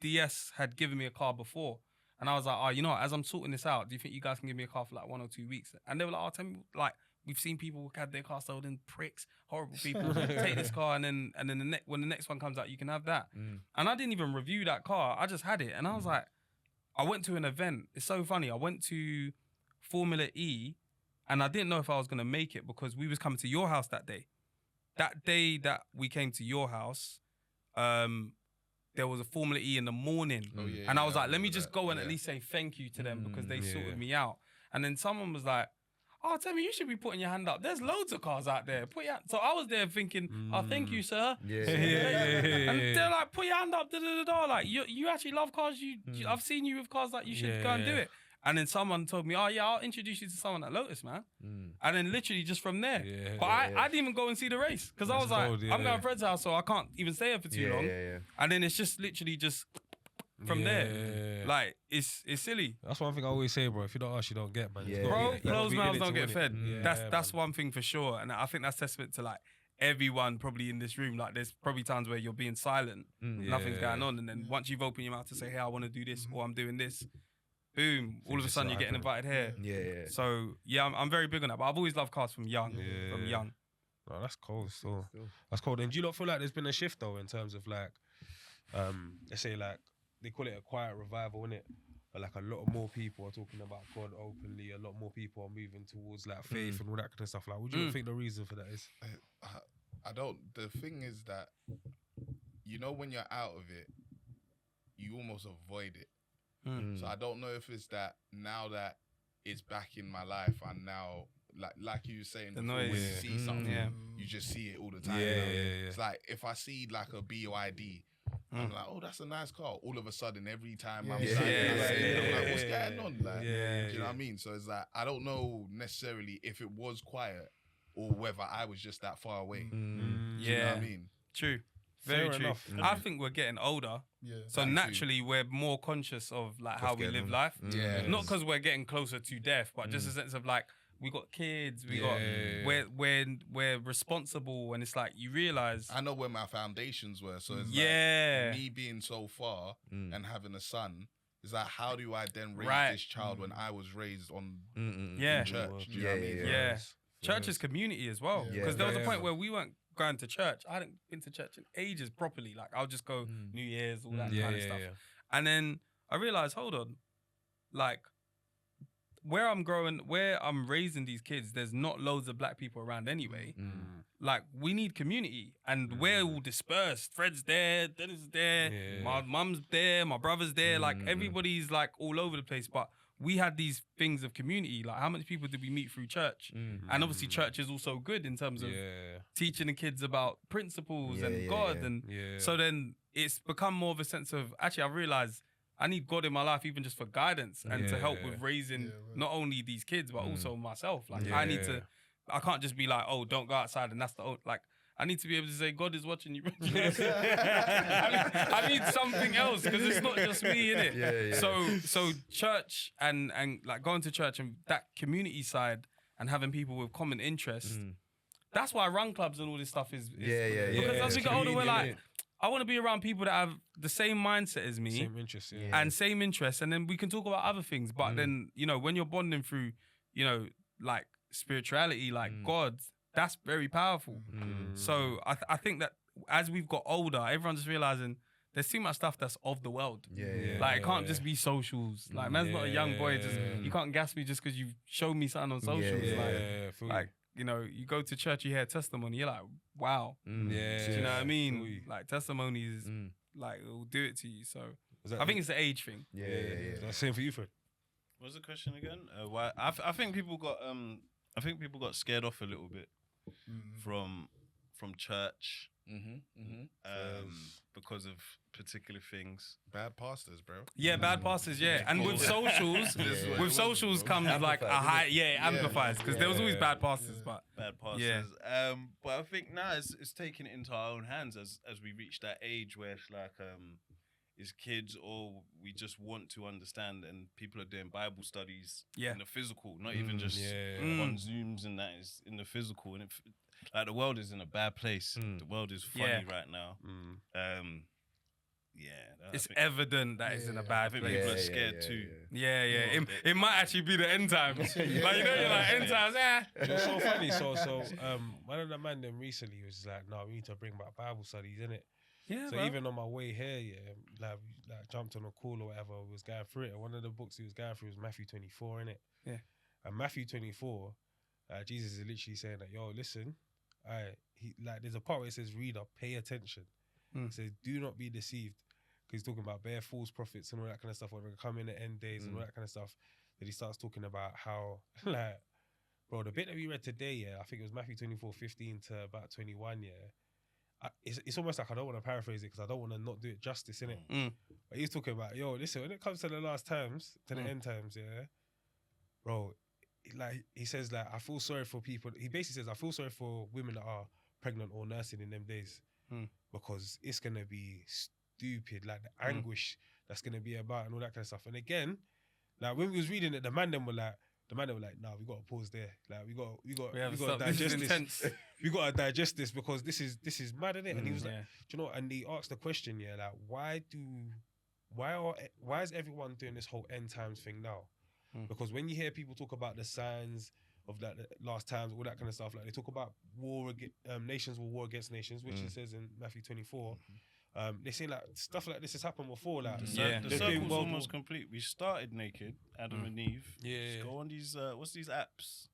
DS had given me a car before, and I was like, oh, you know what? As I'm sorting this out, do you think you guys can give me a car for like 1 or 2 weeks? And they were like, oh, tell me, like, we've seen people who had their car stolen, pricks, horrible people. Take this car, and then when the next one comes out, you can have that. And I didn't even review that car. I just had it, and I was like. I went to an event. It's so funny. I went to Formula E, and I didn't know if I was gonna make it because we was coming to your house that day. That day that we came to your house, there was a Formula E in the morning, and I was like, let me just go and at least say thank you to them because they sorted me out. And then someone was like, oh, tell me, you should be putting your hand up. There's loads of cars out there. Put your. So I was there thinking, oh, thank you, sir. Yeah. And they're like, put your hand up, like you actually love cars. I've seen you with cars, like you should go and do it. And then someone told me, oh yeah, I'll introduce you to someone at Lotus, man. And then literally just from there. But I didn't even go and see the race because I was like, cold, I'm going to Fred's house, so I can't even stay here for too long. And then it's just literally just from there. Like it's silly. That's one thing I always say, bro. If you don't ask, you don't get, man. Yeah. Bro, You gotta closed be in mouths it don't to get win fed. it. Yeah, That's man. one thing for sure. And I think that's testament to like everyone probably in this room. Like there's probably times where you're being silent, nothing's going on, and then once you've opened your mouth to say, "Hey, I want to do this," or "I'm doing this," boom! All of a sudden you're getting invited here. Yeah. So yeah, I'm very big on that. But I've always loved cars from young. From young. No, that's cold. Still, that's cold. And do you not feel like there's been a shift though in terms of like, let's say like they call it a quiet revival, innit? But like a lot more people are talking about God openly. A lot more people are moving towards like faith and all that kind of stuff. Like, what do you think the reason for that is? I don't. The thing is that, you know, when you're out of it, you almost avoid it. So I don't know if it's that now that it's back in my life, and now, like you were saying, The before, noise. when you see something, Yeah. you just see it all the time. Yeah, you know? yeah. It's like if I see like a BYD, I'm like, oh, that's a nice car. All of a sudden, every time I'm Yeah. driving, Yeah. I'm like, what's going on? Like, do you know yeah. what I mean? So it's like I don't know necessarily if it was quiet or whether I was just that far away. Do you know what I mean? True. Very Fair true. enough. I think we're getting older. Yeah. So That too. naturally, we're more conscious of like how we getting live on. life. Yeah. Not because we're getting closer to death, but just a sense of like we got kids, we're responsible, and it's like you realize. I know where my foundations were, so it's Yeah. like me being so far and having a son. Is like, how do I then raise Right. this child when I was raised on Yeah. in church? Do you know what I mean? Yeah. Church is community as well. Yeah. Because there was a Yeah, point man. where we weren't going to church. I hadn't been to church in ages properly. Like I'll just go New Year's, all that kind of stuff. And then I realized, hold on, like where I'm raising these kids, there's not loads of black people around anyway. Like we need community, and we're all dispersed. Fred's there, Dennis is there, my mum's there, my brother's there. Like everybody's like all over the place, but we had these things of community. Like how many people did we meet through church? And obviously church is also good in terms of teaching the kids about principles and God. And so then it's become more of a sense of, actually I realized I need God in my life even just for guidance and to help with raising not only these kids, but also myself. Like I can't just be like, oh, don't go outside and that's the only, like, I need to be able to say, God is watching you. I need something else because it's not just me, innit? So church and like going to church and that community side and having people with common interests, that's why run clubs and all this stuff is because as we get older, we're like, I want to be around people that have the same mindset as me. Same interests, And same interests. And then we can talk about other things. But then, you know, when you're bonding through, you know, like spirituality, like God, that's very powerful. So I think that as we've got older, everyone's just realizing there's too much stuff that's of the world. Like, it can't just be socials. Like, man's not a young boy. Just you can't gas me just because you've shown me something on socials. Like, you know, you go to church, you hear testimony, you're like, wow. Do you know what I mean? Like, testimonies, like, it will do it to you. So I think it's the age thing. Same for you, Fred. What was the question again? Why? I think people got scared off a little bit from church. Because of particular things. Bad pastors, bro. Yeah, bad pastors, And with socials comes like a high, it amplifies, because there was always bad pastors, but bad pastors. But I think now it's taking it into our own hands as we reach that age where it's like as kids, or we just want to understand, and people are doing Bible studies in the physical, not even just on Zooms, and that is in the physical. And like, the world is in a bad place. The world is funny right now. It's evident that it's in a bad place. People are scared too. It might actually be the end times. Like, you know, you're like, end times, It's so funny. So one of the man them recently was like, no, we need to bring back Bible studies, innit? Yeah, so bro. even on my way here, like jumped on a call or whatever, was going through it. And one of the books he was going through was Matthew 24, innit? Yeah. And Matthew 24, Jesus is literally saying that, yo, listen, there's a part where it says, reader, pay attention. It says, do not be deceived. Because he's talking about bare false prophets and all that kind of stuff, when they come in the end days and all that kind of stuff. That he starts talking about how, like, bro, the bit that we read today, I think it was Matthew 24:15 to about 21, it's almost like I don't want to paraphrase it because I don't want to not do it justice, innit? But he's talking about, yo, listen, when it comes to the last times, to the end times, bro, like, he says, like, I feel sorry for people. He basically says, I feel sorry for women that are pregnant or nursing in them days because it's going to be stupid, like the anguish that's going to be about and all that kind of stuff. And again, like, when we was reading it, the man them were like, nah, we got to pause there. Like, we got to digest this. We got to digest this because this is mad, innit? And he was like, do you know? And he asked the question, like, why is everyone doing this whole end times thing now? Because when you hear people talk about the signs of that last times, all that kind of stuff, like they talk about nations will war against nations, which it says in Matthew 24. They say like stuff like this has happened before. Like the circle's almost complete. We started naked, Adam and Eve. Just go on these what's these apps?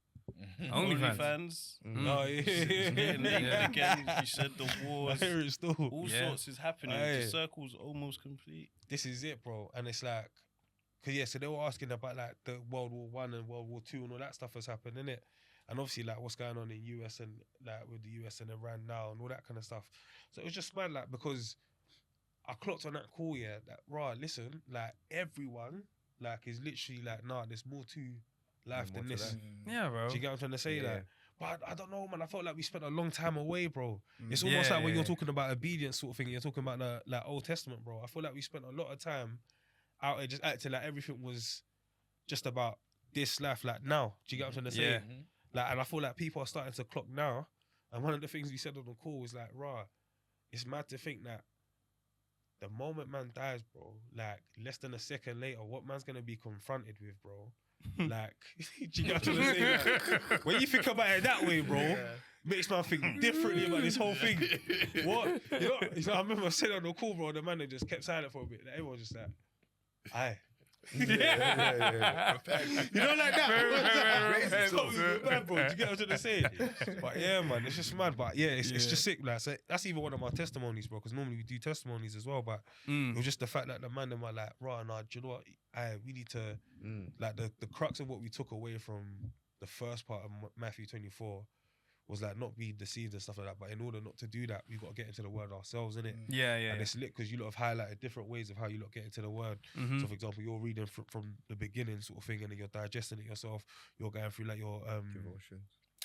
OnlyFans. Getting naked again. You said the wars. All sorts is happening. The circle's almost complete. This is it, bro. And it's like, so they were asking about like the World War I and World War II and all that stuff has happened, innit? And obviously like what's going on in US and like with the US and Iran now and all that kind of stuff. So it was just mad, like, because I clocked on that call, that listen, like everyone like is literally like, nah, there's more to life than this. Yeah, bro. Do you get what I'm trying to say? Like, but I don't know, man. I felt like we spent a long time away, bro. It's almost like when you're talking about obedience sort of thing, you're talking about the like Old Testament, bro. I feel like we spent a lot of time out there just acting like everything was just about this life, like now. Do you get what I'm trying to say? Like, and I feel like people are starting to clock now. And one of the things we said on the call was like, it's mad to think that the moment man dies, bro, like less than a second later, what man's gonna be confronted with, bro? Like, do you get what I'm trying to say? Like, when you think about it that way, bro, makes man think differently about this whole thing. What? You know, I remember saying on the call, bro, the man that just kept silent for a bit. Like, everyone was just like, aye. You know, like that. Bad, bro. Do you get what I'm trying to say? But yeah, man, it's just mad. But yeah, it's just sick. Like, so that's even one of my testimonies, bro. Because normally we do testimonies as well. But it was just the fact that the man them were like, nah, do you know what? We need to like the crux of what we took away from the first part of Matthew 24 was like not be deceived and stuff like that. But in order not to do that, we've got to get into the word ourselves, innit? And it's lit because you lot have highlighted different ways of how you lot get into the word. So for example, you're reading from the beginning sort of thing, and then you're digesting it yourself. You're going through like your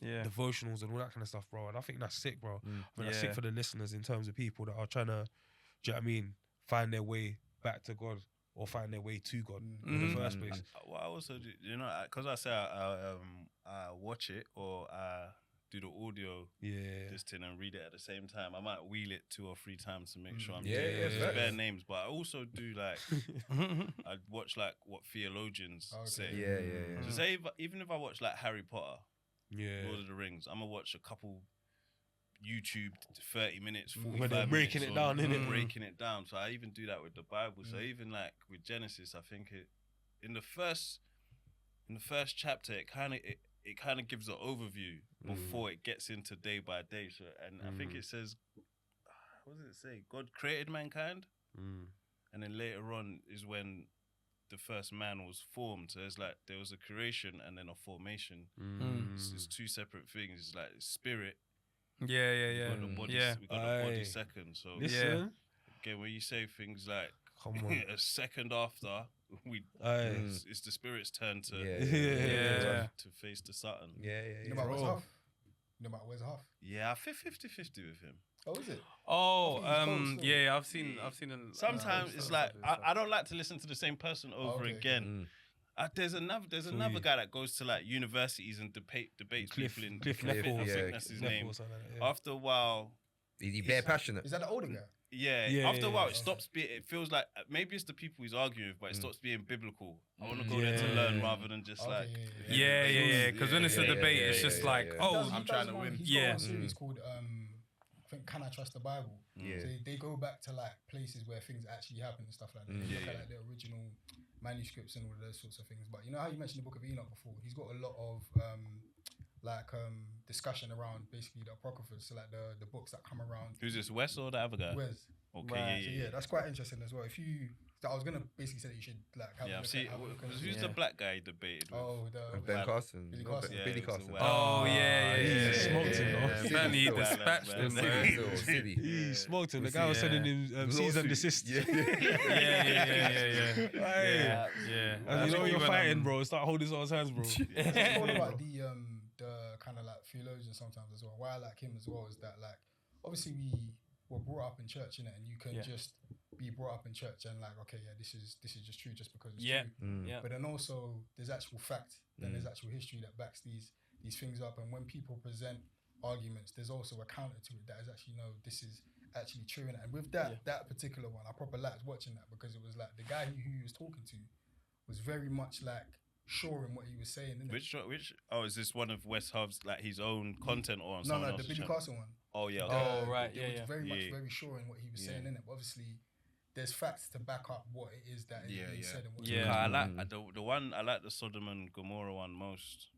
devotionals and all that kind of stuff, bro. And I think that's sick, bro. I think that's sick for the listeners in terms of people that are trying to, do you know what I mean, find their way back to God or find their way to God in the first place. What I also do, you know, because I say I watch it or do the audio this thing and read it at the same time. I might wheel it 2 or 3 times to make sure I'm doing bare names. But I also do like I'd watch like what theologians say. So say even if I watch like Harry Potter, Lord of the Rings. I'm gonna watch a couple YouTube 30 minutes, 45 Where they're minutes breaking it down, innit? breaking it down. So I even do that with the Bible. So even like with Genesis, I think in the first chapter, it kind of gives an overview before it gets into day by day. So I think it says, what does it say? God created mankind, and then later on is when the first man was formed. So it's like there was a creation and then a formation. It's two separate things. It's like spirit. Yeah. We got the body, we got the body second. So Listen. again, when you say things like Come on. a second after, it's the spirit's turn to to face the Saturn. You know about Wes Huff? You know about Wes Huff? Yeah, I feel 50-50 with him. Oh, is it? Oh, I think he's yeah, I've seen. Sometimes it's like I don't like to listen to the same person over again. There's another guy that goes to like universities and debates people in Cliff I Nepple. think that's his name. Yeah. After a while, Is he bare passionate? Is that the older guy? After a while, it stops being. It feels like maybe it's the people he's arguing with, but it stops being biblical. I want to go there to learn rather than just like. Yeah. Because when it's a debate, it's just like, oh, I'm trying to win. He's got one series called I think Can I Trust the Bible? So they go back to like places where things actually happen and stuff like that. They look at like the original manuscripts and all of those sorts of things. But you know how you mentioned the Book of Enoch before? He's got a lot of discussion around basically the apocryphas, so like the books that come around. Who's this, Wes or the other guy? Wes. Okay, So yeah, that's quite interesting as well. If you, I was gonna basically say that you should like have a look at who's the black guy he debated with? Oh, Ben Carson. Billy Carson. Billy Carson. Oh yeah. He smoked him, though. Apparently he dispatched him, man. City. He smoked him. The guy was sending him cease and desist. Yeah. And you know when you're fighting, bro, start holding someone's hands, bro. It's all about the kind of like theologians sometimes as well. Why I like him as well is that like obviously we were brought up in church, innit, and you can just be brought up in church and like, okay, this is just true just because it's true. But then also there's actual fact, then there's actual history that backs these things up, and when people present arguments, there's also a counter to it that is actually this is actually true. And with that particular one, I proper liked watching that because it was like the guy who he was talking to was very much like sure in what he was saying. Which? Oh, is this one of Wes Huff's like his own content or on no, someone the else's Billy channel? Carson one. Oh yeah. Oh right, It was very sure in what he was saying, innit? But obviously, there's facts to back up what it is that is being said and what. I like the one. I like the Sodom and Gomorrah one most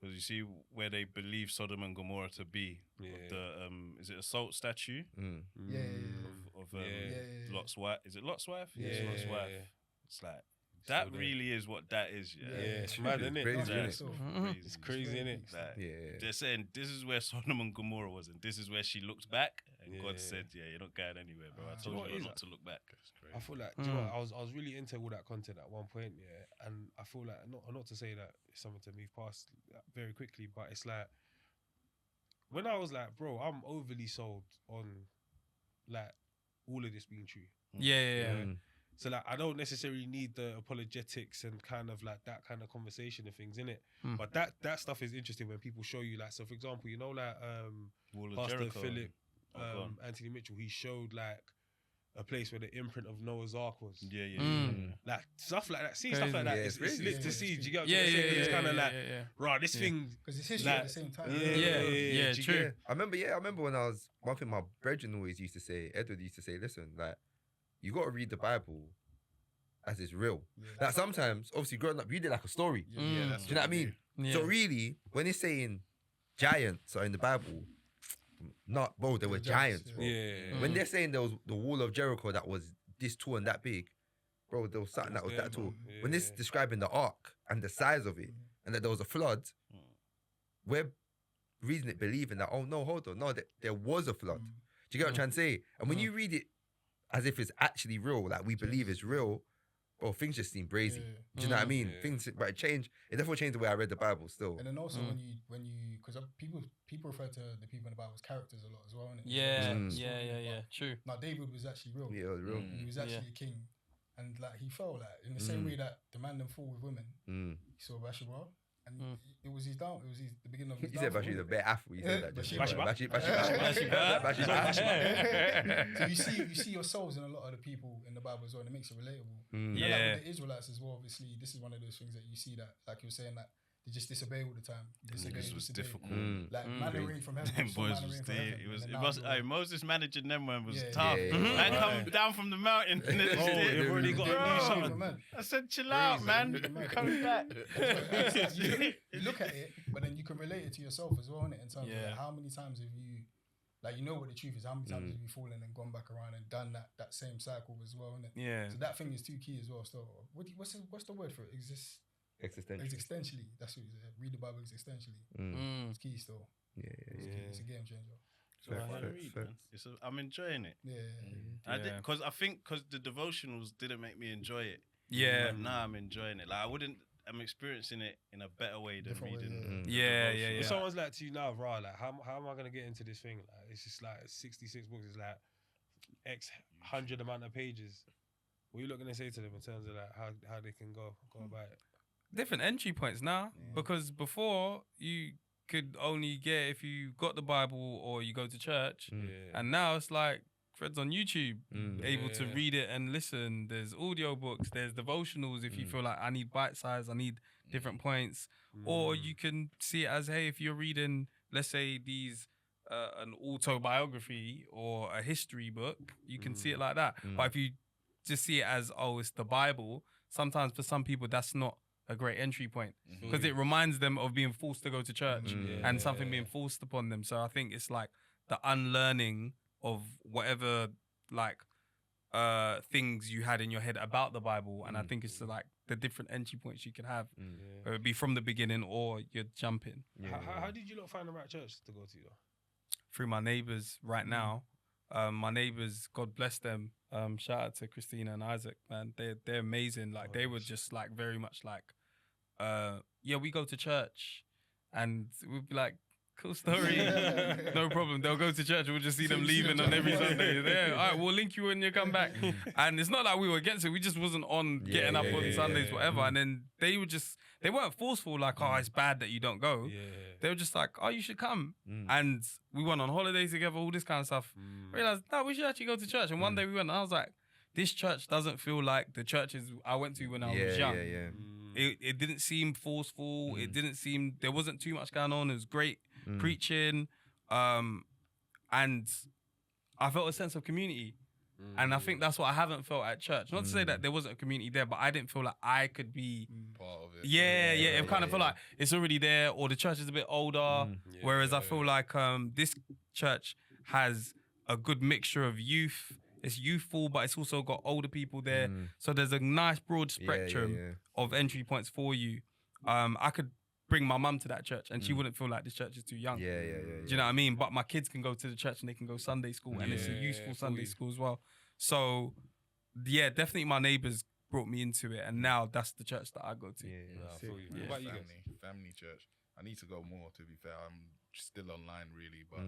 because you see where they believe Sodom and Gomorrah to be. The is it a salt statue? Of Lot's wife. Is it Lot's wife? Yeah, it's Lot's wife. It's like. That really is what that is, it's mad, isn't it? It's crazy, isn't it? They're saying this is where Sodom and Gomorrah was, and this is where she looked back, and God said, "You're not going anywhere, bro. I told you not to look back." I feel like, do you know what? I was really into all that content at one point, and I feel like not to say that it's something to move past very quickly, but it's like when I was like, bro, I'm overly sold on like all of this being true. So like I don't necessarily need the apologetics and kind of like that kind of conversation and things in it. But that stuff is interesting when people show you like, so for example, you know, like Pastor Jericho. Philip, Anthony Mitchell, he showed like a place where the imprint of Noah's Ark was. Like stuff like that. See stuff like that. It's lit to see. Do you get what I'm saying? It's kind of like, right, this thing. Because it's history at the same time. Yeah, true. I remember when one thing my brethren always used to say, Edward used to say, listen, like, you got to read the Bible as it's real. Like sometimes, obviously, growing up, you did like a story. Do you know what I mean? So really, when it's saying giants are in the Bible, they were giants, bro. When they're saying there was the wall of Jericho that was this tall and that big, bro, there was something that was that tall. When it's describing the ark and the size of it, and that there was a flood, we're reasoning it, believing that, oh no, hold on, no, there was a flood. Do you get what I'm trying to say? And when you read it as if it's actually real, like we believe it's real, bro, things just seem brazy. Do you know what I mean? Things, but it definitely changed the way I read the Bible still. And then also when you, because people refer to the people in the Bible as characters a lot as well, innit? Yeah, true. Now David was actually real. Yeah, it was real. He was actually a king, and like he fell like in the same way that the man them fall with women. He saw Bathsheba, and it was his down. It was the beginning of his. He said Bathsheba's a bare afro. He said that. So you see yourselves in a lot of the people in the Bible as well, and it makes it relatable. Like with the Israelites as well, obviously, this is one of those things that you see that, like you were saying, that You just disobey all the time. You disobey, This was disobey. difficult. Like man and rain from heaven. Them saw boys man and was rain from there. heaven, It was. and It then was. now you're- Moses managing them one was Yeah, tough. yeah, yeah. Man come down from the mountain. And it's Oh, they've already got a new Bro, song. man. I said, chill out, man. We're coming back. You look at it, but then you can relate it to yourself as well, innit? In terms of Yeah. like, how many times have you, like, you know what the truth is, how many times have you fallen and gone back around and done that same cycle as well, innit? Yeah. So that thing is too key as well. So what's the word for it? Existential. Existentially. That's what you said. Read the Bible existentially. It's key still. Yeah, It's key. It's a game changer. So I Fair, read, fair. man. I'm enjoying it. Yeah. I did because I think because the devotionals didn't make me enjoy it. Yeah. But now I'm enjoying it. Like I'm experiencing it in a better way than Different way, reading. the Yeah, devotional. If someone's like to you now, right, like how am I gonna get into this thing? Like it's just like 66 books, it's like X hundred amount of pages. What are you looking to say to them in terms of like how they can go about it? Different entry points now, because before you could only get if you got the Bible or you go to church, and now it's like threads on YouTube, able to read it and listen. There's audio books, there's devotionals if you feel like I need bite size, I need different points, or you can see it as, hey, if you're reading, let's say these an autobiography or a history book, you can see it like that. But if you just see it as, oh, it's the Bible, sometimes for some people that's not a great entry point because it reminds them of being forced to go to church and something being forced upon them. So I think it's like the unlearning of whatever like things you had in your head about the Bible, and I think it's like the different entry points you can have, whether it be from the beginning or you're jumping. How did you not find the right church to go to though? Through my neighbours right now. My neighbours, God bless them. Shout out to Christina and Isaac, man. They're amazing. Like they were just like very much like, yeah, we go to church, and we'd be like, cool story, no problem. They'll go to church. We'll just see them leaving on every Sunday. Yeah, all right, we'll link you when you come back. And it's not like we were against it. We just wasn't on getting up on Sundays, whatever. And then they weren't forceful. Like, oh, it's bad that you don't go. They were just like, oh, you should come. And we went on holidays together, all this kind of stuff. Realized, no, we should actually go to church. And one day we went, and I was like, this church doesn't feel like the churches I went to when I was young. It didn't seem forceful. It didn't seem, there wasn't too much going on. It was great preaching. And I felt a sense of community. And I think that's what I haven't felt at church. Not to say that there wasn't a community there, but I didn't feel like I could be part of it. It kind of felt like it's already there, or the church is a bit older. Whereas I feel like this church has a good mixture of youth. It's youthful, but it's also got older people there. So there's a nice broad spectrum of entry points for you. I could bring my mum to that church and she wouldn't feel like this church is too young. Do you know what I mean? But my kids can go to the church and they can go Sunday school, and it's a useful Sunday school as well. So yeah, definitely my neighbours brought me into it, and now that's the church that I go to. I feel you. Yeah, What about you guys? family church. I need to go more, to be fair. I'm still online really, but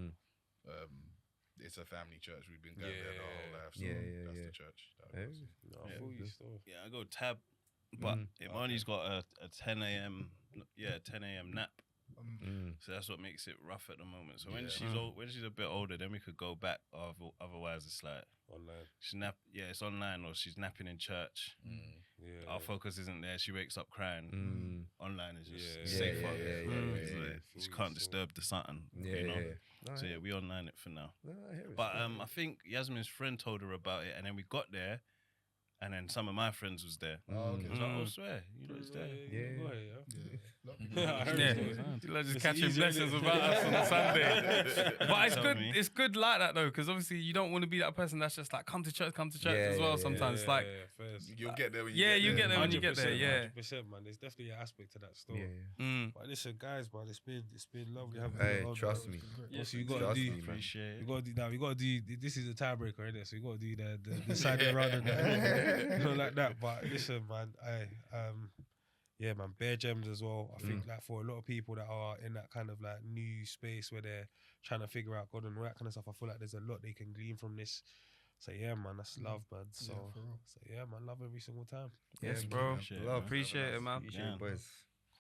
it's a family church. We've been going there the whole life, so that's the church. I feel you still. Yeah, I go tab, but Imani's got a 10 a.m. 10 a.m. nap. So that's what makes it rough at the moment. So when she's a bit older, then we could go back. Otherwise, it's like Online. It's online, or she's napping in church. Our focus isn't there. She wakes up crying. Online is just safer. She can't disturb the something. You know. So yeah, we online it for now. But I think Yasmin's friend told her about it, and then we got there. And then some of my friends was there. Oh, okay. So I swear, it's there. You're just catching blessings about us on a Sunday. But it's good. It's good like that though, because obviously you don't want to be that person that's just like come to church as well. Sometimes like you'll get there when you you get there when you get there. 100%, man. There's definitely an aspect to that story. But listen, guys, man, it's been lovely having you. Hey, trust me. So you gotta do. Appreciate it. We gotta do now. We gotta do. This is a tiebreaker, innit? So we gotta do the side round of that, like that. But listen, man, yeah, man, bare gems as well. I think like for a lot of people that are in that kind of like new space where they're trying to figure out God and all that kind of stuff, I feel like there's a lot they can glean from this. So yeah, man, that's love, man. So yeah, man, love every single time. Yes, bro. Appreciate it, Appreciate it, man. Appreciate it, boys.